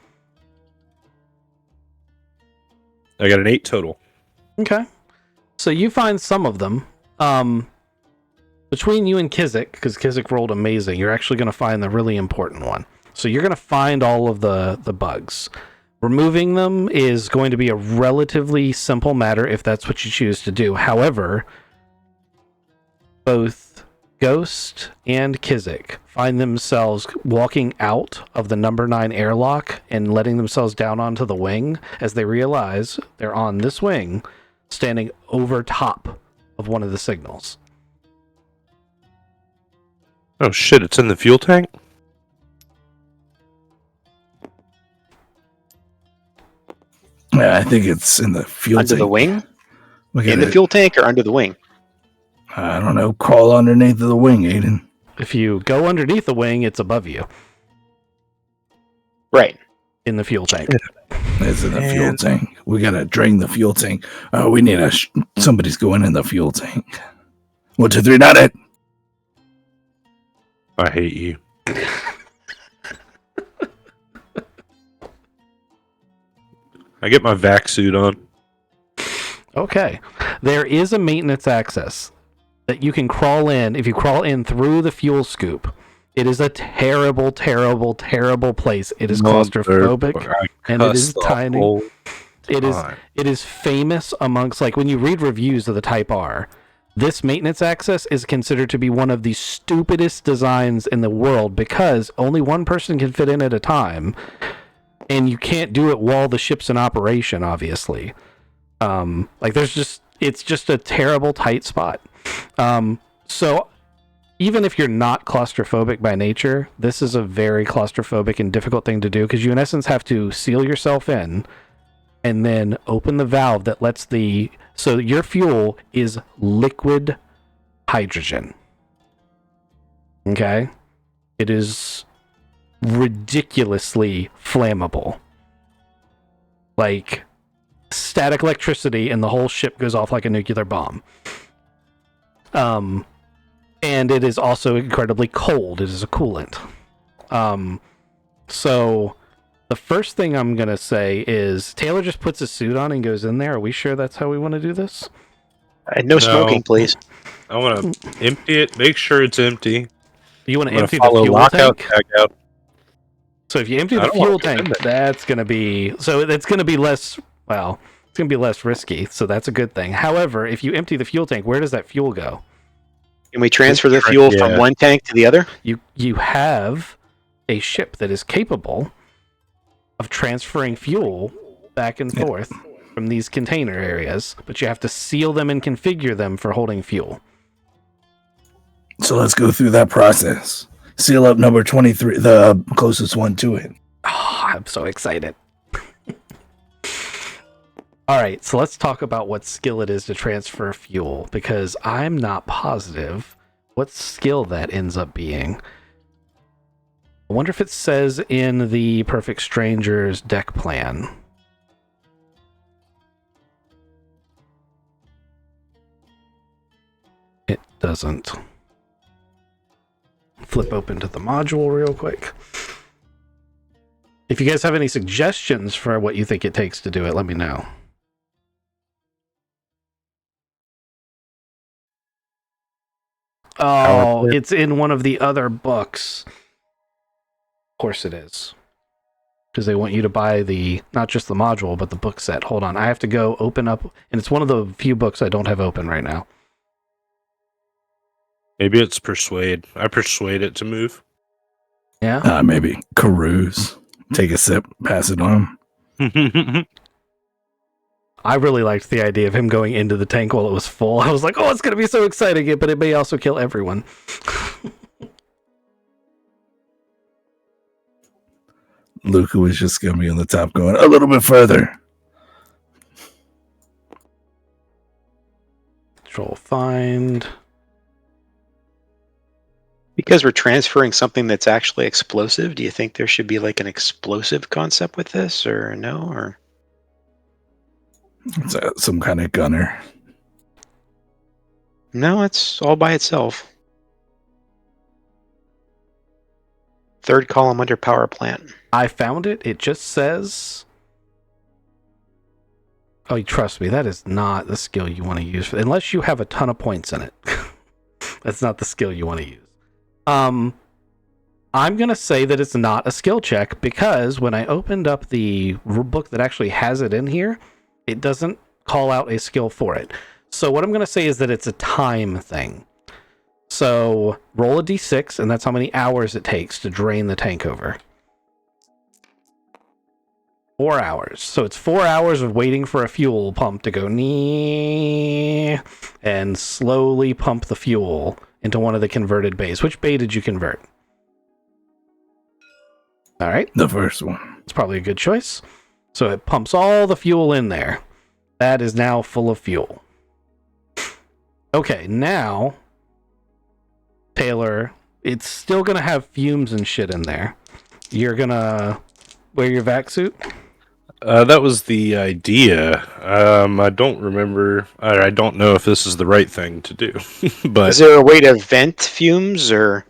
I got an 8 total. Okay. So you find some of them. Between you and Kizik, because Kizik rolled amazing, you're actually going to find the really important one. So you're going to find all of the bugs. Removing them is going to be a relatively simple matter if that's what you choose to do. However, both Ghost and Kizik find themselves walking out of the number 9 airlock and letting themselves down onto the wing as they realize they're on this wing, standing over top of one of the signals. Oh shit, it's in the fuel tank? Yeah, I think it's in the fuel Under tank. the wing? Look In at the it. fuel tank or under the wing? I don't know. Crawl underneath of the wing, Aiden. If you go underneath the wing, it's above you Right. in the fuel tank. It's in the fuel tank. We gotta drain the fuel tank. We need somebody's going in the fuel tank. 1, 2, 3, not it. I hate you. I get my vac suit on. Okay. There is a maintenance access that you can crawl in. If you crawl in through the fuel scoop, it is a terrible, terrible, terrible place. It is claustrophobic and it is tiny. It is famous amongst, like, when you read reviews of the Type R, this maintenance access is considered to be one of the stupidest designs in the world because only one person can fit in at a time, and you can't do it while the ship's in operation, obviously. It's just a terrible tight spot. So even if you're not claustrophobic by nature, this is a very claustrophobic and difficult thing to do because you in essence have to seal yourself in and then open the valve that lets so your fuel is liquid hydrogen. Okay? It is ridiculously flammable. Like static electricity and the whole ship goes off like a nuclear bomb. And it is also incredibly cold. It is a coolant. So the first thing I'm going to say is Taylor just puts a suit on and goes in there. Are we sure that's how we want to do this? No smoking, please. I want to empty it, make sure it's empty. You want to I'm empty the follow fuel lockout, tank? tag out. So if you empty I the don't wanna fuel get in tank, that's going to be... So it's going to be less... Well, it's going to be less risky, so that's a good thing. However, if you empty the fuel tank, where does that fuel go? Can we transfer the fuel from one tank to the other? You have a ship that is capable of transferring fuel back and forth from these container areas, but you have to seal them and configure them for holding fuel. So let's go through that process. Seal up number 23, the closest one to it. Oh, I'm so excited. All right, so let's talk about what skill it is to transfer fuel, because I'm not positive what skill that ends up being. I wonder if it says in the Perfect Strangers deck plan. It doesn't. Flip open to the module real quick. If you guys have any suggestions for what you think it takes to do it, let me know. Oh, it's in one of the other books. Of course it is. Because they want you to buy not just the module, but the book set. Hold on, I have to go open up, and it's one of the few books I don't have open right now. Maybe it's persuade. I persuade it to move. Yeah? Maybe carouse. Take a sip, pass it on. I really liked the idea of him going into the tank while it was full. I was like, oh, it's going to be so exciting, but it may also kill everyone. Luca was just going to be on the top going a little bit further. Control find. Because we're transferring something that's actually explosive, do you think there should be like an explosive concept with this, or no? Or It's some kind of gunner. no, it's all by itself. Third column under power plant. I found it. It just says... Oh, trust me, that is not the skill you want to use, unless you have a ton of points in it. That's not the skill you want to use. I'm going to say that it's not a skill check because when I opened up the book that actually has it in here, it doesn't call out a skill for it. So what I'm going to say is that it's a time thing. So roll a d6, and that's how many hours it takes to drain the tank over. 4 hours. So it's 4 hours of waiting for a fuel pump to go nee and slowly pump the fuel into one of the converted bays. Which bay did you convert? All right. The first one. It's probably a good choice. So it pumps all the fuel in there. That is now full of fuel. Okay, now, Taylor, it's still going to have fumes and shit in there. You're going to wear your vac suit? That was the idea. I don't remember. I don't know if this is the right thing to do. But Is there a way to vent fumes, or?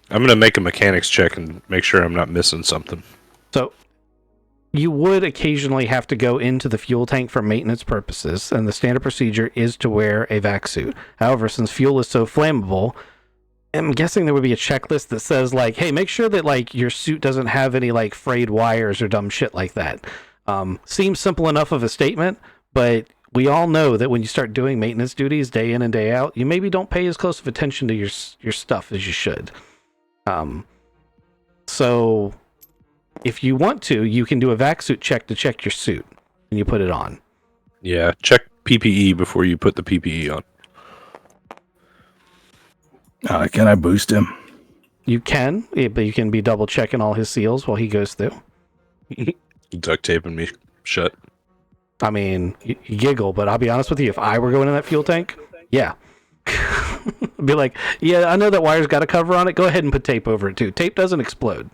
I'm going to make a mechanics check and make sure I'm not missing something. So you would occasionally have to go into the fuel tank for maintenance purposes, and the standard procedure is to wear a vac suit. However, since fuel is so flammable, I'm guessing there would be a checklist that says, like, hey, make sure that, like, your suit doesn't have any, like, frayed wires or dumb shit like that. Seems simple enough of a statement, but we all know that when you start doing maintenance duties day in and day out, you maybe don't pay as close of attention to your stuff as you should. So if you want to, you can do a vac suit check to check your suit and you put it on. Yeah, check PPE before you put the PPE on. Can I boost him? You can, but you can be double checking all his seals while he goes through. Duct taping me shut. I mean, you giggle, but I'll be honest with you. If I were going in that fuel tank, yeah. I'd be like, yeah, I know that wire's got a cover on it. Go ahead and put tape over it, too. Tape doesn't explode.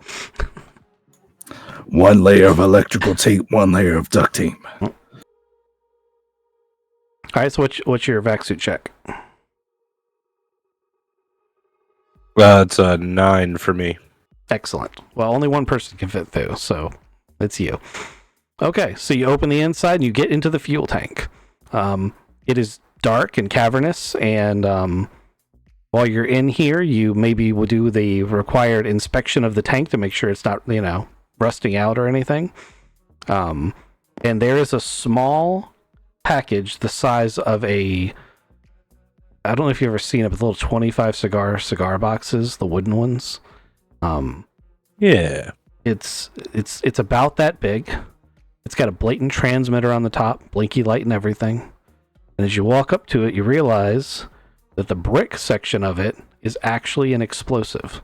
One layer of electrical tape, one layer of duct tape. All right, so what's your vac suit check? It's a 9 for me. Excellent. Well, only one person can fit through, so it's you. Okay, so you open the inside and you get into the fuel tank. It is dark and cavernous, and while you're in here, you maybe will do the required inspection of the tank to make sure it's not, rusting out or anything. And there is a small package the size of I don't know if you've ever seen it, but the little 25 cigar boxes, the wooden ones. Yeah. It's about that big. It's got a blatant transmitter on the top, blinky light and everything. And as you walk up to it, you realize that the brick section of it is actually an explosive.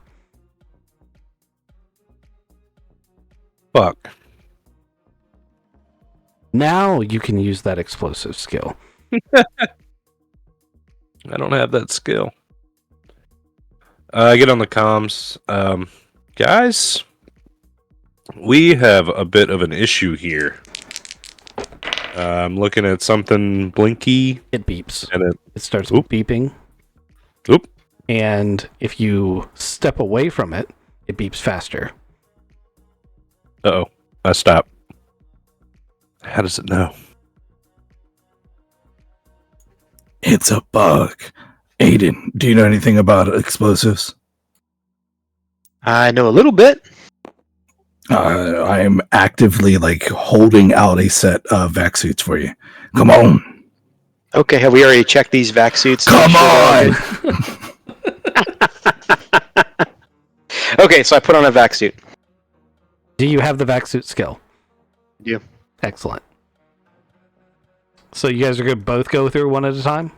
Fuck. Now you can use that explosive skill. I don't have that skill. I get on the comms. Guys, we have a bit of an issue here. I'm looking at something blinky. It beeps. And It starts Oop. beeping. Oop. And if you step away from it, it beeps faster. Uh-oh. I stop. How does it know? It's a bug. Aiden, do you know anything about explosives? I know a little bit. I am actively holding out a set of vac suits for you. Come on. Okay, have we already checked these vac suits? Come on. Okay, so I put on a vac suit. Do you have the vac suit skill? Yeah. Excellent. So you guys are going to both go through one at a time?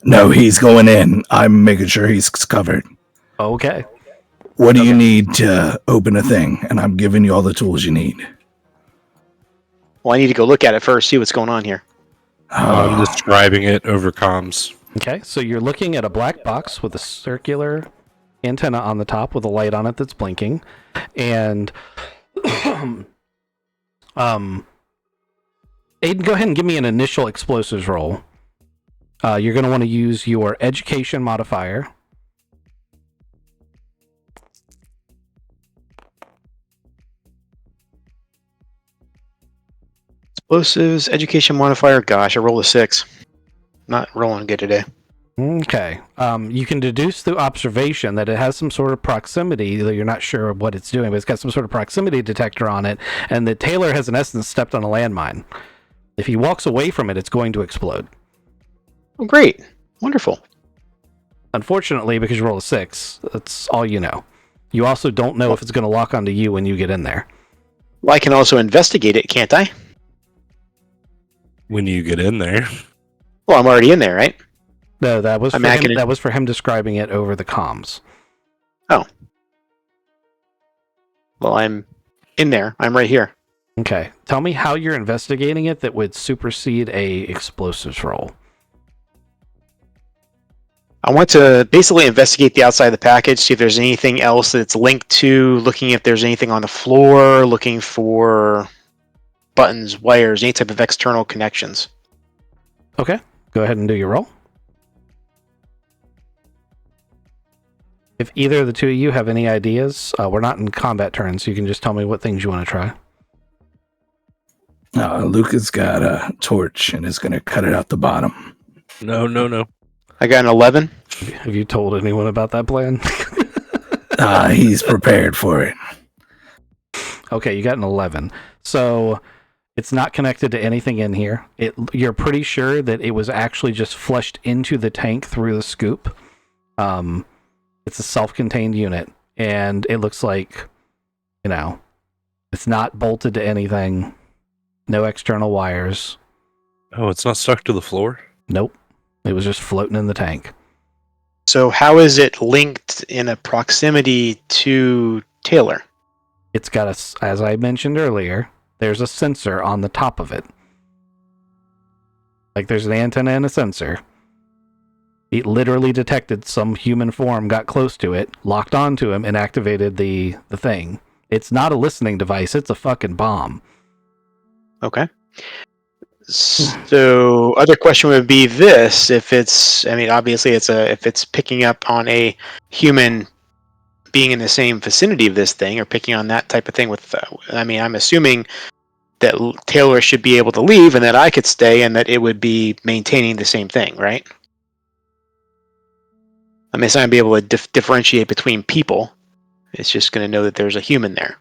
No, he's going in. I'm making sure he's covered. Okay. What do you need to open a thing? And I'm giving you all the tools you need. Well, I need to go look at it first, see what's going on here. I'm describing it over comms. Okay, so you're looking at a black box with a circular antenna on the top with a light on it that's blinking. And Aiden, go ahead and give me an initial explosives roll. You're going to want to use your education modifier. Explosives, education modifier. Gosh, I rolled a 6. Not rolling good today. Okay. You can deduce through observation that it has some sort of proximity, though you're not sure what it's doing, but it's got some sort of proximity detector on it, and that Taylor has, in essence, stepped on a landmine. If he walks away from it, it's going to explode. Oh, great. Wonderful. Unfortunately, because you roll a 6, that's all you know. You also don't know if it's going to lock onto you when you get in there. Well, I can also investigate it, can't I? When you get in there. Well, I'm already in there, right? No, that was I for mean, I him, can- that was for him describing it over the comms. Well, I'm in there. I'm right here. Okay. Tell me how you're investigating it that would supersede a explosives roll. I want to basically investigate the outside of the package, see if there's anything else that's linked to, looking if there's anything on the floor, looking for buttons, wires, any type of external connections. Okay. Go ahead and do your roll. If either of the two of you have any ideas, we're not in combat turns, so you can just tell me what things you want to try. Luca's got a torch and is going to cut it out the bottom. No. I got an 11. Have you told anyone about that plan? He's prepared for it. Okay, you got an 11. So it's not connected to anything in here. You're pretty sure that it was actually just flushed into the tank through the scoop. It's a self-contained unit, and it looks like, it's not bolted to anything. No external wires. Oh, it's not stuck to the floor? Nope. It was just floating in the tank. So how is it linked in a proximity to Taylor? It's got as I mentioned earlier, there's a sensor on the top of it. Like there's an antenna and a sensor. It literally detected some human form, got close to it, locked onto him, and activated the thing. It's not a listening device, it's a fucking bomb. Okay. So other question would be this: if it's, obviously if it's picking up on a human being in the same vicinity of this thing, or picking on that type of thing with, I'm assuming that Taylor should be able to leave and that I could stay and that it would be maintaining the same thing, right? It's not going to be able to differentiate between people. It's just going to know that there's a human there.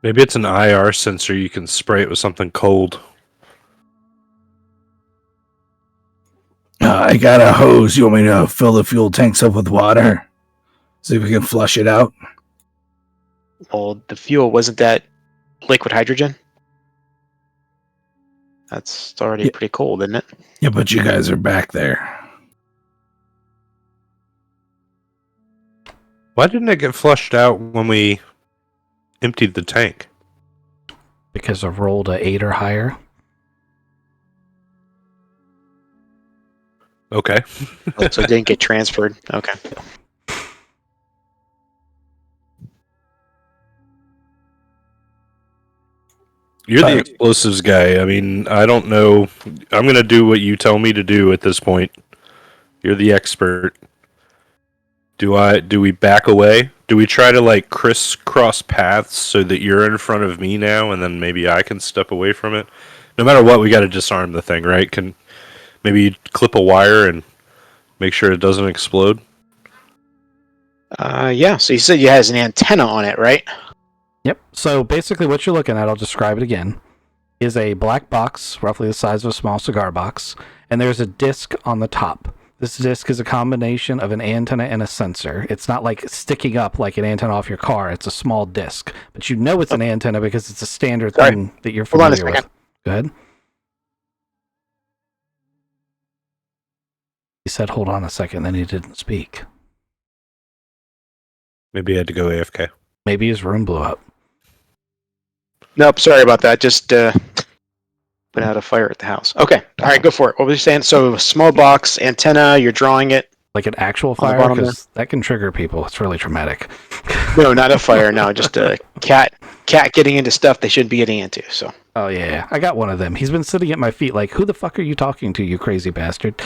Maybe it's an IR sensor. You can spray it with something cold. I got a hose. You want me to fill the fuel tanks up with water? See if we can flush it out? Well, the fuel, wasn't that liquid hydrogen? That's already pretty cold, isn't it? Yeah, but you guys are back there. Why didn't it get flushed out when we emptied the tank? Because I've rolled a 8 or higher. Okay. So it didn't get transferred. Okay. You're the explosives guy. I don't know. I'm going to do what you tell me to do at this point. You're the expert. Do we back away? Do we try to crisscross paths so that you're in front of me now and then maybe I can step away from it? No matter what, we got to disarm the thing, right? Can maybe you clip a wire and make sure it doesn't explode? Yeah, so you said it has an antenna on it, right? Yep. So basically what you're looking at, I'll describe it again, is a black box, roughly the size of a small cigar box, and there's a disc on the top. This disc is a combination of an antenna and a sensor. It's not like sticking up like an antenna off your car. It's a small disc. But you know it's an antenna because it's a standard thing that you're familiar with. Go ahead. He said, hold on a second, then he didn't speak. Maybe he had to go AFK. Maybe his room blew up. Nope, sorry about that. Just put out a fire at the house. Okay, all right, go for it. What was you saying? So small box, antenna, you're drawing it. Like an actual On the fire? bottom Because that can trigger people. It's really traumatic. No, not a fire, no, just a cat getting into stuff they shouldn't be getting into, so. Oh, yeah. I got one of them. He's been sitting at my feet like, who the fuck are you talking to, you crazy bastard?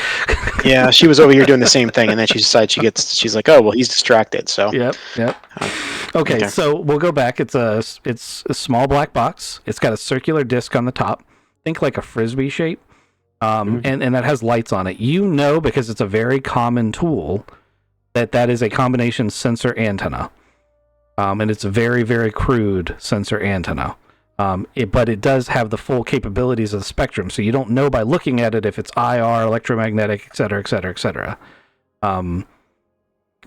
Yeah, she was over here doing the same thing, and then she decides she's like, oh, well, he's distracted, so. Yep. Okay, so we'll go back. It's a small black box. It's got a circular disc on the top. Think like a frisbee shape. and that has lights on it. You know, because it's a very common tool, that is a combination sensor antenna. And it's a very, very crude sensor antenna. But it does have the full capabilities of the spectrum, so you don't know by looking at it if it's IR, electromagnetic, etc., etc., etc.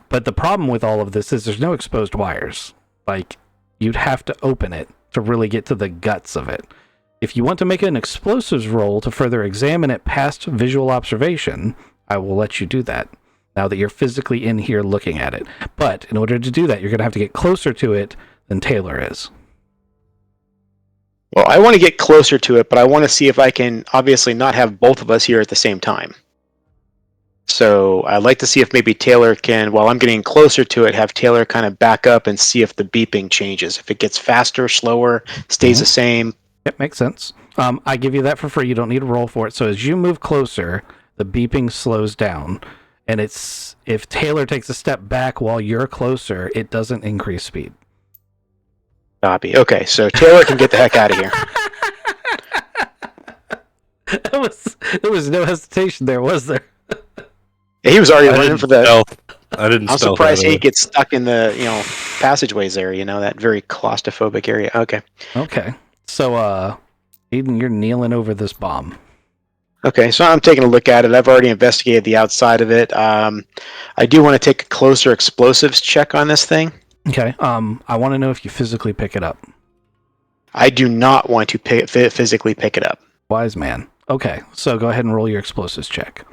But the problem with all of this is there's no exposed wires. Like, you'd have to open it to really get to the guts of it. If you want to make an explosives roll to further examine it past visual observation, I will let you do that, now that you're physically in here looking at it. But in order to do that, you're going to have to get closer to it than Taylor is. Well, I want to get closer to it, but I want to see if I can obviously not have both of us here at the same time. So I'd like to see if maybe Taylor can, while I'm getting closer to it, have Taylor kind of back up and see if the beeping changes. If it gets faster, slower, stays the same. It makes sense. I give you that for free. You don't need to roll for it. So as you move closer, the beeping slows down. And it's if Taylor takes a step back while you're closer, it doesn't increase speed. Copy. Okay, so Taylor can get the heck out of here. There was no hesitation there, was there? He was already running for the. I didn't. I'm surprised he gets stuck in the passageways there. That very claustrophobic area. Okay. Okay. So, Eden, you're kneeling over this bomb. Okay, so I'm taking a look at it. I've already investigated the outside of it. I do want to take a closer explosives check on this thing. Okay. I want to know if you physically pick it up. I do not want to physically pick it up. Wise man. Okay, so go ahead and roll your explosives check.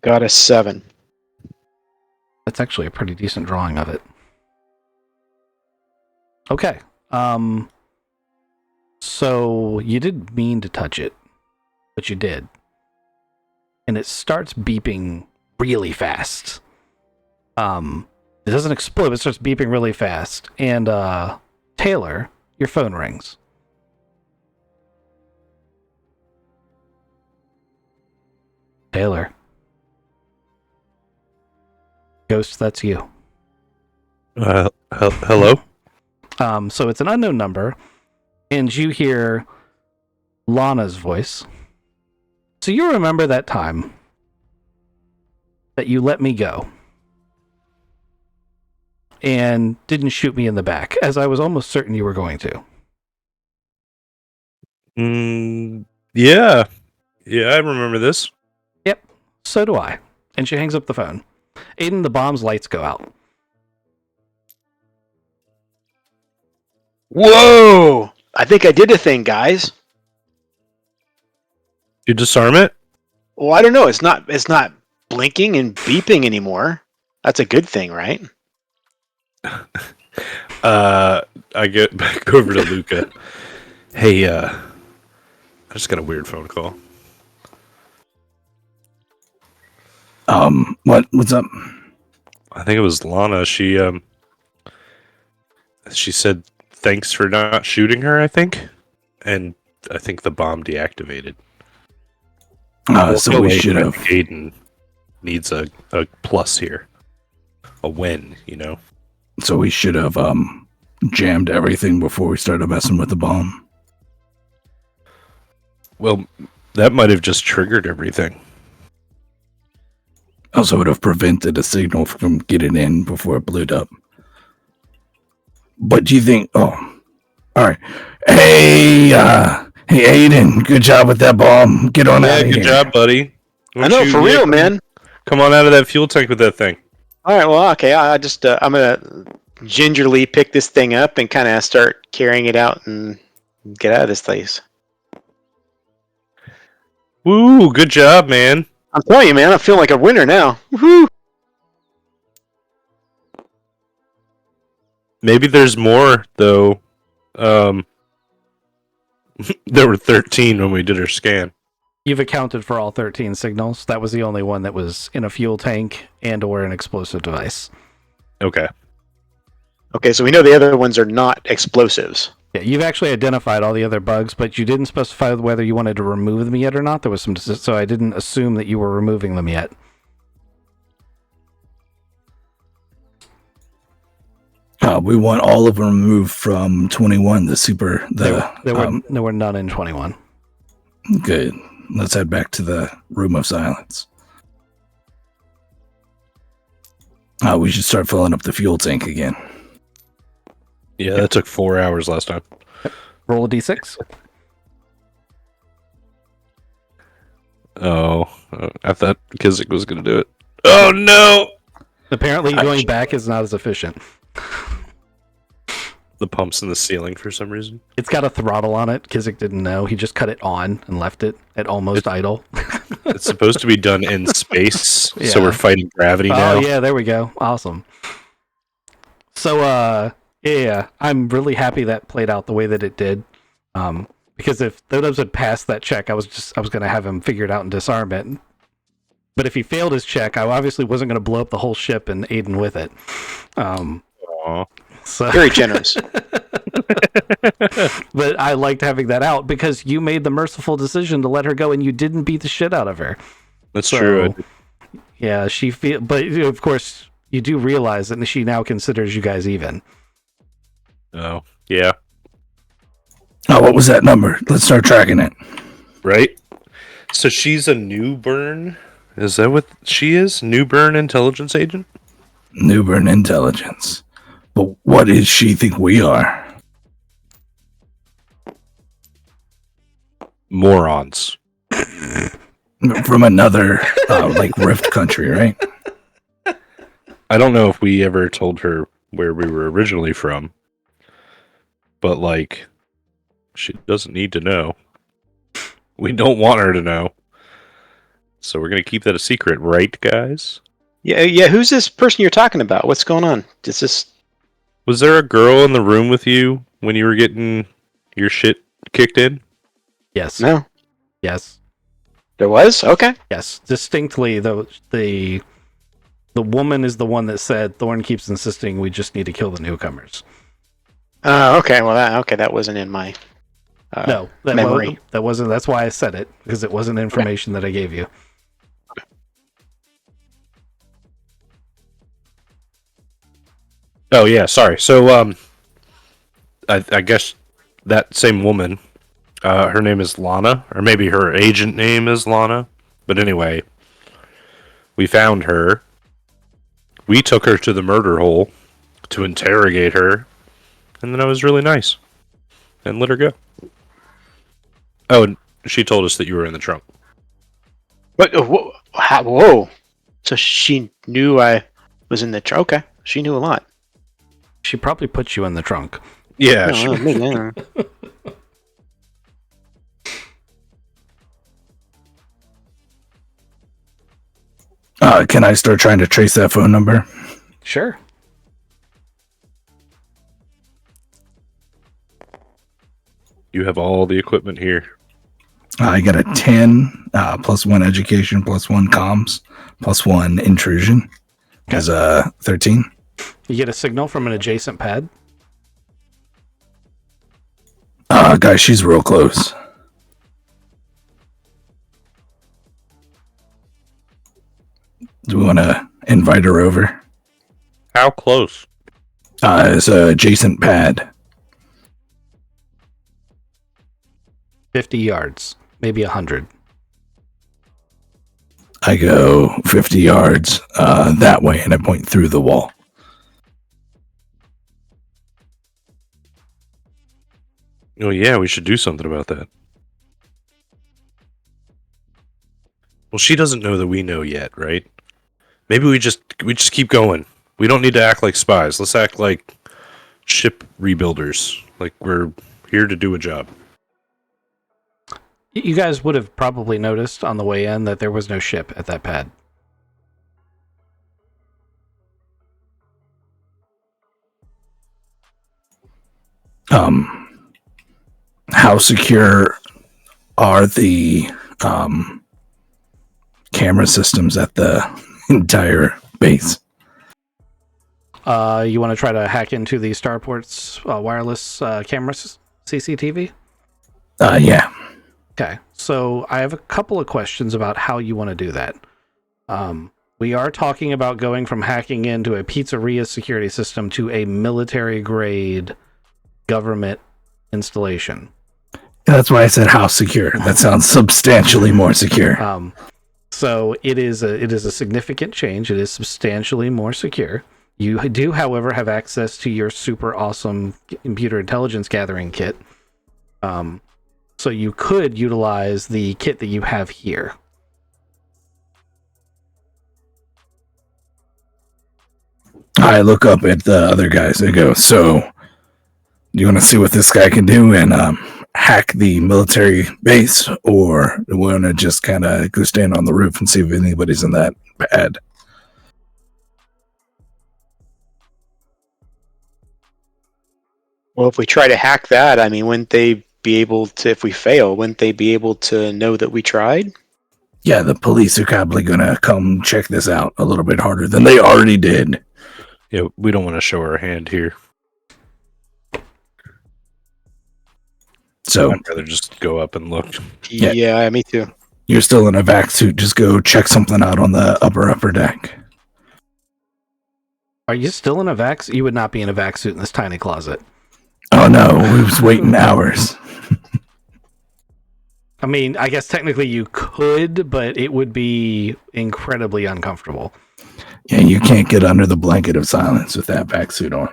Got a 7. That's actually a pretty decent drawing of it. Okay. So you didn't mean to touch it, but you did. And it starts beeping really fast. It doesn't explode, it starts beeping really fast. And Taylor, your phone rings. Taylor. Ghost, that's you. Hello? So it's an unknown number, and you hear Lana's voice. So you remember that time that you let me go and didn't shoot me in the back, as I was almost certain you were going to. Yeah. Yeah, I remember this. Yep, so do I. And she hangs up the phone. Aiden, the bomb's lights go out. Whoa! I think I did a thing, guys. You disarm it? Well, I don't know. It's not blinking and beeping anymore. That's a good thing, right? I get back over to Luca. Hey, I just got a weird phone call. What's up? I think it was Lana. She said thanks for not shooting her, I think. And I think the bomb deactivated. So we should have. Aiden needs a plus here. A win, So we should have jammed everything before we started messing with the bomb. Well, that might have just triggered everything. Also would have prevented a signal from getting in before it blew up. But do you think... Oh, all right. Hey, Aiden, good job with that bomb. Get on out of here. Good job, buddy. I know, for real, man. Come on out of that fuel tank with that thing. All right, well, okay. I'm going to gingerly pick this thing up and kind of start carrying it out and get out of this place. Woo, good job, man. I'm telling you, man, I feel like a winner now. Woohoo! Maybe there's more, though. There were 13 when we did our scan. You've accounted for all 13 signals. That was the only one that was in a fuel tank and or an explosive device. Okay. Okay, so we know the other ones are not explosives. Yeah, you've actually identified all the other bugs, but you didn't specify whether you wanted to remove them yet or not. There was some, so I didn't assume that you were removing them yet. We want all of them removed from 21. There were none in 21. Good. Let's head back to the room of silence. We should start filling up the fuel tank again. Yeah, that took 4 hours last time. Roll a d6. Oh, I thought Kizik was going to do it. Oh, no! Apparently, going back is not as efficient. The pump's in the ceiling for some reason. It's got a throttle on it. Kizik didn't know. He just cut it on and left it at almost idle. It's supposed to be done in space, Yeah. so we're fighting gravity now. Oh, yeah, there we go. Awesome. So, yeah, I'm really happy that played out the way that it did. Because if Thodos had passed that check, I was going to have him figure it out and disarm it. But if he failed his check, I obviously wasn't going to blow up the whole ship and Aiden with it. Aw. So Very generous. But I liked having that out because you made the merciful decision to let her go and you didn't beat the shit out of her. That's So, true. Yeah, but you know, of course you do realize that she now considers you guys even. Oh, yeah. Oh, what was that number? Let's start tracking it. Right? So she's a new burn? Is that what she is? New burn intelligence agent? Newburn Intelligence. But what does she think we are? Morons. From another, Rift country, right? I don't know if we ever told her where we were originally from, but, she doesn't need to know. We don't want her to know. So we're going to keep that a secret, right, guys? Yeah. Who's this person you're talking about? What's going on? Is this? Was there a girl in the room with you when you were getting your shit kicked in? Yes. No, Yes. there was. Okay. Yes. Distinctly, the woman is the one that said Thorn keeps insisting we just need to kill the newcomers. Okay. Well, that wasn't in my No, that memory. that wasn't. That's why I said it, because it wasn't information that I gave you. Oh, yeah, sorry. So, I guess that same woman, her name is Lana, or maybe her agent name is Lana. But anyway, we found her. We took her to the murder hole to interrogate her, and then I was really nice and let her go. Oh, and she told us that you were in the trunk. But whoa. So she knew I was in the Okay. She knew a lot. She probably put you in the trunk. Yeah, Yeah. Can I start trying to trace that phone number? Sure. you have all the equipment here. I got a 10, plus 1 education, plus 1 comms, plus 1 intrusion. As a 13. You get a signal from an adjacent pad. Guys, she's real close. Do we want to invite her over? How close? It's a adjacent pad. 50 yards, maybe 100. I go 50 yards that way, and I point through the wall. Oh yeah, we should do something about that. Well, she doesn't know that we know yet, right? Maybe we just keep going. We don't need to act like spies. Let's act like ship rebuilders. Like we're here to do a job. You guys would have probably noticed on the way in that there was no ship at that pad. How secure are the camera systems at the entire base? You want to try to hack into the starport's wireless cameras, CCTV? Yeah. Okay, so I have a couple of questions about how you want to do that. We are talking about going from hacking into a pizzeria security system to a military grade government installation. That's why I said how secure. That sounds substantially more secure. So it is a significant change. It is substantially more secure. You do, however, have access to your super awesome computer intelligence gathering kit. So you could utilize the kit that you have here. I look up at the other guys. I go, so do you want to see what this guy can do and hack the military base, or do we want to just kind of go stand on the roof and see if anybody's in that bad? Well, if we try to hack that, I mean, wouldn't they be able to, if we fail, wouldn't they be able to know that we tried? Yeah, the police are probably going to come check this out a little bit harder than they already did. Yeah, we don't want to show our hand here. So I'd rather just go up and look. Yeah, me too. you're still in a vac suit. Just go check something out on the upper deck. Are you still in a vac? You would not be in a vac suit in this tiny closet. Oh no, we was waiting hours. I mean, I guess technically you could, but it would be incredibly uncomfortable. Yeah, you can't get under the blanket of silence with that vac suit on.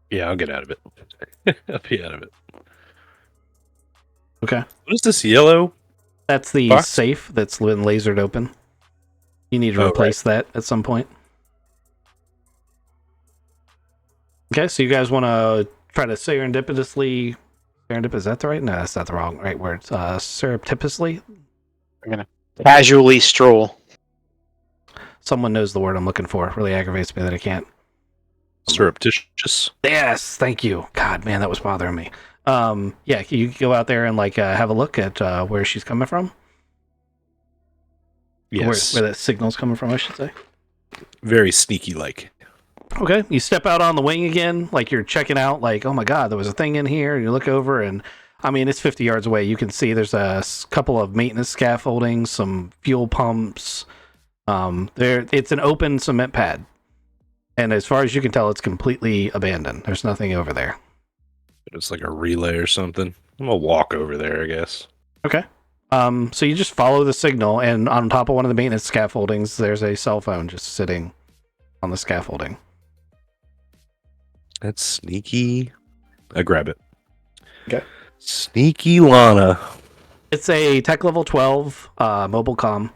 Yeah, I'll get out of it. I'll be out of it. Okay. What is this yellow? That's the box? safe that's been lasered open. You need to replace that at some point. Okay, so you guys want to try to serendipitously... is that the right? No, that's not the wrong right word. Surreptitiously? I'm going to casually stroll. Someone knows the word I'm looking for. It really aggravates me that I can't. Surreptitious. Yes, thank you. God, man, that was bothering me. Yeah, you go out there and have a look at where she's coming from. Yes. Where that signal's coming from, I should say. Very sneaky like. Okay, you step out on the wing again, like you're checking out, like, oh my god, there was a thing in here, and you look over, and I mean, it's 50 yards away. You can see there's a couple of maintenance scaffoldings, some fuel pumps. It's an open cement pad. And as far as you can tell, it's completely abandoned. There's nothing over there. It's like a relay or something. I'm gonna walk over there, I guess. Okay. So you just follow the signal, and on top of one of the maintenance scaffoldings, there's a cell phone just sitting on the scaffolding. That's sneaky. I grab it. Okay. Sneaky Lana. It's a Tech Level 12 mobile comm.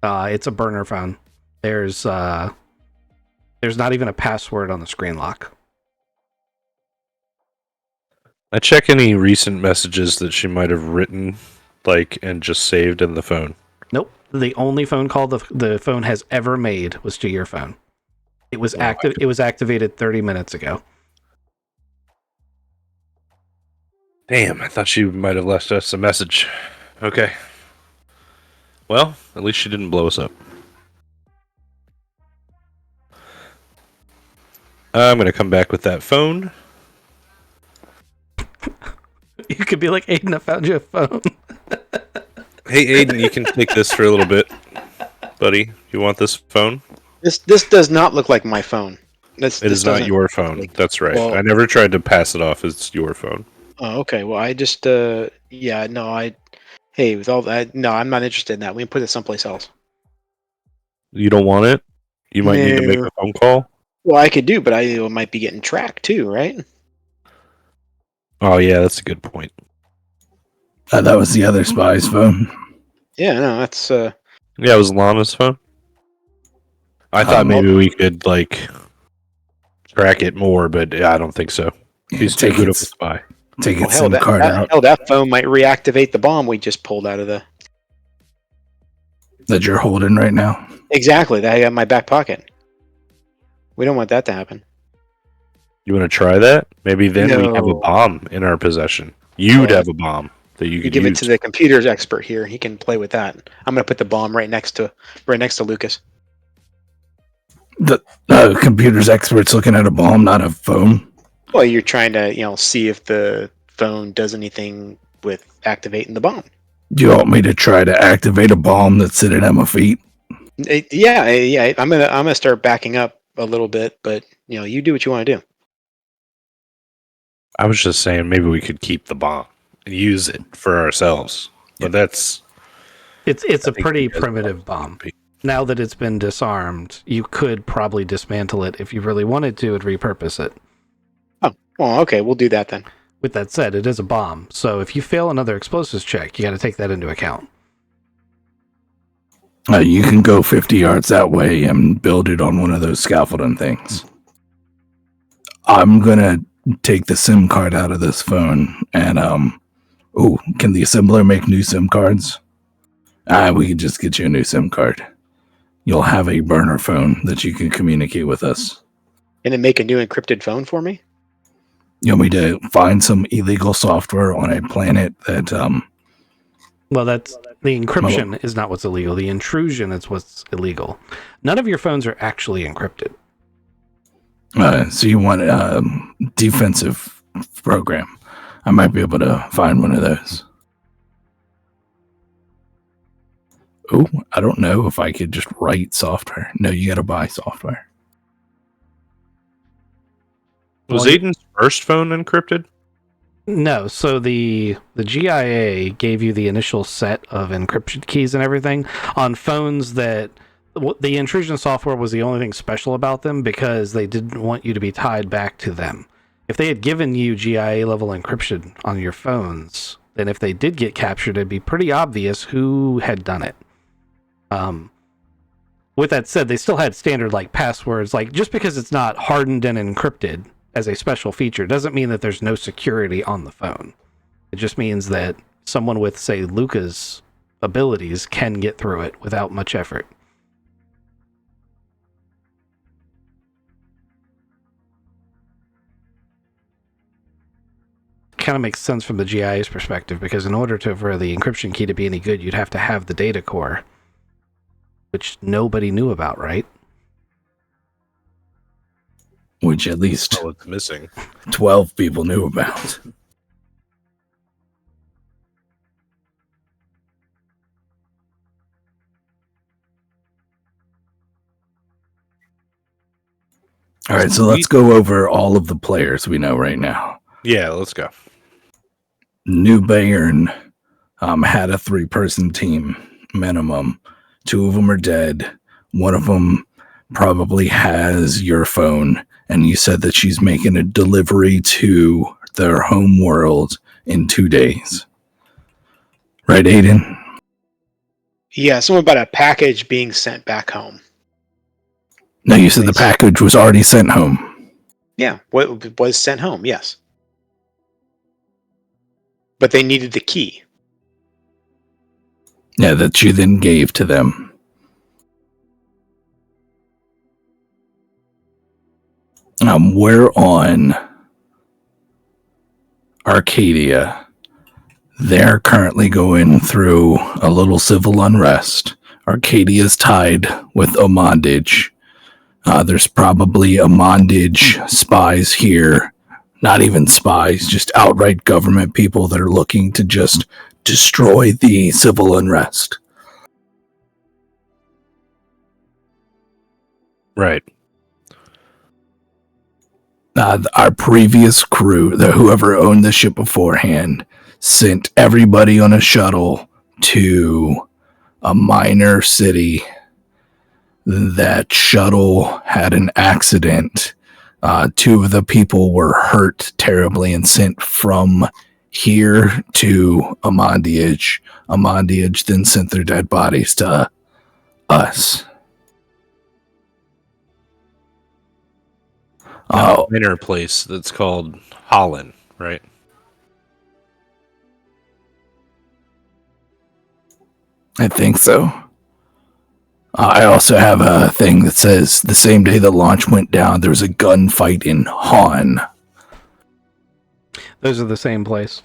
It's a burner phone. There's not even a password on the screen lock. I check any recent messages that she might have written, and just saved in the phone. Nope. The only phone call the phone has ever made was to your phone. It was active. It was activated 30 minutes ago. Damn, I thought she might have left us a message. Okay. Well, at least she didn't blow us up. I'm going to come back with that phone. You could be like, Aiden, I found you a phone. Hey, Aiden, you can take this for a little bit. Buddy, you want this phone? This does not look like my phone. It is not your phone. That's right. Well, I never tried to pass it off as your phone. Oh, okay. Well, I just, hey, with all that, no, I'm not interested in that. We can put it someplace else. You don't want it? You might need to make a phone call? Well, I could do, but I might be getting tracked too, right? Oh, yeah, that's a good point. That was the other spy's phone. Yeah, no, that's, Yeah, it was Lana's phone. I thought maybe we could, track it more, but I don't think so. He's too good of a spy. Take its SIM card out. Hell, that phone might reactivate the bomb we just pulled out of the... That you're holding right now? Exactly, that I got in my back pocket. We don't want that to happen. You want to try that? Maybe then we have a bomb in our possession. You'd have a bomb that you could give use. it to the computers expert here. He can play with that. I'm going to put the bomb right next to Lucas. The computer's expert's looking at a bomb, not a phone. Well, you're trying to, see if the phone does anything with activating the bomb. Do you want me to try to activate a bomb that's sitting at my feet? Yeah. I'm gonna start backing up a little bit, but you do what you want to do. I was just saying maybe we could keep the bomb and use it for ourselves. But that's It's I a think pretty you guys primitive probably- bomb. Now that it's been disarmed, you could probably dismantle it if you really wanted to and repurpose it. Oh, well, okay, we'll do that then. With that said, it is a bomb, so if you fail another explosives check, you got to take that into account. You can go 50 yards that way and build it on one of those scaffolding things. I'm gonna take the SIM card out of this phone and can the assembler make new SIM cards? We can just get you a new SIM card. You'll have a burner phone that you can communicate with us. And then make a new encrypted phone for me? You want me to find some illegal software on a planet that Well, that's the encryption is not what's illegal. The intrusion is what's illegal. None of your phones are actually encrypted. so you want a defensive program. I might be able to find one of those. Oh, I don't know if I could just write software. No, you got to buy software. Was Well, Aiden's first phone encrypted? No, so the GIA gave you the initial set of encryption keys and everything on phones that the intrusion software was the only thing special about them because they didn't want you to be tied back to them. If they had given you GIA level encryption on your phones, then if they did get captured, it'd be pretty obvious who had done it. With that said, they still had standard like passwords. Like just because it's not hardened and encrypted as a special feature doesn't mean that there's no security on the phone. It just means that someone with, say, Luca's abilities can get through it without much effort. Kind of makes sense from the GIA's perspective because in order for the encryption key to be any good, you'd have to have the data core, which nobody knew about, right? Which at least Oh, it's missing. 12 people knew about. All right, so let's go over all of the players we know right now. Yeah, let's go. New Bayern had a 3-person team minimum. 2 of them are dead. One of them probably has your phone, and you said that she's making a delivery to their home world in 2 days. Right, Aiden? Yeah, something about a package being sent back home. No, you said the package was already sent home. Yeah, what was sent home, yes. But they needed the key. Yeah, that you then gave to them. We're on Arcadia. They're currently going through a little civil unrest. Arcadia's tied with Amondage. There's probably Amondage spies here. Not even spies, just outright government people that are looking to just destroy the civil unrest. Right. Our previous crew, whoever owned the ship beforehand, sent everybody on a shuttle to a minor city. That shuttle had an accident. 2 of the people were hurt terribly and sent from here to Amondiage. Amondiage then sent their dead bodies to us. Minor place that's called Holland, right? I think so. I also have a thing that says the same day the launch went down, there was a gunfight in Han. Those are the same place.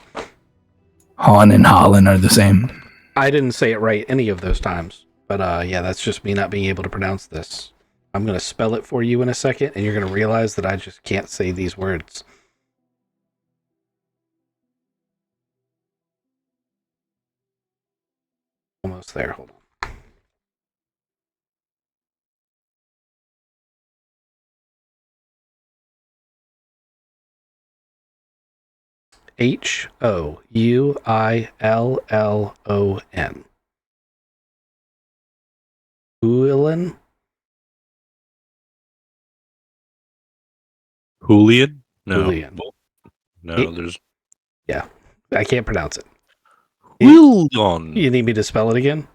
Han and Holland are the same. I didn't say it right any of those times, but yeah, that's just me not being able to pronounce this. I'm going to spell it for you in a second, and you're going to realize that I just can't say these words. almost there. Hold on. Houillon. Houillon? Julian? No. Julian. No, It- there's Yeah, I can't pronounce it. Julian. You need me to spell it again?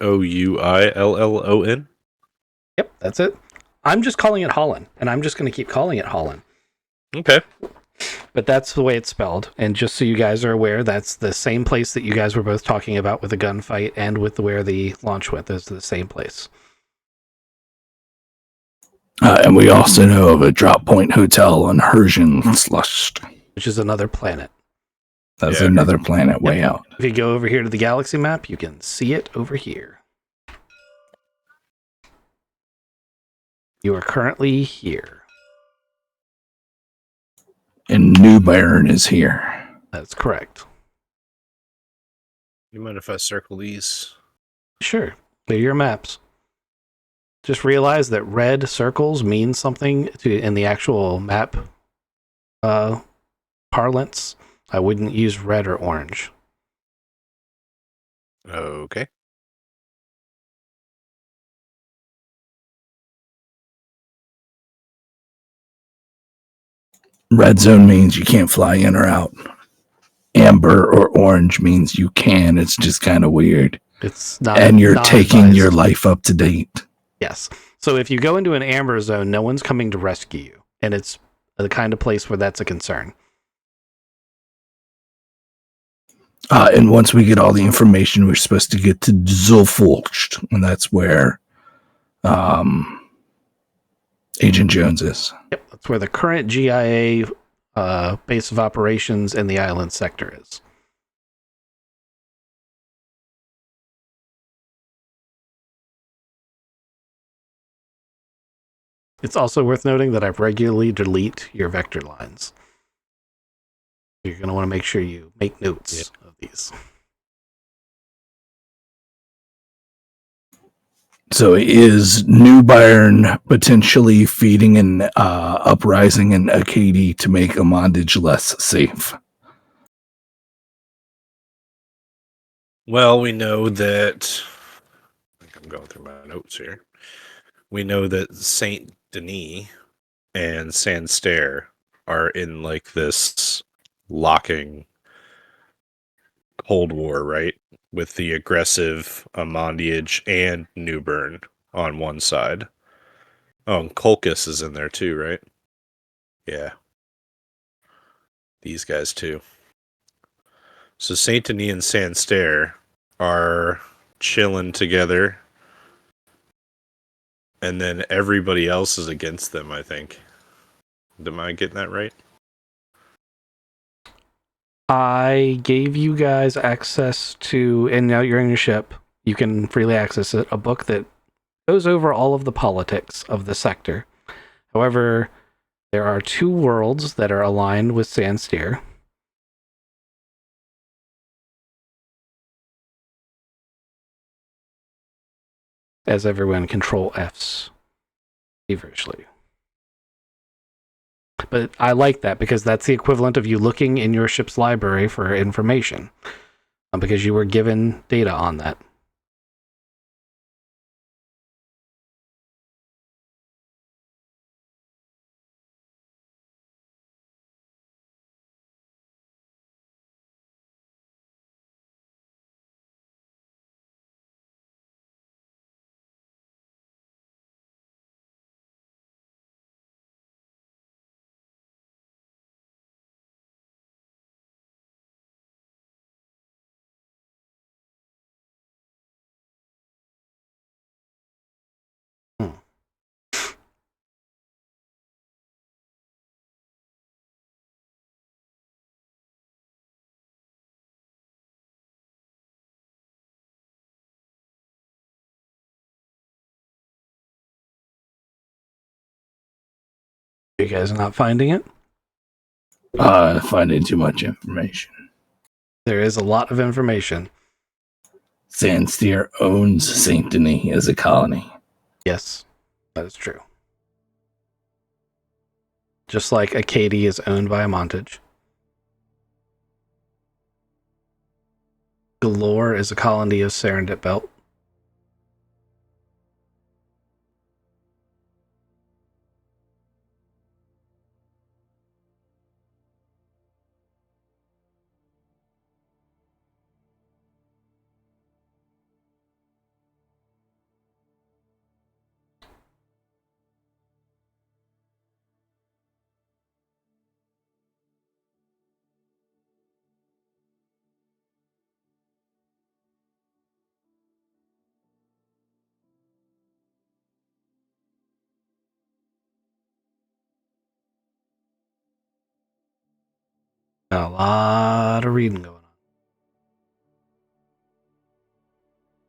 Houillon. Yep, that's it. I'm just calling it Holland, and I'm just going to keep calling it Holland. Okay. But that's the way it's spelled. And just so you guys are aware, that's the same place that you guys were both talking about with the gunfight and with where the launch went. Is the same place. And we also know of a drop point hotel on Herschenslust. Which is another planet. That's Yeah. another planet way out. If you go over here to the galaxy map, you can see it over here. You are currently here. And New Bayern is here. That's correct. You mind if I circle these? Sure. They're your maps. Just realize that red circles mean something in the actual map parlance. I wouldn't use red or orange. Okay. Red zone means you can't fly in or out. Amber or orange means you can. It's just kind of weird. It's not. And you're not taking advised. your life up to date. Yes. So if you go into an amber zone, no one's coming to rescue you, and it's the kind of place where that's a concern. And once we get all the information, we're supposed to get to Zulfolcht, and that's where Agent Jones is. Yep. That's where the current GIA base of operations in the island sector is. It's also worth noting that I regularly delete your vector lines. You're going to want to make sure you make notes of these. So is New Bayern potentially feeding an uprising in Acadie to make Amandage less safe? Well, we know that. I think I'm going through my notes here. We know that Saint Denis and Sansterre are in like this locking Cold War, right? With the aggressive Amandiage and Newburn on one side. Oh, and Colchis is in there too, right? Yeah. These guys too. So Saint Denis and Sansterre are chilling together. And then everybody else is against them, I think. Am I getting that right? I gave you guys access to, and now you're in your ship, you can freely access it, a book that goes over all of the politics of the sector. However, there are two worlds that are aligned with Sansterre. As everyone control Fs feverishly. But I like that because that's the equivalent of you looking in your ship's library for information. Because you were given data on that. You guys are not finding it? Finding too much information. There is a lot of information. Sandsteer owns Saint Denis as a colony. Yes, that is true. Just like Acadie is owned by a Montage. Galore is a colony of Serendip Belt. A lot of reading going on.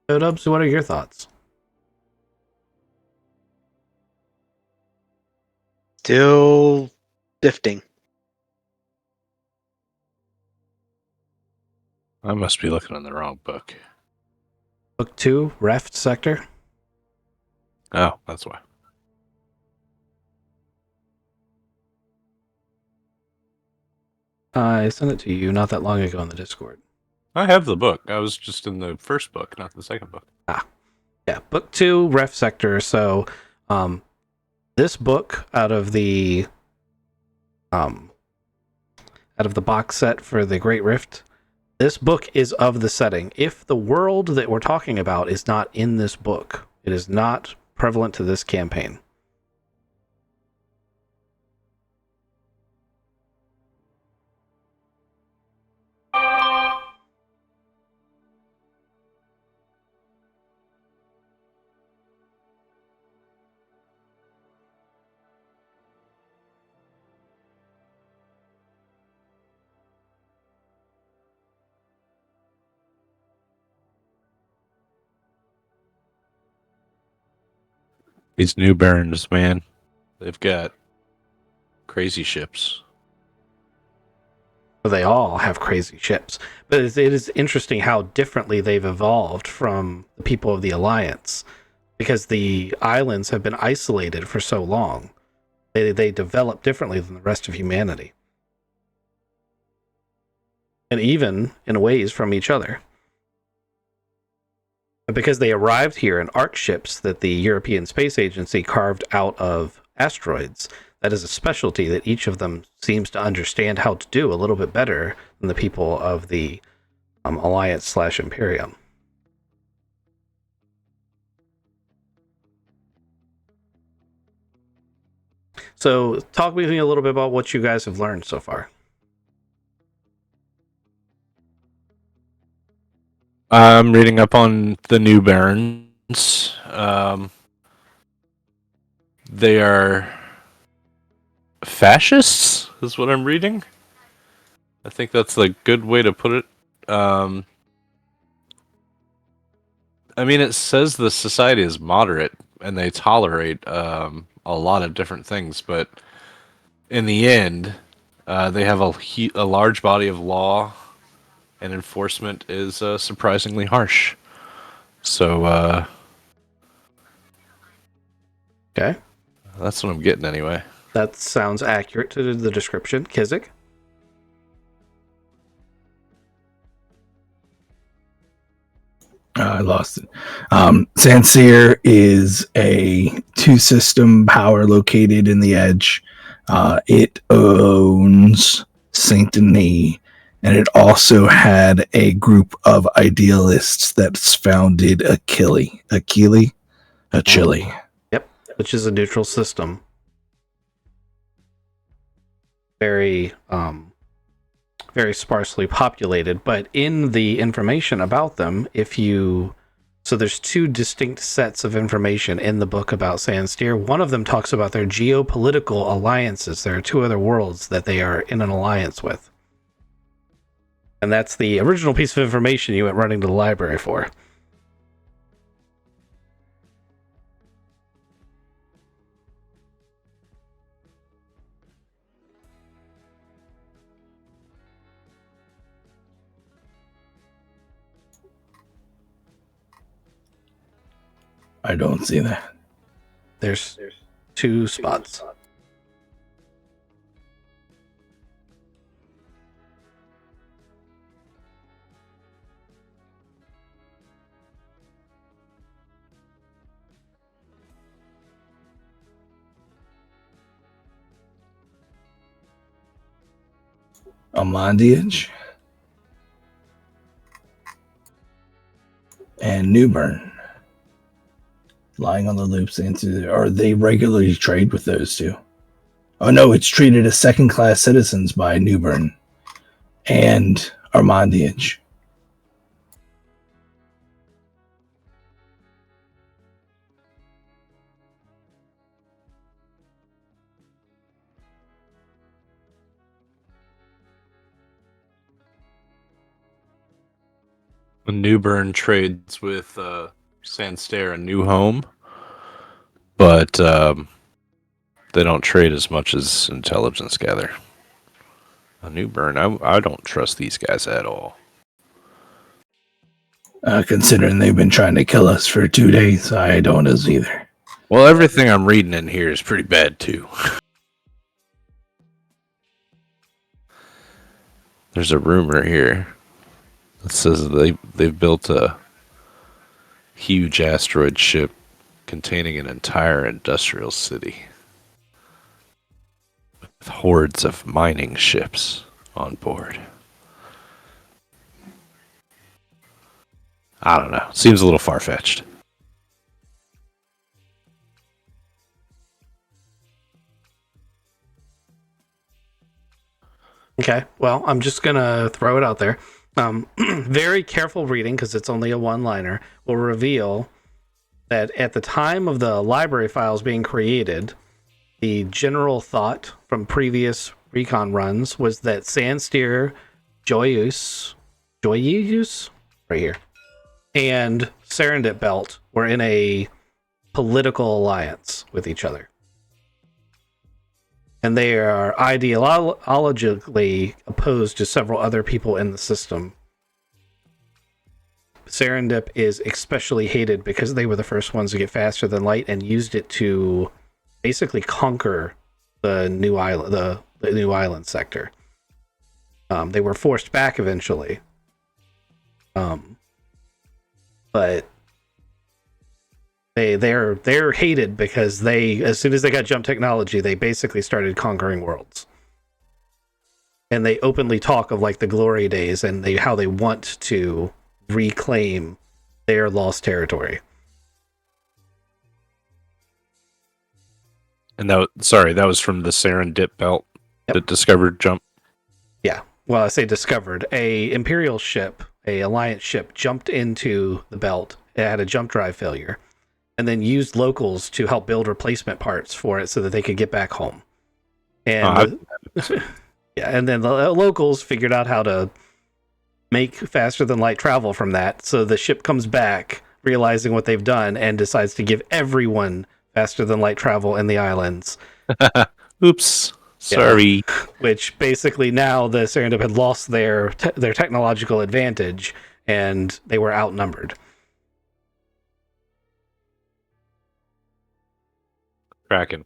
So, Dubs, what are your thoughts? Still sifting. I must be looking in the wrong book. Book 2, Reft Sector. Oh, that's why. I sent it to you not that long ago on the Discord. I have the book. I was just in the first book, not the second book. Yeah, book 2, Ref Sector. So, this book out of the box set for the Great Rift, this book is of the setting. If the world that we're talking about is not in this book, it is not prevalent to this campaign. These new barons, man, they've got crazy ships. They all have crazy ships, but it is interesting how differently they've evolved from the people of the Alliance, because the islands have been isolated for so long. They develop differently than the rest of humanity, and even in ways from each other. But because they arrived here in arc ships that the European Space Agency carved out of asteroids, that is a specialty that each of them seems to understand how to do a little bit better than the people of the Alliance/Imperium. So, talk with me a little bit about what you guys have learned so far. I'm reading up on the new barons. They are fascists, is what I'm reading. I think that's a good way to put it. I mean, it says the society is moderate and they tolerate a lot of different things, but in the end, they have a large body of law, and enforcement is surprisingly harsh. So Okay. that's what I'm getting anyway. That sounds accurate to the description. Kizik? I lost it. Sanseer is a two-system power located in the Edge. It owns Saint Denis, and it also had a group of idealists that's founded Achille. Yep. Which is a neutral system. Very, very sparsely populated, but in the information about them, so there's two distinct sets of information in the book about Sandsteer. One of them talks about their geopolitical alliances. There are two other worlds that they are in an alliance with. And that's the original piece of information you went running to the library for. I don't see that. There's 2 spots. Amandiage and Newburn. Lying on the loops. Are they regularly trade with those two? Oh no, it's treated as second-class citizens by Newburn and Armandiage. Newburn trades with Sanstair and New Home, but they don't trade as much as Intelligence Gather. Newburn, I don't trust these guys at all. Considering they've been trying to kill us for 2 days, I don't as either. Well, everything I'm reading in here is pretty bad too. There's a rumor here that says they've built a huge asteroid ship containing an entire industrial city with hordes of mining ships on board. I don't know. Seems a little far-fetched. Okay, well, I'm just going to throw it out there. Very careful reading, because it's only a one-liner, will reveal that at the time of the library files being created, the general thought from previous recon runs was that Sansteer, Joyeuse, right here, and Serendip Belt were in a political alliance with each other. And they are ideologically opposed to several other people in the system. Serendip is especially hated because they were the first ones to get faster than light and used it to basically conquer the new island, the new island sector. They were forced back eventually, but they're hated because they, as soon as they got jump technology, they basically started conquering worlds. And they openly talk of like the glory days and how they want to reclaim their lost territory. And that was from the Serendip Belt that discovered jump. Yeah. Well, I say discovered. A Imperial ship, a Alliance ship, jumped into the belt. It had a jump drive failure, and then used locals to help build replacement parts for it so that they could get back home. And yeah, and then the locals figured out how to make faster than light travel from that. So the ship comes back, realizing what they've done, and decides to give everyone faster than light travel in the islands. Oops. Sorry. Yeah. Which basically now the Serendip had lost their technological advantage, and they were outnumbered. Kraken.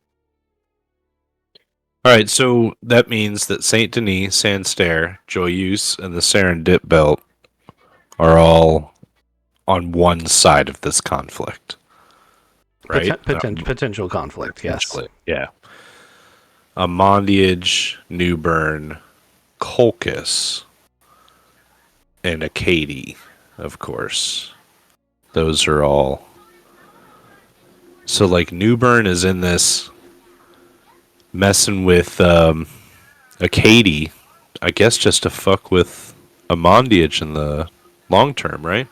All right, so that means that Saint Denis, Sanstair, Joyeuse, and the Serendip Belt are all on one side of this conflict, right? Potential conflict, yes. Yeah. Amandiage, Newburn, Colchis, and Acadie, of course. Those are all. So, like, Newburn is in this messing with Acadie, I guess just to fuck with Amandiage in the long term, right?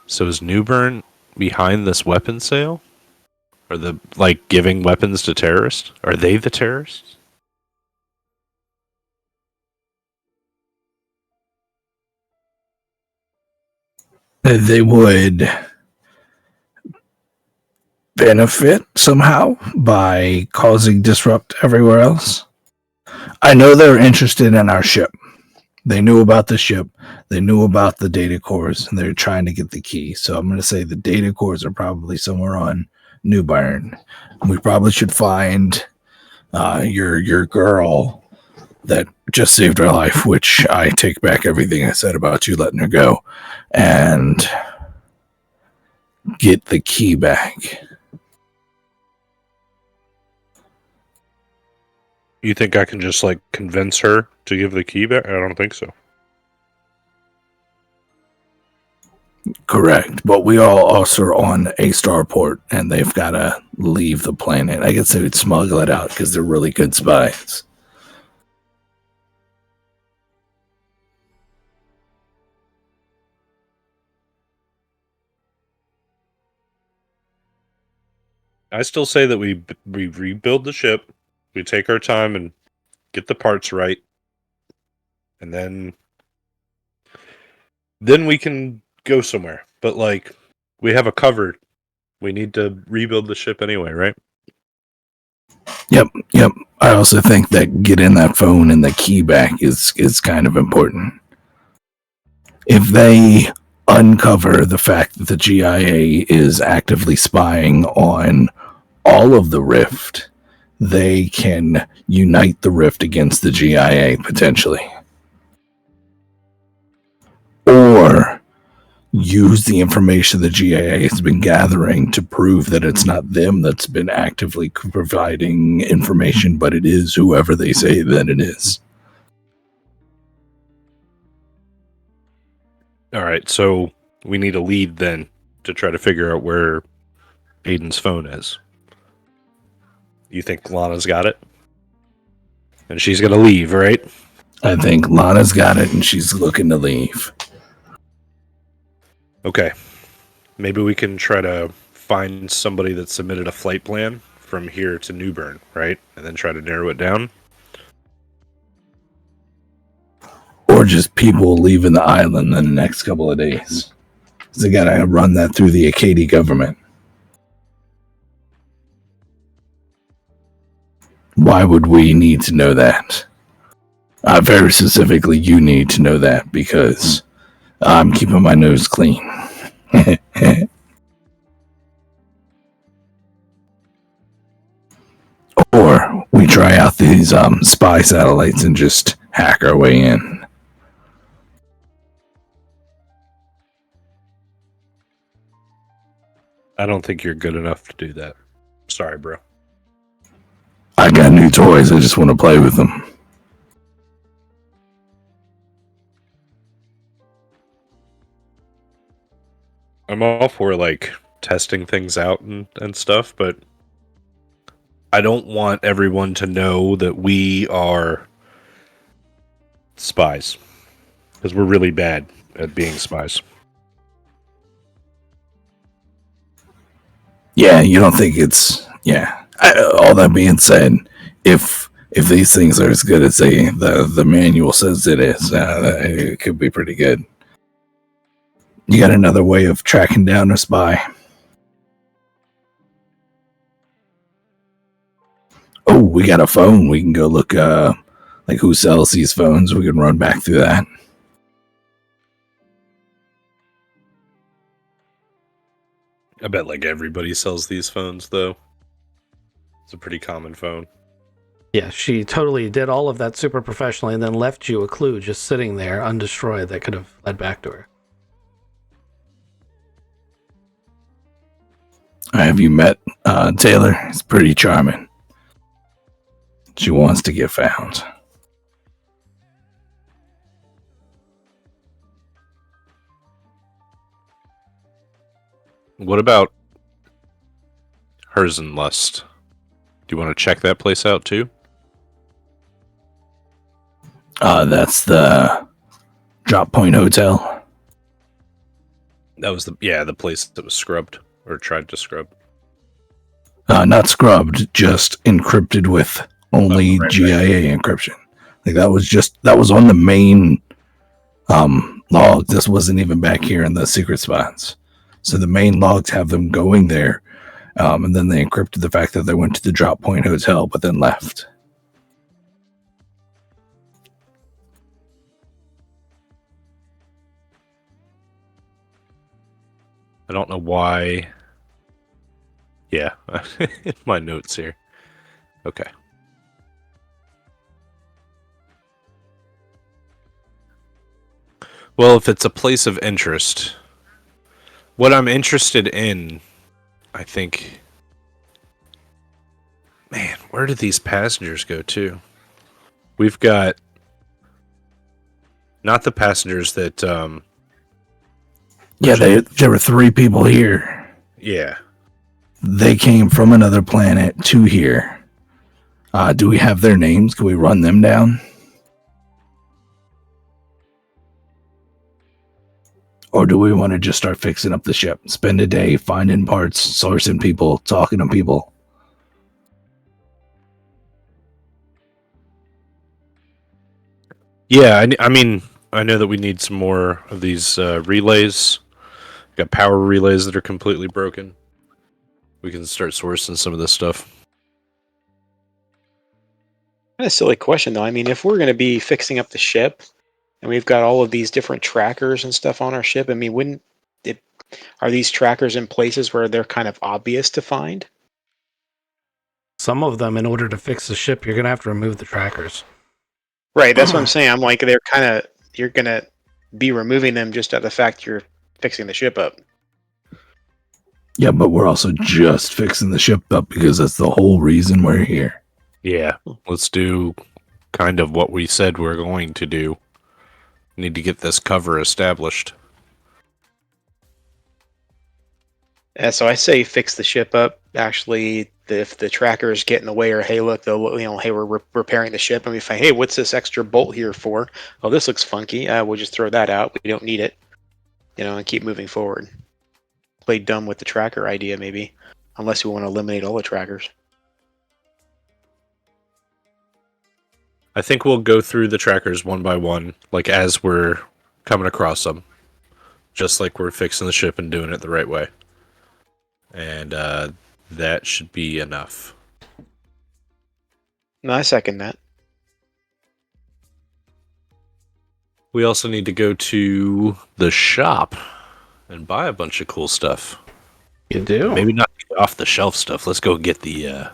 So is Newburn behind this weapon sale? Or the, like, giving weapons to terrorists? Are they the terrorists? They would benefit somehow by causing disrupt everywhere else. I know they're interested in our ship. They knew about the ship. They knew about the data cores, and they're trying to get the key. So I'm going to say the data cores are probably somewhere on New Bern. We probably should find your girl that just saved our life, which I take back everything I said about you letting her go, and get the key back. You think I can just like convince her to give the key back? I don't think so. Correct, but we all also are on a starport, and they've got to leave the planet. I guess they would smuggle it out because they're really good spies. I still say that we rebuild the ship, we take our time and get the parts right, and then we can go somewhere. But like, we have a cover. We need to rebuild the ship anyway, right? Yep. I also think that getting that phone and the key back is kind of important. If they uncover the fact that the GIA is actively spying on all of the Rift, they can unite the Rift against the GIA potentially. Or use the information the GIA has been gathering to prove that it's not them that's been actively providing information, but it is whoever they say that it is. All right, so we need a lead then to try to figure out where Aiden's phone is. You think Lana's got it? And she's going to leave, right? I think Lana's got it and she's looking to leave. Okay. Maybe we can try to find somebody that submitted a flight plan from here to New Bern, right? And then try to narrow it down. Or just people leaving the island in the next couple of days. They got to run that through the Acadie government. Why would we need to know that? Very specifically, you need to know that because I'm keeping my nose clean. Or we try out these spy satellites and just hack our way in. I don't think you're good enough to do that. Sorry, bro. I got new toys. I just want to play with them. I'm all for like testing things out and stuff, but I don't want everyone to know that we are spies. Because we're really bad at being spies. Yeah, you don't think it's... Yeah. All that being said, if these things are as good as the manual says it is, it could be pretty good. You got another way of tracking down a spy? Oh, we got a phone. We can go look like who sells these phones. We can run back through that. I bet like everybody sells these phones though. It's a pretty common phone. Yeah, she totally did all of that super professionally and then left you a clue just sitting there undestroyed that could have led back to her. Have you met Taylor? It's pretty charming. She wants to get found. What about Herzenlust? Do you want to check that place out too? That's the Drop Point Hotel. That was the place that was scrubbed or tried to scrub. Not scrubbed, just encrypted with only right. GIA encryption. Like that was on the main log. This wasn't even back here in the secret spots. So the main logs have them going there, and then they encrypted the fact that they went to the Drop Point Hotel, but then left. I don't know why. Yeah, in my notes here. Okay. Well, if it's a place of interest, what I'm interested in, I think. Man, where did these passengers go to? We've got not the passengers that. Yeah, there were 3 people here. Yeah. They came from another planet to here. Do we have their names? Can we run them down? Or do we want to just start fixing up the ship? Spend a day finding parts, sourcing people, talking to people? Yeah, I mean, I know that we need some more of these relays. Got power relays that are completely broken. We can start sourcing some of this stuff. Kind of silly question though. I mean, if we're going to be fixing up the ship, and we've got all of these different trackers and stuff on our ship, I mean, wouldn't it? Are these trackers in places where they're kind of obvious to find? Some of them, in order to fix the ship, you're going to have to remove the trackers. Right. That's what I'm saying. I'm like, they're kind of, you're going to be removing them just out of the fact you're fixing the ship up. Yeah, but we're also just fixing the ship up because that's the whole reason we're here. Yeah, let's do kind of what we said we're going to do. Need to get this cover established. So I say fix the ship up. Actually, if the trackers get in the way, or hey, look, hey, we're repairing the ship, and we find, hey, what's this extra bolt here for? Oh, this looks funky. We'll just throw that out. We don't need it, and keep moving forward. Play dumb with the tracker idea, maybe, unless we want to eliminate all the trackers. I think we'll go through the trackers one by one, like as we're coming across them, just like we're fixing the ship and doing it the right way. And that should be enough. No, I second that. We also need to go to the shop and buy a bunch of cool stuff. You do? Maybe not the off the shelf stuff. Let's go get the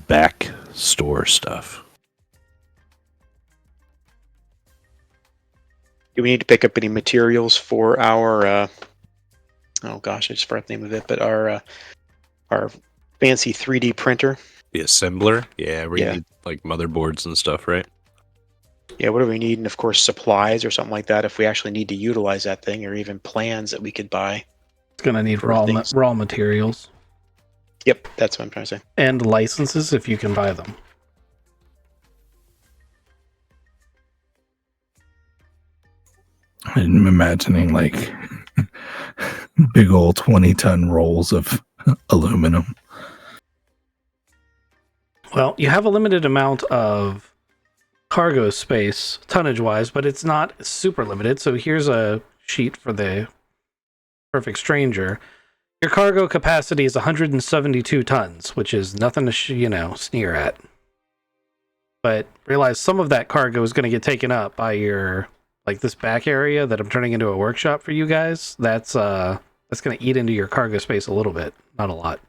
back store stuff. Do we need to pick up any materials for our? Oh gosh, I just forgot the name of it. But our fancy 3D printer. The assembler, yeah, where Yeah. you need like motherboards and stuff, right? Yeah, what do we need? And of course, supplies or something like that if we actually need to utilize that thing, or even plans that we could buy. It's going to need raw materials. Yep, that's what I'm trying to say. And licenses if you can buy them. I'm imagining like big old 20-ton rolls of aluminum. Well, you have a limited amount of cargo space, tonnage-wise, but it's not super limited. So here's a sheet for the Perfect Stranger. Your cargo capacity is 172 tons, which is nothing to sneer at. But realize some of that cargo is going to get taken up by your, like this back area that I'm turning into a workshop for you guys. That's going to eat into your cargo space a little bit, not a lot.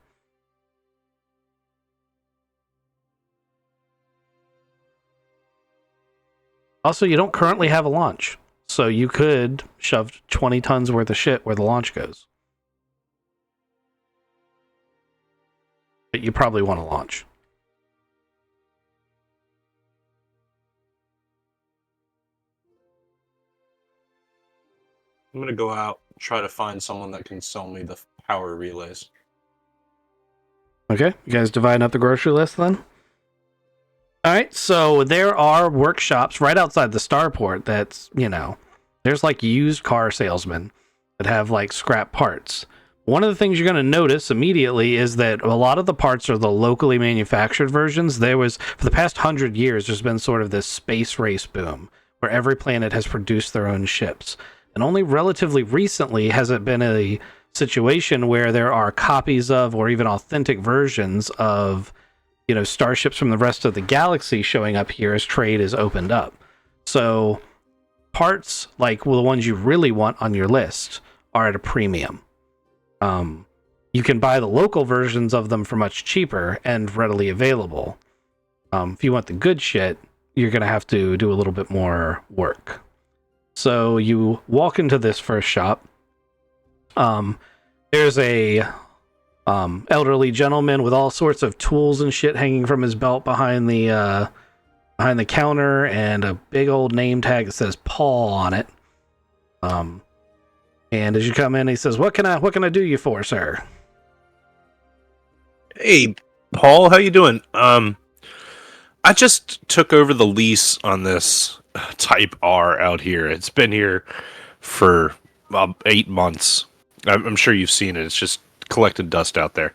Also, you don't currently have a launch, so you could shove 20 tons worth of shit where the launch goes. But you probably want to launch. I'm gonna go out, try to find someone that can sell me the power relays. Okay, you guys dividing up the grocery list then? Alright, so there are workshops right outside the starport that's, there's like used car salesmen that have like scrap parts. One of the things you're going to notice immediately is that a lot of the parts are the locally manufactured versions. For the past 100 years, there's been sort of this space race boom where every planet has produced their own ships. And only relatively recently has it been a situation where there are copies of, or even authentic versions of, starships from the rest of the galaxy showing up here as trade is opened up. So parts like the ones you really want on your list are at a premium. You can buy the local versions of them for much cheaper and readily available. If you want the good shit, you're going to have to do a little bit more work. So you walk into this first shop. There's a elderly gentleman with all sorts of tools and shit hanging from his belt behind the counter, and a big old name tag that says Paul on it. And as you come in, he says, "What can I do you for, sir?" Hey, Paul, how you doing? I just took over the lease on this Type R out here. It's been here for 8 months. I'm sure you've seen it. It's just collecting dust out there.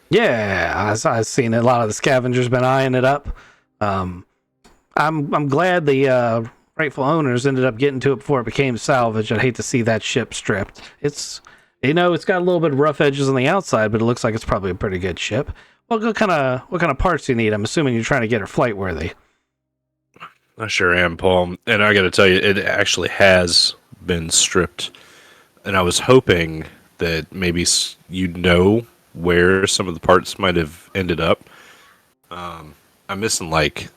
Yeah, I've seen it. A lot of the scavengers been eyeing it up. I'm glad the rightful owners ended up getting to it before it became salvage. I'd hate to see that ship stripped. It's got a little bit of rough edges on the outside, but it looks like it's probably a pretty good ship. Well, what kind of parts do you need? I'm assuming you're trying to get her flight worthy. I sure am, Paul. And I got to tell you, it actually has been stripped. And I was hoping that maybe you'd know where some of the parts might have ended up. I'm missing like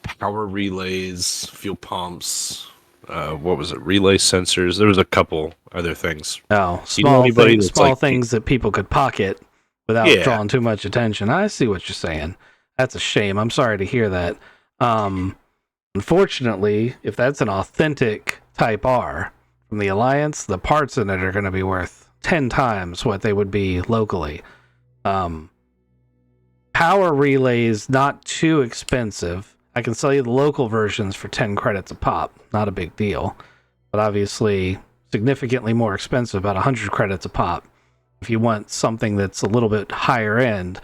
power relays, fuel pumps. What was it? Relay sensors. There was a couple other things. Oh, small things that people could pocket without drawing too much attention. I see what you're saying. That's a shame. I'm sorry to hear that. Unfortunately, if that's an authentic Type R from the Alliance, the parts in it are going to be worth 10 times what they would be locally. Power relays, not too expensive. I can sell you the local versions for 10 credits a pop. Not a big deal. But obviously, significantly more expensive, about 100 credits a pop. If you want something that's a little bit higher end,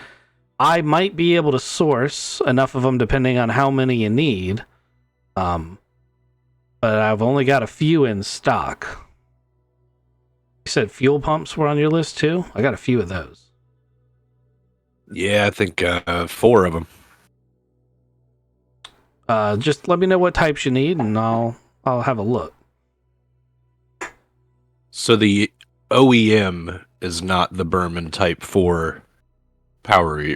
I might be able to source enough of them depending on how many you need. But I've only got a few in stock. You said fuel pumps were on your list too? I got a few of those. Yeah, I think 4 of them. Just let me know what types you need, and I'll have a look. So the OEM is not the Berman Type 4 power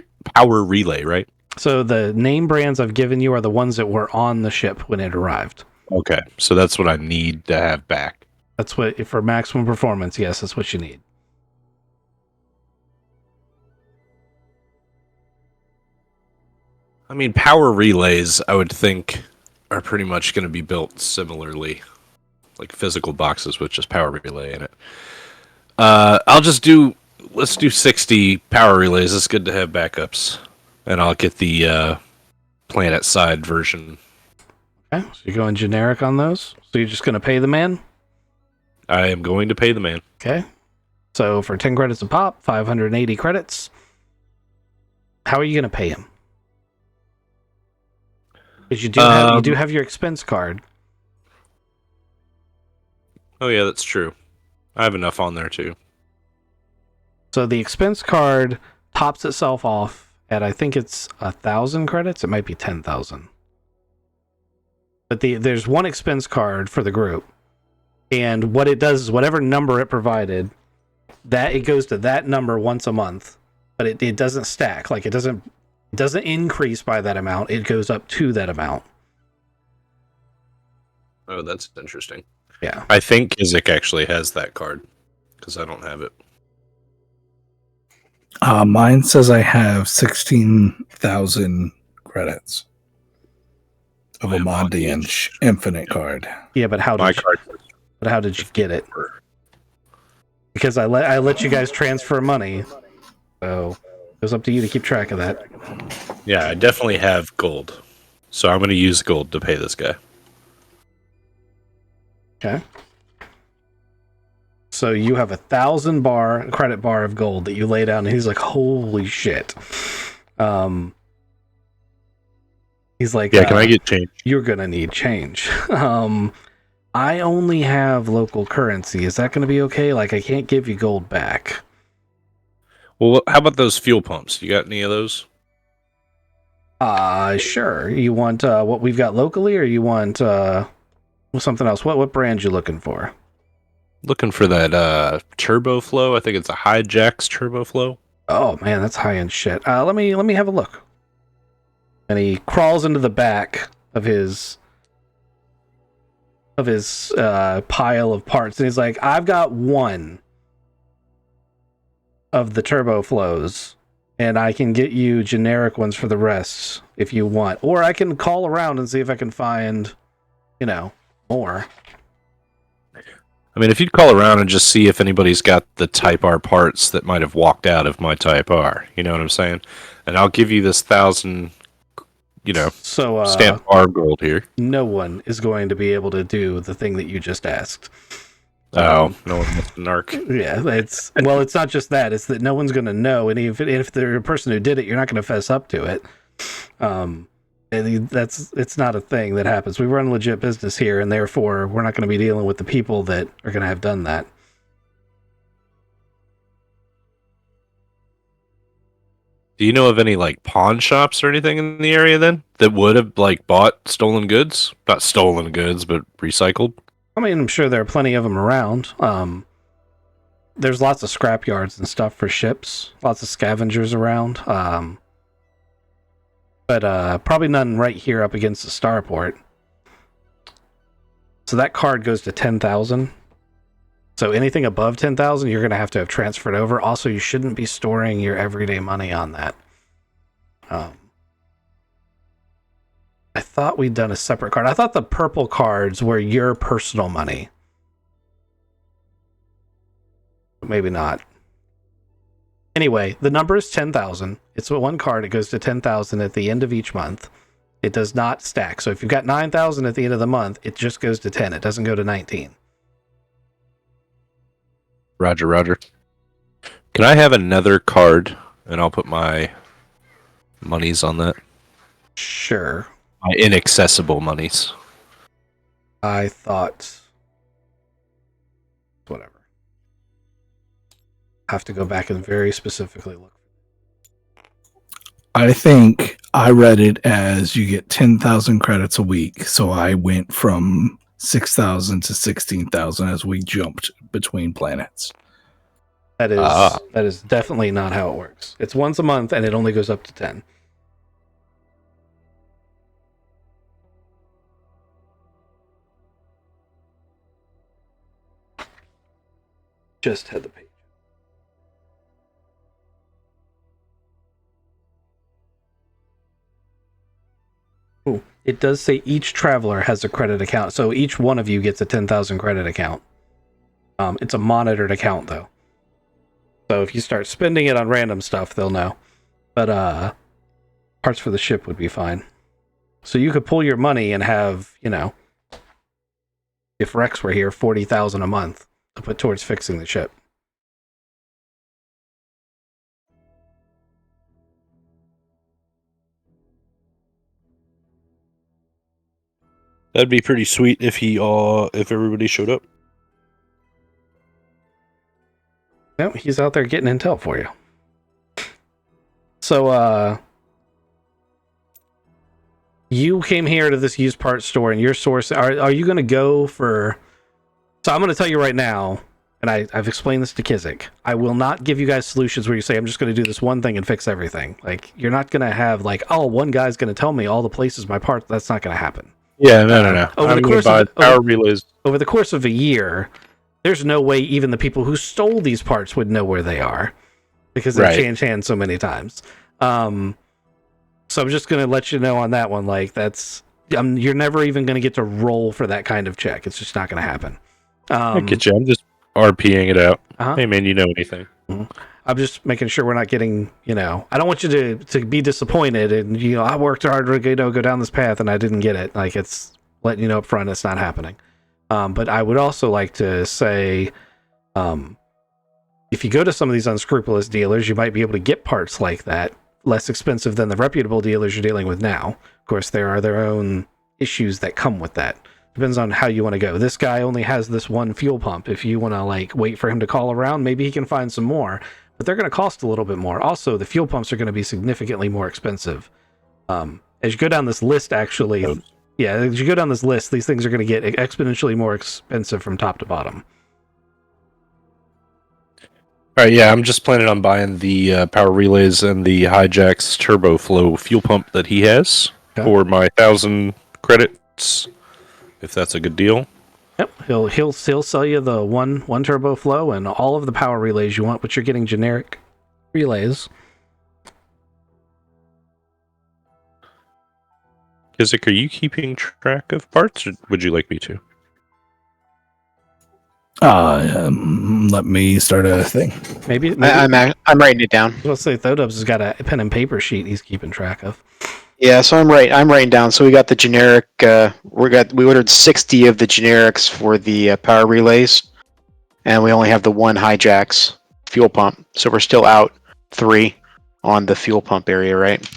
relay, right? So the name brands I've given you are the ones that were on the ship when it arrived. Okay, so that's what I need to have back. That's what, for maximum performance, yes, that's what you need. I mean, power relays, I would think, are pretty much going to be built similarly, like physical boxes with just power relay in it. Let's do 60 power relays. It's good to have backups. And I'll get the planet side version. Okay, so you're going generic on those? So you're just going to pay the man? I am going to pay the man. Okay. So for 10 credits a pop, 580 credits. How are you going to pay him? Because you do have your expense card. Oh yeah, that's true. I have enough on there too. So the expense card tops itself off at, I think it's 1,000 credits. It might be 10,000. But there's one expense card for the group, and what it does is whatever number it provided, that it goes to that number once a month, but it doesn't stack. Like it doesn't increase by that amount. It goes up to that amount. Oh, that's interesting. Yeah. I think Kizik actually has that card because I don't have it. Mine says I have 16,000 credits of a Mondian Infinite card. Yeah, but how did you get it? Because I let you guys transfer money, so it was up to you to keep track of that. Yeah, I definitely have gold, so I'm going to use gold to pay this guy. Okay. So you have 1,000 credit bar of gold that you lay down, and he's like, "Holy shit!" He's like, "Yeah, can I get change?" You're gonna need change. I only have local currency. Is that gonna be okay? Like, I can't give you gold back. Well, how about those fuel pumps? You got any of those? Sure. You want what we've got locally, or you want something else? What brand you looking for? Looking for that turbo flow. I think it's a Hijack's turbo flow. Oh man, that's high end shit. Let me have a look. And he crawls into the back of his pile of parts, and he's like, "I've got one of the turbo flows, and I can get you generic ones for the rest if you want, or I can call around and see if I can find, more." I mean, if you'd call around and just see if anybody's got the Type R parts that might have walked out of my Type R, you know what I'm saying? And I'll give you this 1,000, So stamp R gold here. no one is going to be able to do the thing that you just asked. Oh, no one wants to narc. Yeah, it's not just that; it's that no one's going to know, and if they're a person who did it, you're not going to fess up to it. It's not a thing that happens. We run a legit business here, and therefore we're not going to be dealing with the people that are going to have done that. Do you know of any pawn shops or anything in the area then that would have bought stolen goods? Not stolen goods, but recycled. I mean, I'm sure there are plenty of them around. There's lots of scrap yards and stuff for ships. Lots of scavengers around. But probably none right here up against the starport. So that card goes to 10,000. So anything above 10,000, you're going to have transferred over. Also, you shouldn't be storing your everyday money on that. I thought we'd done a separate card. I thought the purple cards were your personal money. Maybe not. Anyway, the number is 10,000. It's one card. It goes to 10,000 at the end of each month. It does not stack. So if you've got 9,000 at the end of the month, it just goes to 10. It doesn't go to 19. Roger. Can I have another card and I'll put my monies on that? Sure. My inaccessible monies. I thought... whatever. Have to go back and very specifically look. I think I read it as you get 10,000 credits a week. So I went from 6,000 to 16,000 as we jumped between planets. That is definitely not how it works. It's once a month and it only goes up to 10. Just had the page. Ooh, it does say each traveler has a credit account, so each one of you gets a 10,000 credit account. It's a monitored account, though. So if you start spending it on random stuff, they'll know. But parts for the ship would be fine. So you could pull your money and have, if Rex were here, 40,000 a month to put towards fixing the ship. That'd be pretty sweet if if everybody showed up. No, he's out there getting intel for you. So, you came here to this used parts store, and your source, are you going to go for... So I'm going to tell you right now, and I've explained this to Kizik, I will not give you guys solutions where you say, I'm just going to do this one thing and fix everything. You're not going to have, one guy's going to tell me all the places my parts... That's not going to happen. Yeah, no. Over the course of a year, there's no way even the people who stole these parts would know where they are, because they've changed hands so many times. So I'm just going to let you know on that one, you're never even going to get to roll for that kind of check. It's just not going to happen. I get you. I'm just RPing it out. Uh-huh. Hey, man, you know anything? Mm-hmm. I'm just making sure we're not getting, I don't want you to be disappointed and, I worked hard to, go down this path and I didn't get it. It's letting you know up front it's not happening. But I would also like to say, if you go to some of these unscrupulous dealers, you might be able to get parts like that less expensive than the reputable dealers you're dealing with now. Of course, there are their own issues that come with that. Depends on how you want to go. This guy only has this one fuel pump. If you want to wait for him to call around, maybe he can find some more, but they're going to cost a little bit more. Also, the fuel pumps are going to be significantly more expensive. As you go down this list, actually, as you go down this list, these things are going to get exponentially more expensive from top to bottom. All right, yeah, I'm just planning on buying the power relays and the Hijack's turbo flow fuel pump that he has for my 1,000 credits, if that's a good deal. Yep, he'll sell you the one turbo flow and all of the power relays you want, but you're getting generic relays. Kizik, are you keeping track of parts, or would you like me to? Let me start a thing. Maybe I'm writing it down. Let's say Thodubs has got a pen and paper sheet he's keeping track of. Yeah, so I'm writing down. So we got the generic. We ordered 60 of the generics for the power relays, and we only have the one Hijack's fuel pump. So we're still out 3 on the fuel pump area, right?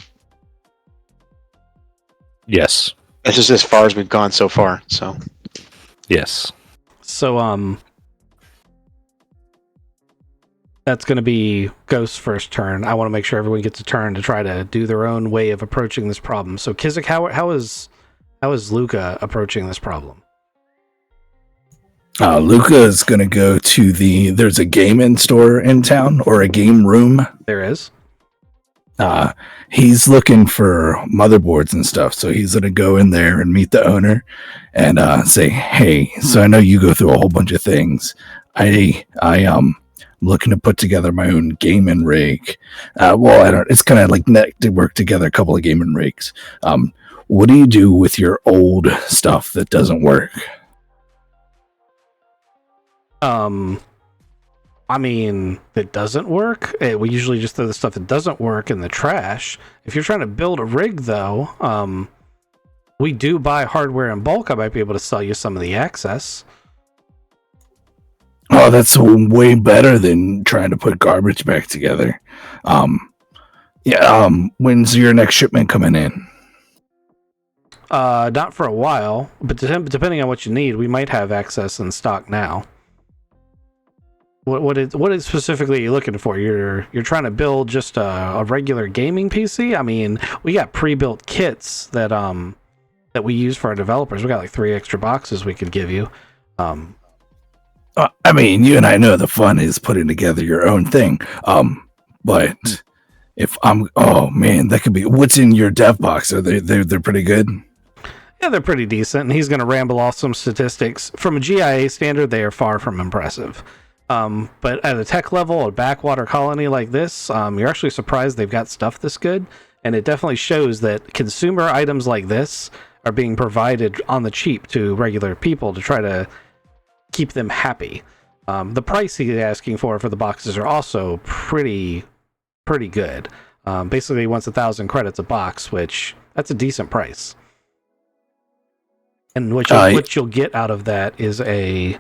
Yes. That's just as far as we've gone so far. So Yes. So that's going to be Ghost's first turn. I want to make sure everyone gets a turn to try to do their own way of approaching this problem. So Kizik, how is Luca approaching this problem? Luca is going to go to there's a gaming store in town, or a game room. There is. He's looking for motherboards and stuff, so he's going to go in there and meet the owner and say, hey, so I know you go through a whole bunch of things. I looking to put together my own gaming rig. It's kind of like to work together a couple of gaming rigs. What do you do with your old stuff that doesn't work? I mean, that doesn't work. We usually just throw the stuff that doesn't work in the trash. If you're trying to build a rig, though, we do buy hardware in bulk. I might be able to sell you some of the access. Oh, that's way better than trying to put garbage back together. When's your next shipment coming in? Not for a while, but depending on what you need, we might have access in stock now. What is specifically you looking for? You're trying to build just a regular gaming PC? I mean, we got pre-built kits that we use for our developers. We got like 3 extra boxes we could give you. I mean, you and I know the fun is putting together your own thing. But if oh man, that could be. What's in your dev box? Are they're pretty good? Yeah, they're pretty decent. And he's going to ramble off some statistics. From a GIA standard, they are far from impressive. But at a tech level, a backwater colony like this, you're actually surprised they've got stuff this good. And it definitely shows that consumer items like this are being provided on the cheap to regular people to try to keep them happy. The price he's asking for the boxes are also pretty good. Basically, he wants 1,000 credits a box, which that's a decent price. And what you'll get out of that is a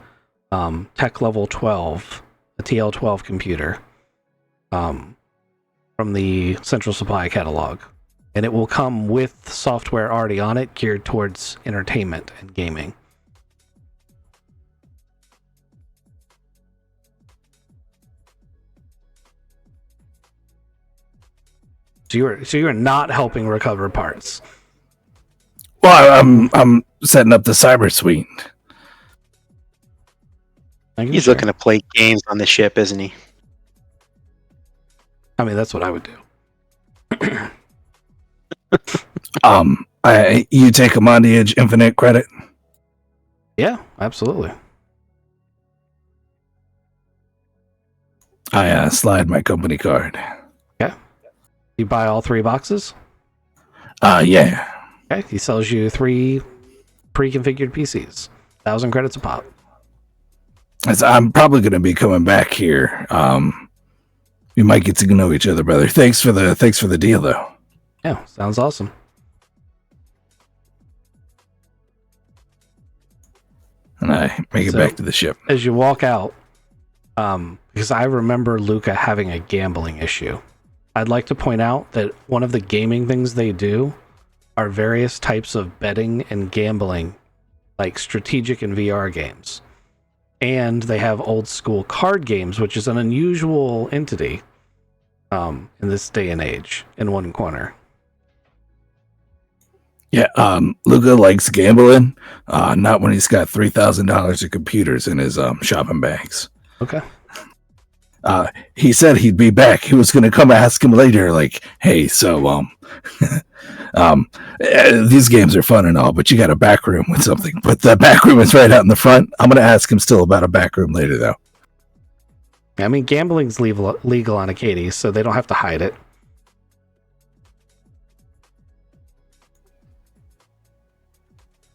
tech level 12, a TL12 computer from the Central Supply catalog. And it will come with software already on it geared towards entertainment and gaming. So you're not helping recover parts. Well, I'm setting up the cyber suite. He's looking to play games on the ship, isn't he? I mean, that's what I would do. You take a Monty Edge Infinite credit? Yeah, absolutely. I slide my company card. Okay. You buy all 3 boxes? Yeah. Okay. He sells you 3 pre-configured PCs. 1,000 credits a pop. I'm probably going to be coming back here. We might get to know each other, brother. Thanks for the deal, though. Yeah, sounds awesome. And I make it back to the ship. As you walk out, because I remember Luca having a gambling issue. I'd like to point out that one of the gaming things they do are various types of betting and gambling, like strategic and VR games. And they have old school card games, which is an unusual entity in this day and age in one corner. Yeah, Luca likes gambling, not when he's got $3,000 of computers in his shopping bags. Okay. He said he'd be back. He was going to come ask him later, like, hey, so, these games are fun and all, but you got a back room with something. But the back room is right out in the front. I'm going to ask him still about a back room later, though. I mean, gambling's legal on Acadies, so they don't have to hide it.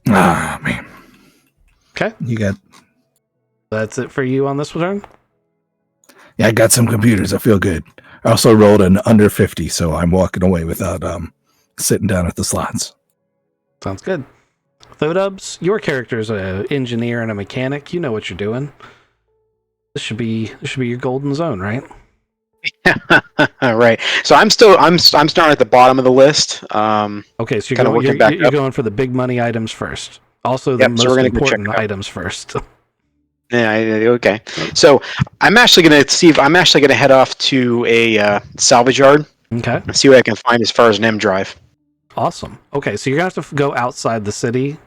Ah, man. Okay. You got... That's it for you on this turn? Yeah, I got some computers. I feel good. I also rolled an under 50, so I'm walking away without sitting down at the slots. Sounds good. Thodubs, your character is an engineer and a mechanic. You know what you're doing. This should be your golden zone, right? Right. So I'm starting at the bottom of the list. Okay, so Kinda working back you're up. going for the big money items first. Also, the Yep, so we're most gonna go check important it out. items first. Yeah. Okay. So I'm actually going to head off to a salvage yard Okay, and see what I can find as far as an M drive. awesome. Okay, so you're gonna have to go outside the city.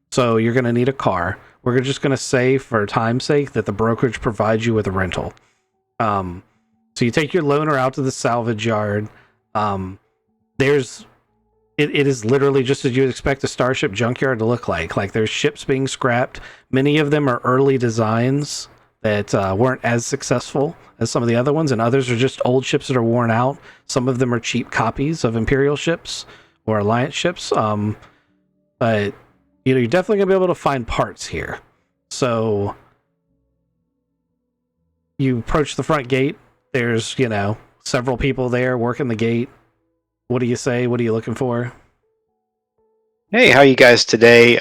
So you're gonna need a car. We're just gonna say, for time's sake, that the brokerage provides you with a rental. So you take your loaner out to the salvage yard. It is literally just as you'd expect a Starship junkyard to look like. Like, there's ships being scrapped. Many of them are early designs that weren't as successful as some of the other ones, and others are just old ships that are worn out. Some of them are cheap copies of Imperial ships or Alliance ships. But you're definitely gonna be able to find parts here. So you approach the front gate. There's, several people there working the gate. What do you say? What are you looking for? Hey, how you guys today?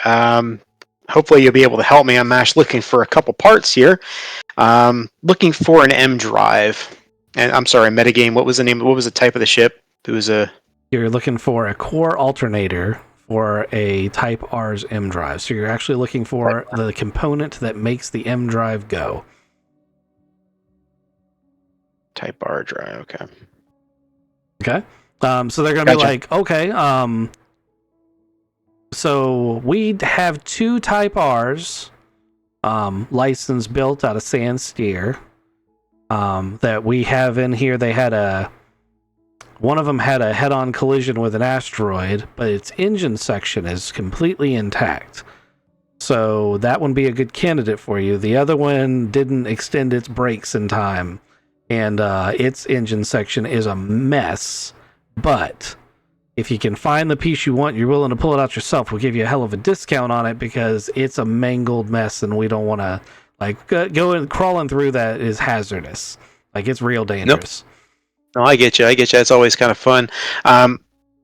Hopefully you'll be able to help me. I'm actually looking for a couple parts here. Looking for an M drive. And I'm sorry, metagame. What was the name? What was the type of the ship? It was a... You're looking for a core alternator for a Type R's M drive. So you're actually looking for the component that makes the M drive go. Type R drive. Okay. Okay. So they're going to be Gotcha. like, okay, so we have two Type R's licensed built out of Sand Steer that we have in here. One of them had a head-on collision with an asteroid, but its engine section is completely intact. So that would be a good candidate for you. The other one didn't extend its brakes in time, and its engine section is a mess. But if you can find the piece you want, you're willing to pull it out yourself, we'll give you a hell of a discount on it, because it's a mangled mess, and we don't want to go and crawling through that is hazardous. Like, it's real dangerous. No, I get you. It's always kind of fun.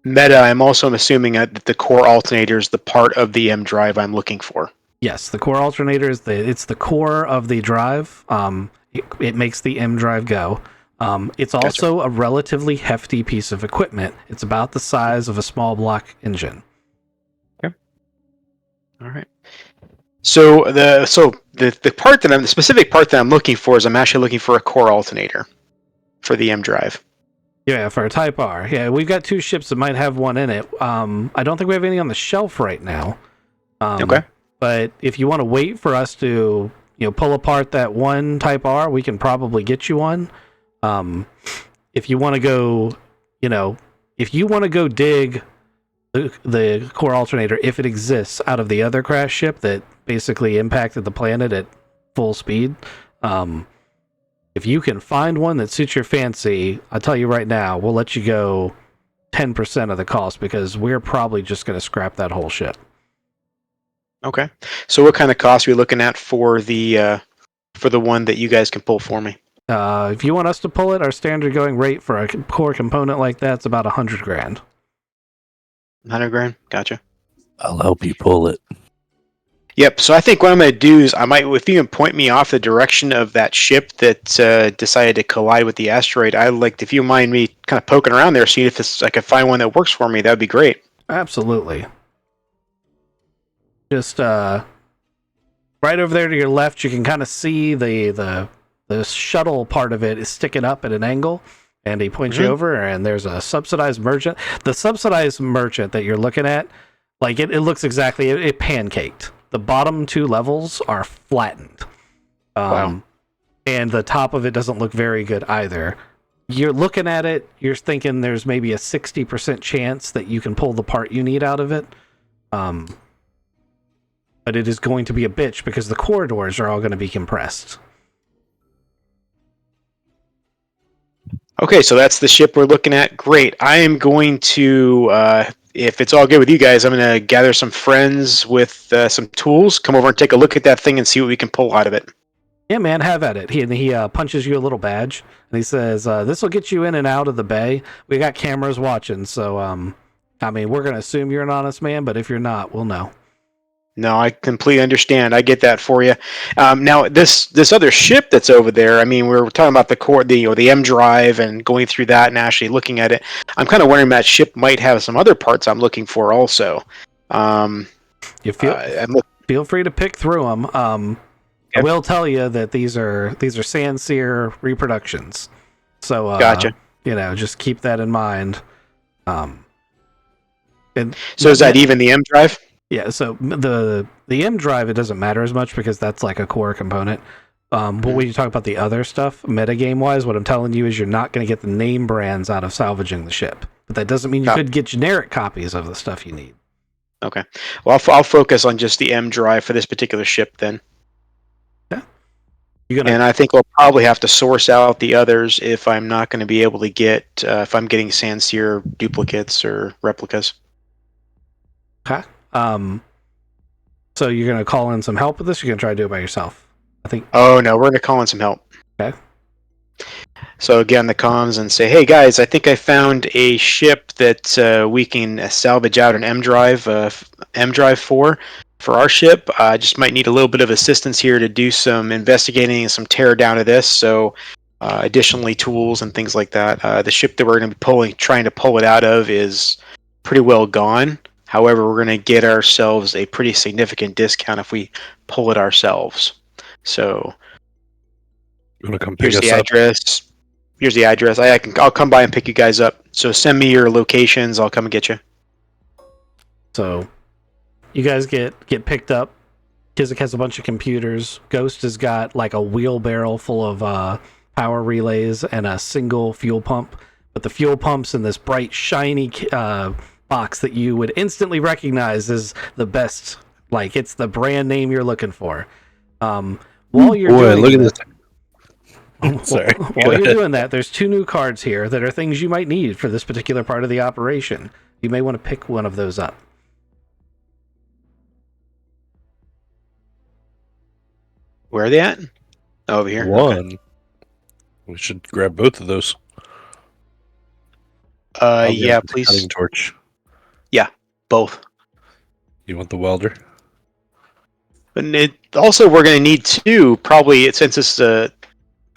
Meta, I'm assuming that the core alternator is the part of the M drive I'm looking for. Yes, the core alternator is the core of the drive. It makes the M drive go. It's also a relatively hefty piece of equipment. It's about the size of a small block engine. Okay. All right. So the specific part that I'm looking for is I'm actually looking for a core alternator for the M drive. Yeah, for a Type R. Yeah, we've got two ships that might have one in it. I don't think we have any on the shelf right now. Okay. But if you want to wait for us to, pull apart that one Type R, we can probably get you one. If you want to go, dig the core alternator, if it exists, out of the other crash ship that basically impacted the planet at full speed, if you can find one that suits your fancy, I'll tell you right now, we'll let you go 10% of the cost, because we're probably just going to scrap that whole ship. Okay. So what kind of cost are we looking at for the one that you guys can pull for me? If you want us to pull it, our standard going rate for a core component like that's about $100,000. 100 grand. Gotcha. I'll help you pull it. Yep. So I think what I'm going to do is if you can point me off the direction of that ship that decided to collide with the asteroid, if you mind me kind of poking around there, seeing if I can find one that works for me, that'd be great. Absolutely. Just right over there to your left, you can kind of see the shuttle part of it is sticking up at an angle, and he points you over, and there's a subsidized merchant. The subsidized merchant that you're looking at, it looks exactly, it pancaked. The bottom two levels are flattened. Wow. and the top of it doesn't look very good either. You're looking at it, you're thinking there's maybe a 60% chance that you can pull the part you need out of it. But it is going to be a bitch because the corridors are all going to be compressed. Okay, so that's the ship we're looking at. Great. I am going to, if it's all good with you guys, I'm going to gather some friends with some tools, come over and take a look at that thing and see what we can pull out of it. Yeah, man, have at it. He punches you a little badge, and he says, this will get you in and out of the bay. We got cameras watching, so, I mean, we're going to assume you're an honest man, but if you're not, we'll know. No, I completely understand. I get that for you. Now, this other ship that's over there. I mean, we were talking about the M drive and going through that and actually looking at it. I'm kind of wondering that ship might have some other parts I'm looking for also. You feel free to pick through them. I will tell you that these are Sandseer reproductions, so Gotcha. Just keep that in mind. And So is that even the M drive? Yeah, so the M drive, it doesn't matter as much because that's like a core component. But when you talk about the other stuff, metagame wise, what I'm telling you is you're not going to get the name brands out of salvaging the ship. But that doesn't mean you could get generic copies of the stuff you need. Okay. Well, I'll focus on just the M drive for this particular ship then. Yeah. And I think I'll probably have to source out the others if I'm not going to be able to get, if I'm getting Sandseer duplicates or replicas. Okay. So you're going to call in some help with this? You're going to try to do it by yourself? I think. Oh, no, we're going to call in some help. Okay. So again, the comms and say, hey guys, I think I found a ship that we can salvage out an M drive for our ship. I just might need a little bit of assistance here to do some investigating and some tear down of this. So additionally, tools and things like that. The ship that we're going to be trying to pull it out of is pretty well gone. However, we're going to get ourselves a pretty significant discount if we pull it ourselves. So You want to come here's the address. Here's the address. I'll come by and pick you guys up. So send me your locations. I'll come and get you. So you guys get picked up. Kizik has a bunch of computers. Ghost has got like a wheelbarrow full of power relays and a single fuel pump. But the fuel pump's in this bright, shiny box that you would instantly recognize as the best. Like, it's the brand name you're looking for. While you're doing Sorry. While you're doing that, there's 2 new cards here that are things you might need for this particular part of the operation. You may want to pick one of those up. Where are they at? Over here. One. Okay. We should grab both of those. Yeah, please. Cutting torch. Yeah, both. You want the welder? But also, we're going to need 2, probably, since this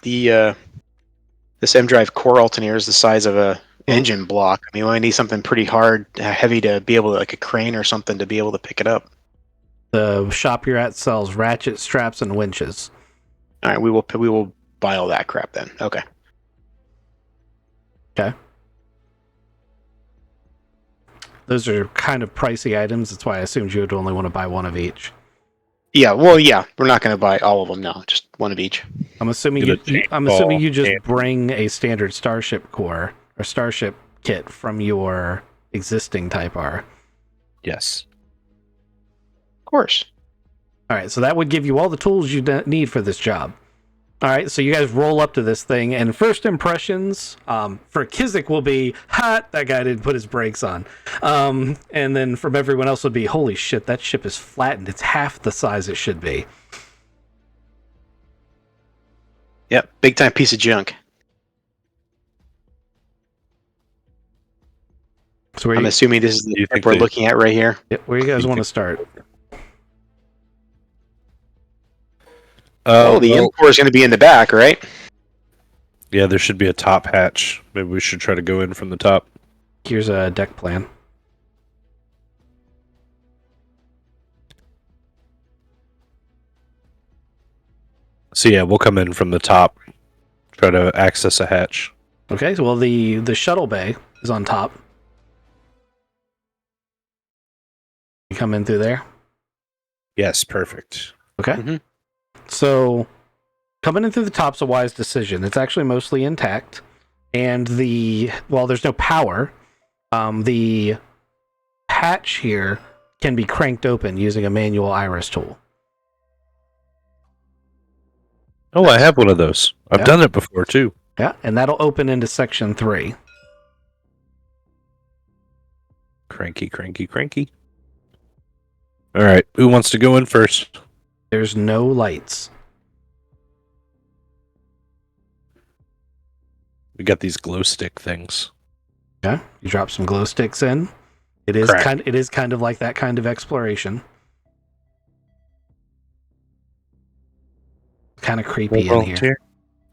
this M drive core alternator is the size of a engine block. I mean, we need something pretty hard, heavy to be able to, like a crane or something, to be able to pick it up. The shop you're at sells ratchet straps and winches. All right, we will buy all that crap then. Okay. Okay. Those are kind of pricey items. That's why I assumed you would only want to buy one of each. Yeah, well, yeah, we're not going to buy all of them now, just one of each. I'm assuming you just bring a standard starship core or starship kit from your existing Type R. Yes. Of course. All right, so that would give you all the tools you need for this job. All right, so you guys roll up to this thing, and first impressions for Kizik will be, hot, that guy didn't put his brakes on. And then from everyone else would be, holy shit, that ship is flattened. It's half the size it should be. Yep, big time piece of junk. So I'm assuming this is the ship we're looking at right here. Where you guys want to start? The M-core is going to be in the back, right? Yeah, there should be a top hatch. Maybe we should try to go in from the top. Here's a deck plan. So yeah, we'll come in from the top. Try to access a hatch. Okay, so well, the shuttle bay is on top. You come in through there? Yes, perfect. Okay. Mm-hmm. So Coming in through the top's a wise decision. It's actually mostly intact, and there's no power. The hatch here can be cranked open using a manual iris tool. Oh, I have one of those. I've done it before too. Yeah, and that'll open into section 3. Cranky, cranky, cranky. All right, who wants to go in first? There's no lights. We got these glow stick things. Yeah, you drop some glow sticks in. It is kind of like that kind of exploration. Kind of creepy in here.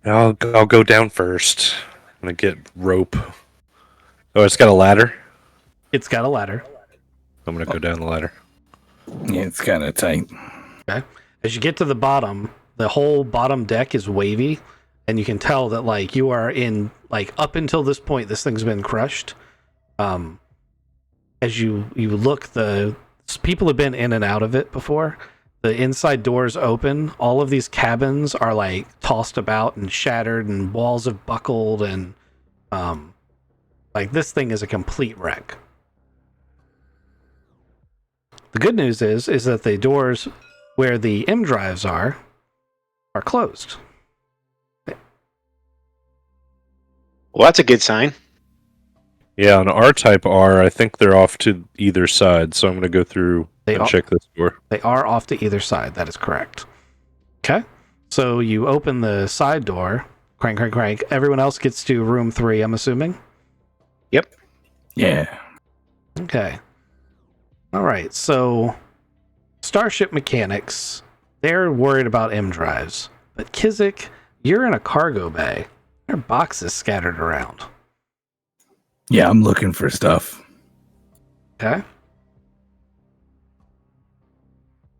I'll go down first. I'm gonna get rope. Oh, it's got a ladder. It's got a ladder. I'm gonna go down the ladder. Yeah, it's kind of tight. Okay. As you get to the bottom, the whole bottom deck is wavy, and you can tell that like you are in like up until this point, this thing's been crushed. As you look, the people have been in and out of it before. The inside doors open. All of these cabins are like tossed about and shattered, and walls have buckled, and like this thing is a complete wreck. The good news is that the doors where the M drives are closed. Well, that's a good sign. Yeah, on R-Type R, I think they're off to either side, so I'm going to go through and check this door. They are off to either side. That is correct. Okay. So you open the side door. Crank, crank, crank. Everyone else gets to room 3, I'm assuming? Yep. Yeah. Okay. All right. So Starship Mechanics, they're worried about M drives. But Kizik, you're in a cargo bay. There are boxes scattered around. Yeah, I'm looking for stuff. Okay.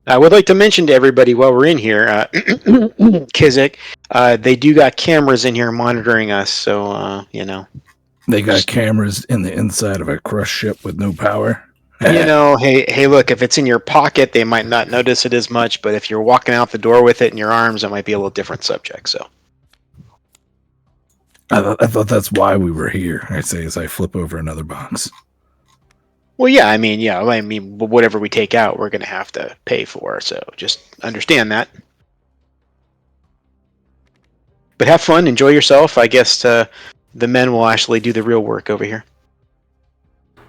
I would like to mention to everybody while we're in here, Kizik, they do got cameras in here monitoring us, so, They got cameras in the inside of a crushed ship with no power. hey, look, if it's in your pocket, they might not notice it as much, but if you're walking out the door with it in your arms, it might be a little different subject, so. I thought that's why we were here. I say as I flip over another box. Well, yeah, whatever we take out, we're going to have to pay for, so just understand that. But have fun, enjoy yourself. I guess the men will actually do the real work over here.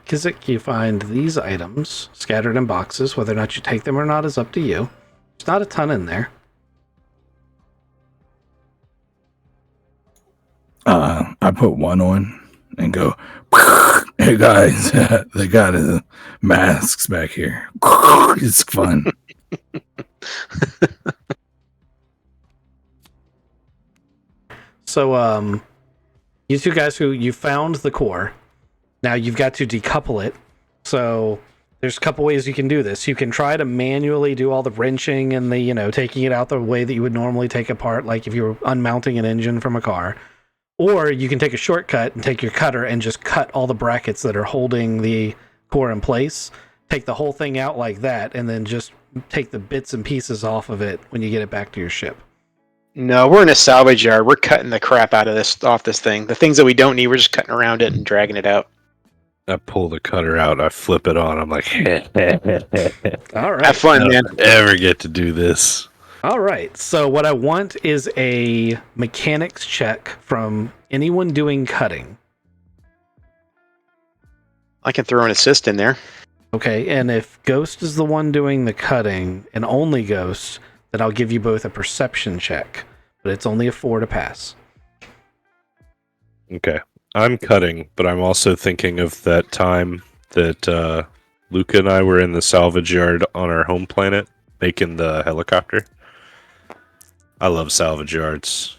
Kizik, you find these items scattered in boxes. Whether or not you take them or not is up to you. There's not a ton in there. I put one on and go, hey guys, they got masks back here. It's fun. So, you two guys you found the core. Now you've got to decouple it. So there's a couple ways you can do this. You can try to manually do all the wrenching and the, taking it out the way that you would normally take apart, like if you were unmounting an engine from a car. Or you can take a shortcut and take your cutter and just cut all the brackets that are holding the core in place. Take the whole thing out like that, and then just take the bits and pieces off of it when you get it back to your ship. No, we're in a salvage yard. We're cutting the crap out of off this thing. The things that we don't need, we're just cutting around it and dragging it out. I pull the cutter out. I flip it on. I'm like, All right. Have fun, man. Ever get to do this? All right. So what I want is a mechanics check from anyone doing cutting. I can throw an assist in there. Okay. And if Ghost is the one doing the cutting, and only Ghost, then I'll give you both a perception check. But it's only a 4 to pass. Okay. I'm cutting, but I'm also thinking of that time that Luca and I were in the salvage yard on our home planet making the helicopter. I love salvage yards.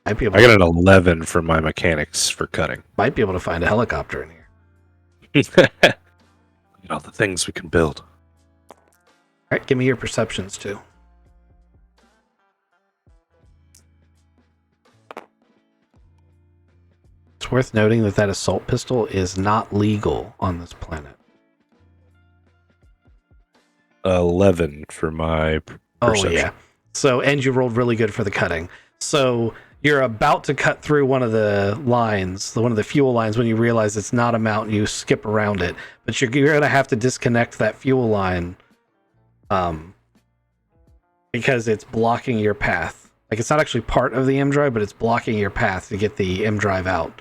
I got an 11 for my mechanics for cutting. Might be able to find a helicopter in here. All the things we can build. All right, give me your perceptions too. It's worth noting that assault pistol is not legal on this planet. 11 for my perception. Oh yeah. So, and you rolled really good for the cutting. So you're about to cut through one of the lines, one of the fuel lines, when you realize it's not a mount. You skip around it, but you're going to have to disconnect that fuel line, because it's blocking your path. Like, it's not actually part of the M drive, but it's blocking your path to get the M drive out.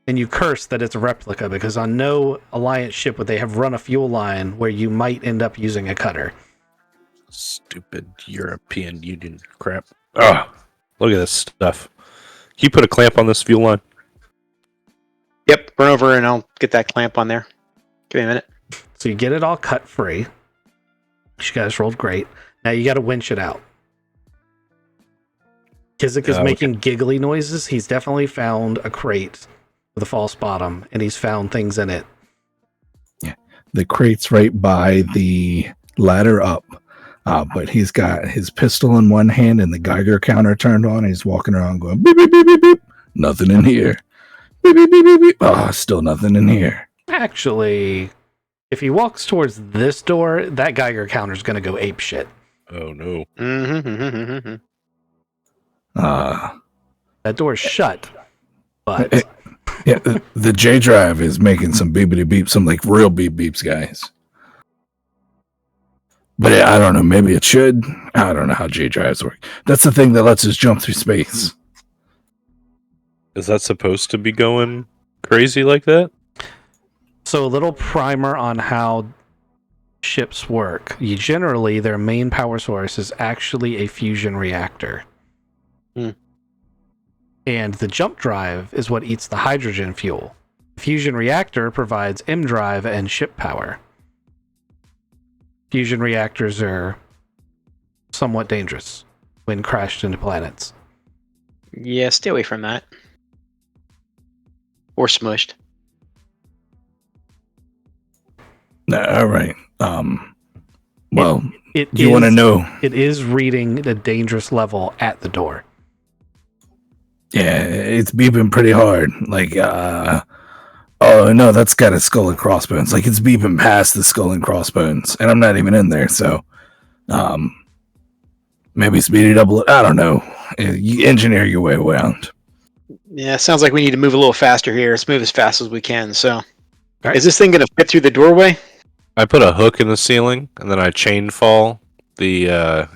And you curse that it's a replica, because on no Alliance ship would they have run a fuel line where you might end up using a cutter. Stupid European Union crap. Oh, look at this stuff. Can you put a clamp on this fuel line? Yep, run over and I'll get that clamp on there. Give me a minute. So you get it all cut free. You guys rolled great. Now you got to winch it out. Kizik is making giggly noises. He's definitely found a crate with a false bottom, and he's found things in it. Yeah, the crate's right by the ladder up. But he's got his pistol in one hand and the Geiger counter turned on. And he's walking around going, beep, beep, beep, beep, beep. Nothing in here. Beep, beep, beep, beep, beep. Oh, still nothing in here. Actually, if he walks towards this door, that Geiger counter's going to go ape shit. Oh, no. That door's shut. But yeah, the J drive is making some beepity beeps, some like real beep beeps, guys. But I don't know. Maybe it should. I don't know how J drives work. That's the thing that lets us jump through space. Is that supposed to be going crazy like that? so a little primer on how ships work. Generally, their main power source is actually a fusion reactor. And the jump drive is what eats the hydrogen fuel. The fusion reactor provides M drive and ship power. Fusion reactors are somewhat dangerous when crashed into planets. Yeah, stay away from that. Or smushed. All right. Well, You want to know? It is reading the dangerous level at the door. Yeah, it's beeping pretty hard. Like, oh no, that's got a skull and crossbones. Like, it's beeping past the skull and crossbones, and I'm not even in there. So, maybe speed it up. I don't know. You engineer your way around. Yeah, sounds like we need to move a little faster here. Let's move as fast as we can. So, right. Is this thing going to fit through the doorway? I put a hook in the ceiling, and then I chain fall the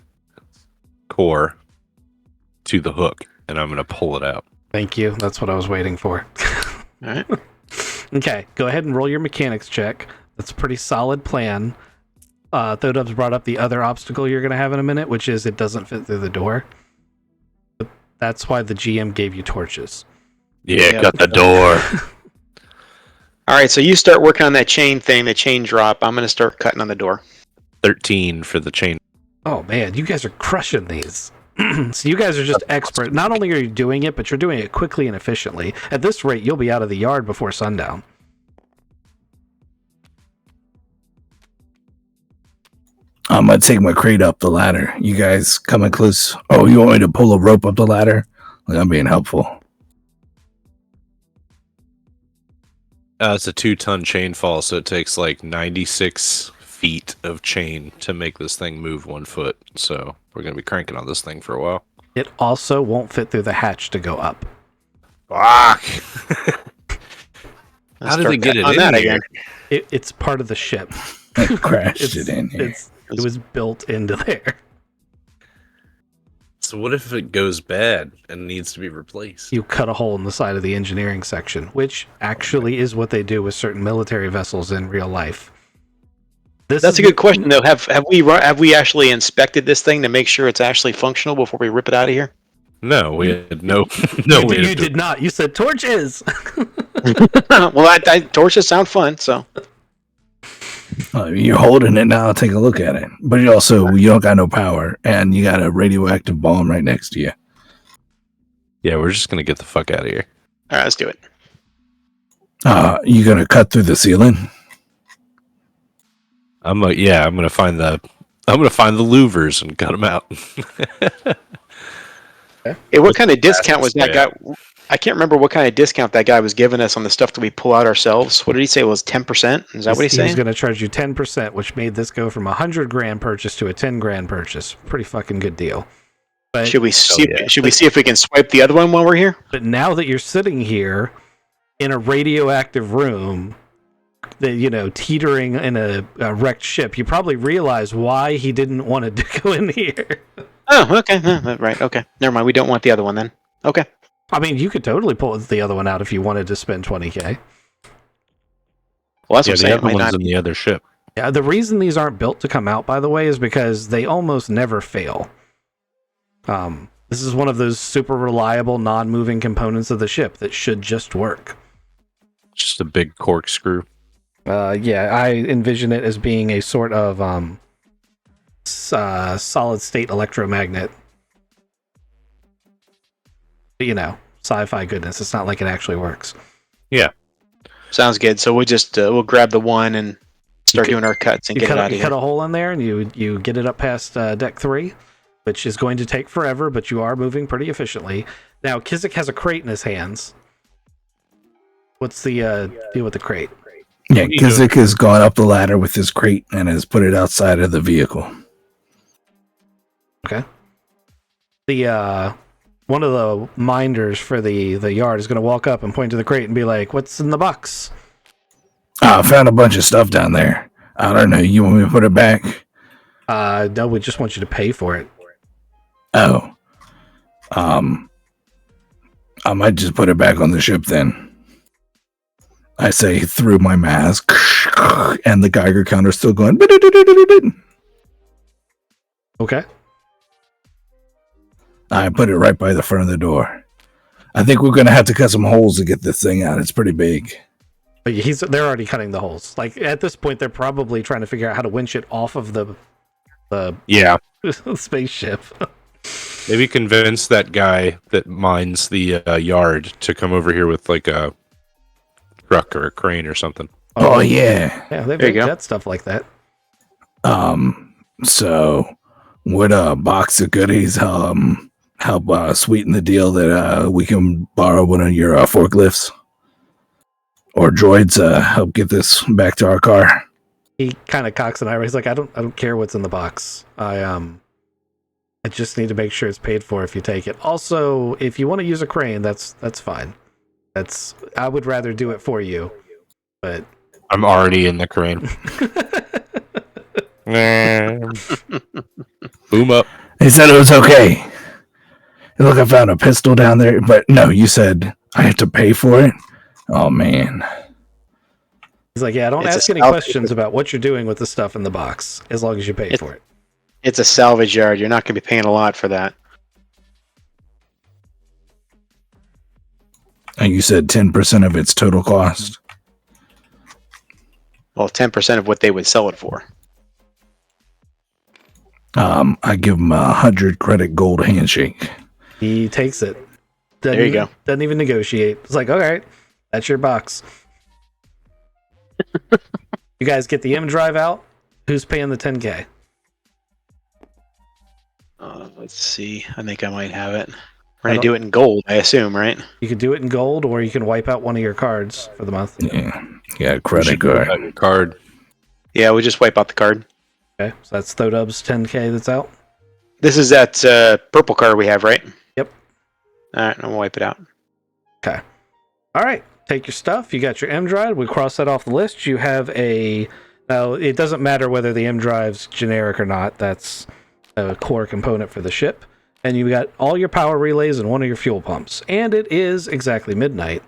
core to the hook, and I'm going to pull it out. Thank you. That's what I was waiting for. All right. Okay, go ahead and roll your mechanics check. That's a pretty solid plan. Thodub's brought up the other obstacle you're going to have in a minute, which is it doesn't fit through the door. But that's why the GM gave you torches. Yeah, cut the door. All right, so you start working on that chain thing, the chain drop. I'm going to start cutting on the door. 13 for the chain. Oh man, you guys are crushing these. So you guys are just expert. Not only are you doing it, but you're doing it quickly and efficiently. At this rate, you'll be out of the yard before sundown. I'm gonna take my crate up the ladder. You guys coming close? Oh, you want me to pull a rope up the ladder? Like, I'm being helpful. It's a 2-ton chain fall, so it takes like 96 feet of chain to make this thing move 1 foot. So we're going to be cranking on this thing for a while. It also won't fit through the hatch to go up. Fuck! How did they get it in there? Again. It's part of the ship. I crashed it in here. It was built into there. So what if it goes bad and needs to be replaced? You cut a hole in the side of the engineering section, which actually is what they do with certain military vessels in real life. That's a good question, though. Have we actually inspected this thing to make sure it's actually functional before we rip it out of here? No, we had no. You did not. You said torches. Well, torches sound fun, so. You're holding it now. Take a look at it. But you don't got no power, and you got a radioactive bomb right next to you. Yeah, we're just gonna get the fuck out of here. All right, let's do it. You gonna cut through the ceiling? I'm gonna find the louvers and cut them out. Hey, what kind of discount was that guy? I can't remember what kind of discount that guy was giving us on the stuff that we pull out ourselves. What did he say? It was 10%? Is that what he's saying? He's going to charge you 10%, which made this go from a $100,000 purchase to a $10,000 purchase. Pretty fucking good deal. But, Should we see if we can swipe the other one while we're here? But now that you're sitting here in a radioactive room, that teetering in a wrecked ship, you probably realize why he didn't want to go in here. Oh, okay. Right. Okay. Never mind. We don't want the other one then. Okay. I mean, you could totally pull the other one out if you wanted to spend $20,000. Well, that's what I'm the saying. other one's in the other ship. Yeah, the reason these aren't built to come out, by the way, is because they almost never fail. This is one of those super reliable, non-moving components of the ship that should just work. Just a big corkscrew. Yeah, I envision it as being a sort of solid-state electromagnet. But, sci-fi goodness. It's not like it actually works. Yeah. Sounds good. So we'll just we'll grab the one and start doing our cuts and get it out of here. You cut a hole in there and you get it up past deck 3, which is going to take forever, but you are moving pretty efficiently. Now, Kizik has a crate in his hands. What's the deal with the crate? Yeah, Kizik has gone up the ladder with his crate and has put it outside of the vehicle. Okay. The one of the minders for the yard is going to walk up and point to the crate and be like, "What's in the box?" I found a bunch of stuff down there. I don't know. You want me to put it back? No, we just want you to pay for it. Oh. I might just put it back on the ship then. I say through my mask, and the Geiger counter's still going. Okay. I put it right by the front of the door. I think we're going to have to cut some holes to get this thing out. It's pretty big. But they're already cutting the holes. Like, at this point, they're probably trying to figure out how to winch it off of the spaceship. Maybe convince that guy that mines the yard to come over here with like a truck or a crane or something. Oh yeah. Yeah, they've got stuff like that. So would a box of goodies help sweeten the deal that we can borrow one of your forklifts or droids help get this back to our car? He kind of cocks an eye. He's like, I don't care what's in the box. I just need to make sure it's paid for if you take it. Also, if you want to use a crane, that's fine. I would rather do it for you, but I'm already in the crane. Boom up. He said it was okay. Look, I found a pistol down there, but no, you said I have to pay for it? Oh, man. He's like, yeah, don't ask any questions about what you're doing with the stuff in the box, as long as you pay for it. It's a salvage yard. You're not going to be paying a lot for that. And you said 10% of its total cost? Well, 10% of what they would sell it for. I give him 100 credit gold handshake. He takes it. There you go. Doesn't even negotiate. It's like, all right, that's your box. You guys get the M drive out. Who's paying the 10K? Let's see. I think I might have it. We're going to do it in gold, I assume, right? You could do it in gold, or you can wipe out one of your cards for the month. Yeah, credit card. Yeah, we just wipe out the card. Okay, so that's Thodub's 10K that's out. This is that purple card we have, right? Yep. All right, I'm going to wipe it out. Okay. All right, take your stuff. You got your M drive. We cross that off the list. You have now, it doesn't matter whether the M drive's generic or not. That's a core component for the ship. And you got all your power relays and one of your fuel pumps. And it is exactly midnight,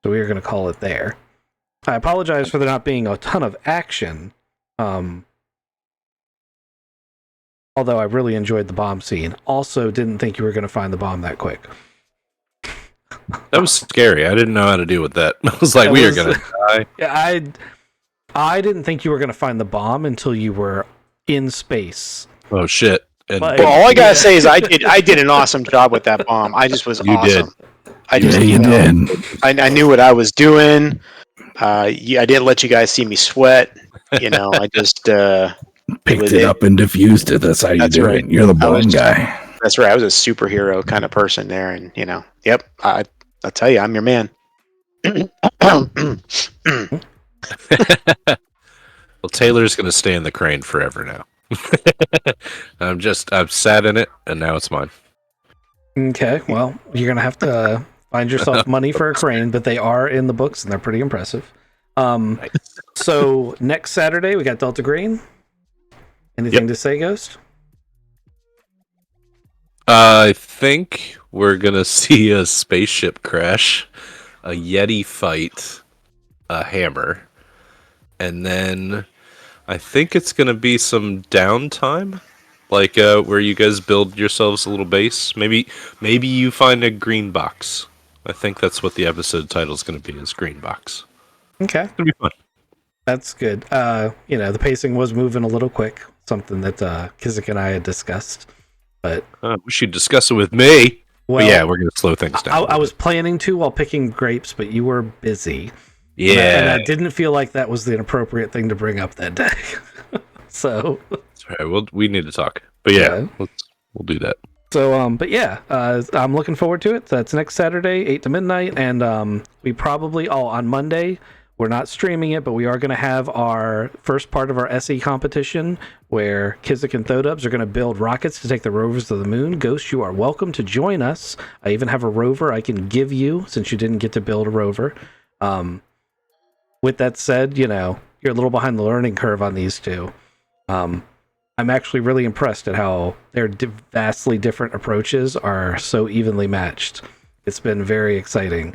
so we are going to call it there. I apologize for there not being a ton of action. Although I really enjoyed the bomb scene. Also, didn't think you were going to find the bomb that quick. That was scary. I didn't know how to deal with that. I was like, we are going to die. Yeah, I didn't think you were going to find the bomb until you were in space. Oh, shit. And well, all I gotta say is I did an awesome job with that bomb. I just was awesome. You did. I knew what I was doing. I didn't let you guys see me sweat. I just picked it up and diffused it. That's how you do it. You're the bomb guy. That's right. I was a superhero kind of person there, and yep. I'll tell you, I'm your man. Well, Taylor's gonna stay in the crane forever now. I've sat in it, and now it's mine. Okay, well, you're gonna have to find yourself money for a crane, but they are in the books and they're pretty impressive. Nice. So next Saturday we got Delta Green. Anything to say, Ghost? I think we're gonna see a spaceship crash, a Yeti fight, a hammer, and then I think it's gonna be some downtime, like where you guys build yourselves a little base. Maybe you find a green box. I think that's what the episode title is gonna be, is green box. Okay, It's gonna be fun. that's good. The pacing was moving a little quick, something that Kizik and I had discussed. But We should discuss it with me. well, But yeah, we're gonna slow things down. I was planning to while picking grapes, but you were busy. Yeah, And I didn't feel like that was the appropriate thing to bring up that day. So, that's right. We need to talk. But yeah, we'll do that. so, I'm looking forward to it. That's next Saturday, 8 to midnight. And we probably, on Monday, we're not streaming it, but we are going to have our first part of our SE competition where Kizik and Thodubs are going to build rockets to take the rovers to the moon. Ghost, you are welcome to join us. I even have a rover I can give you since you didn't get to build a rover. With that said, you're a little behind the learning curve on these two. I'm actually really impressed at how their vastly different approaches are so evenly matched. It's been very exciting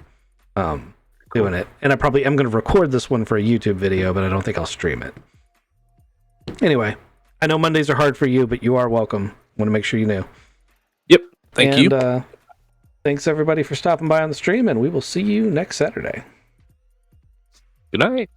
doing it. And I probably am going to record this one for a YouTube video, but I don't think I'll stream it. Anyway, I know Mondays are hard for you, but you are welcome. Want to make sure you knew. Yep. Thank you. Thanks everybody for stopping by on the stream, and we will see you next Saturday. Good night.